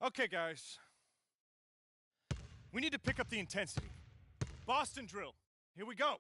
Okay, guys. We need to pick up the intensity. Boston drill. Here we go.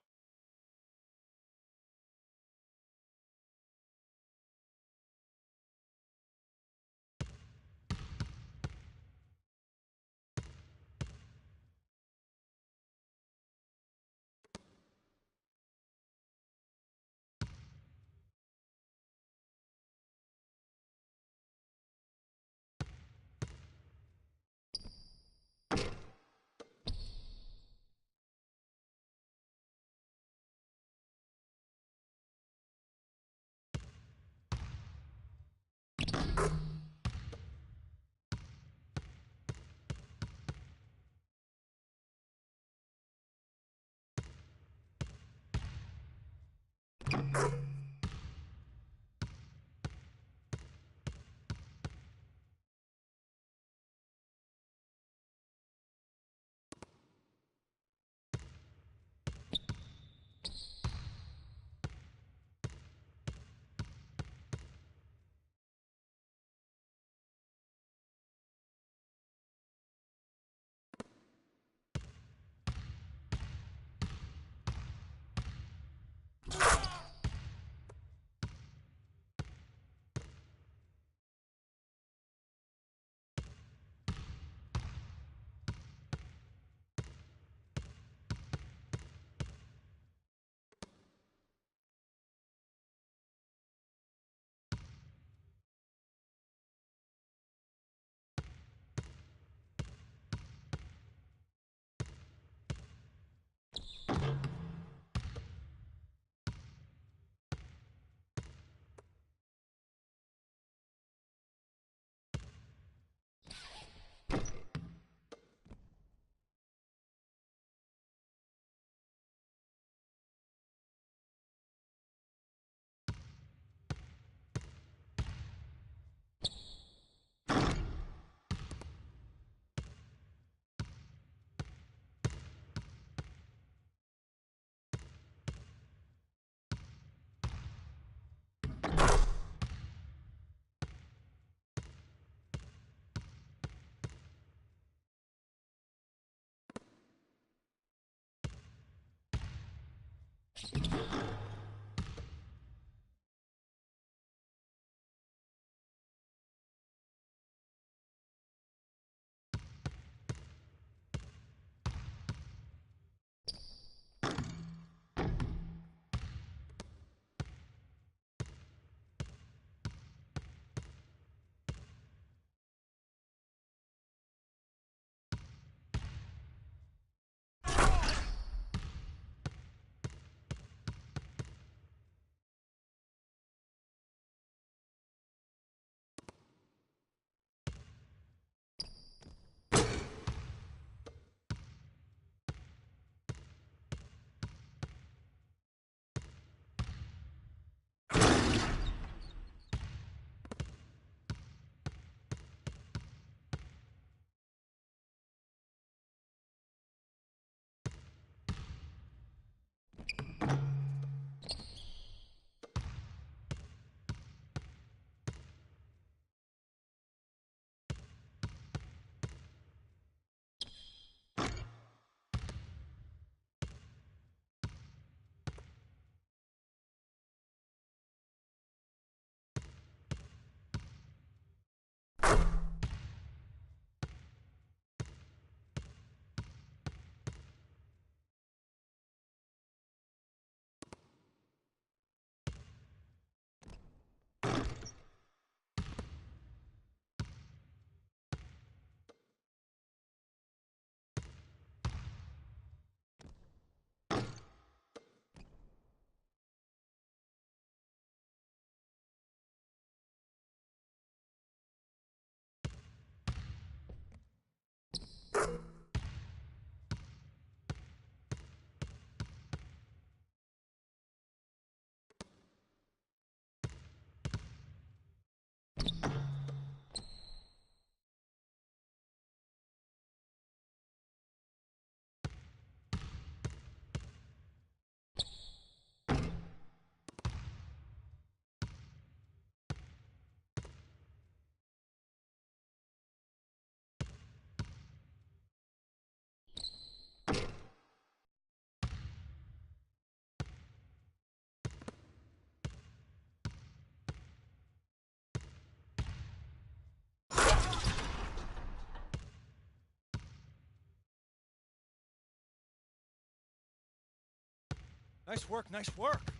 Nice work, nice work.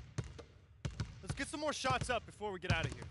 Let's get some more shots up before we get out of here.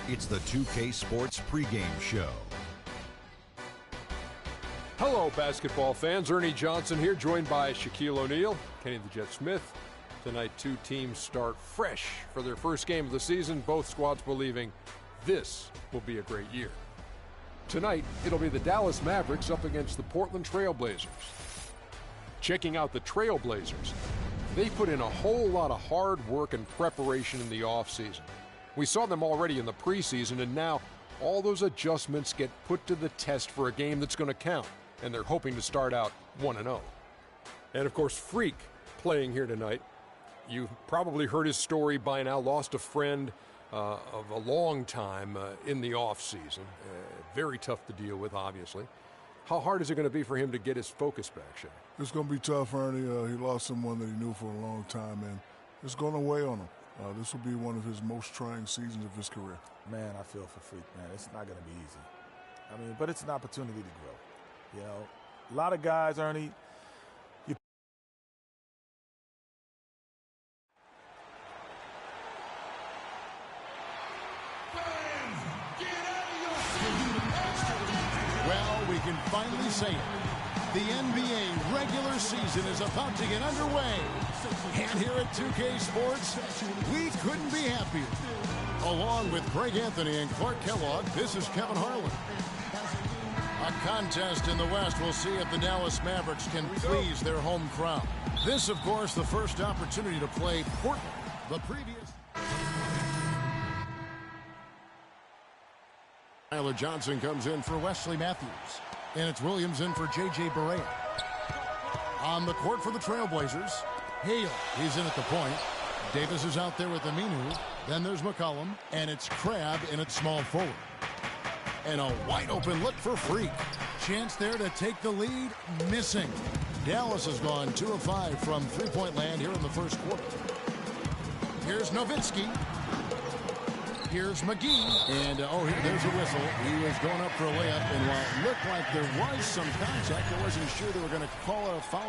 It's the 2K Sports pregame show. Hello, basketball fans. Ernie Johnson here, joined by Shaquille O'Neal, Kenny the Jet Smith. Tonight, two teams start fresh for their first game of the season, both squads believing this will be a great year. Tonight, it'll be the Dallas Mavericks up against the Portland Trail Blazers. Checking out the Trail Blazers, they put in a whole lot of hard work and preparation in the offseason. We saw them already in the preseason, and now all those adjustments get put to the test for a game that's going to count, and they're hoping to start out 1-0. And of course, Freak playing here tonight. You've probably heard his story by now. Lost a friend of a long time in the offseason. Very tough to deal with, obviously. How hard is it going to be for him to get his focus back, Shaq? It's going to be tough, Ernie. He lost someone that he knew for a long time, and it's going to weigh on him. This will be one of his most trying seasons of his career. Man, I feel for Freak, man. It's not going to be easy. I mean, but it's an opportunity to grow. You know, a lot of guys, Ernie, Well, we can finally say it. The NBA regular season is about to get underway. And here at 2K Sports, we couldn't be happier. Along with Greg Anthony and Clark Kellogg, this is Kevin Harlan. A contest in the West will see if the Dallas Mavericks can please their home crowd. This, of course, the first opportunity to play Portland. The previous... Tyler Johnson comes in for Wesley Matthews. And it's Williams in for J.J. Barea. On the court for the Trailblazers, Hale. He's in at the point. Davis is out there with Aminu. Then there's McCollum. And it's Crabb in at small forward. And a wide open look for Freak. Chance there to take the lead. Missing. Dallas has gone 2 of 5 from three-point land here in the first quarter. Here's Nowitzki. Here's McGee. And, there's a whistle. He was going up for a layup. And while it looked like there was some contact, I wasn't sure they were going to call a foul.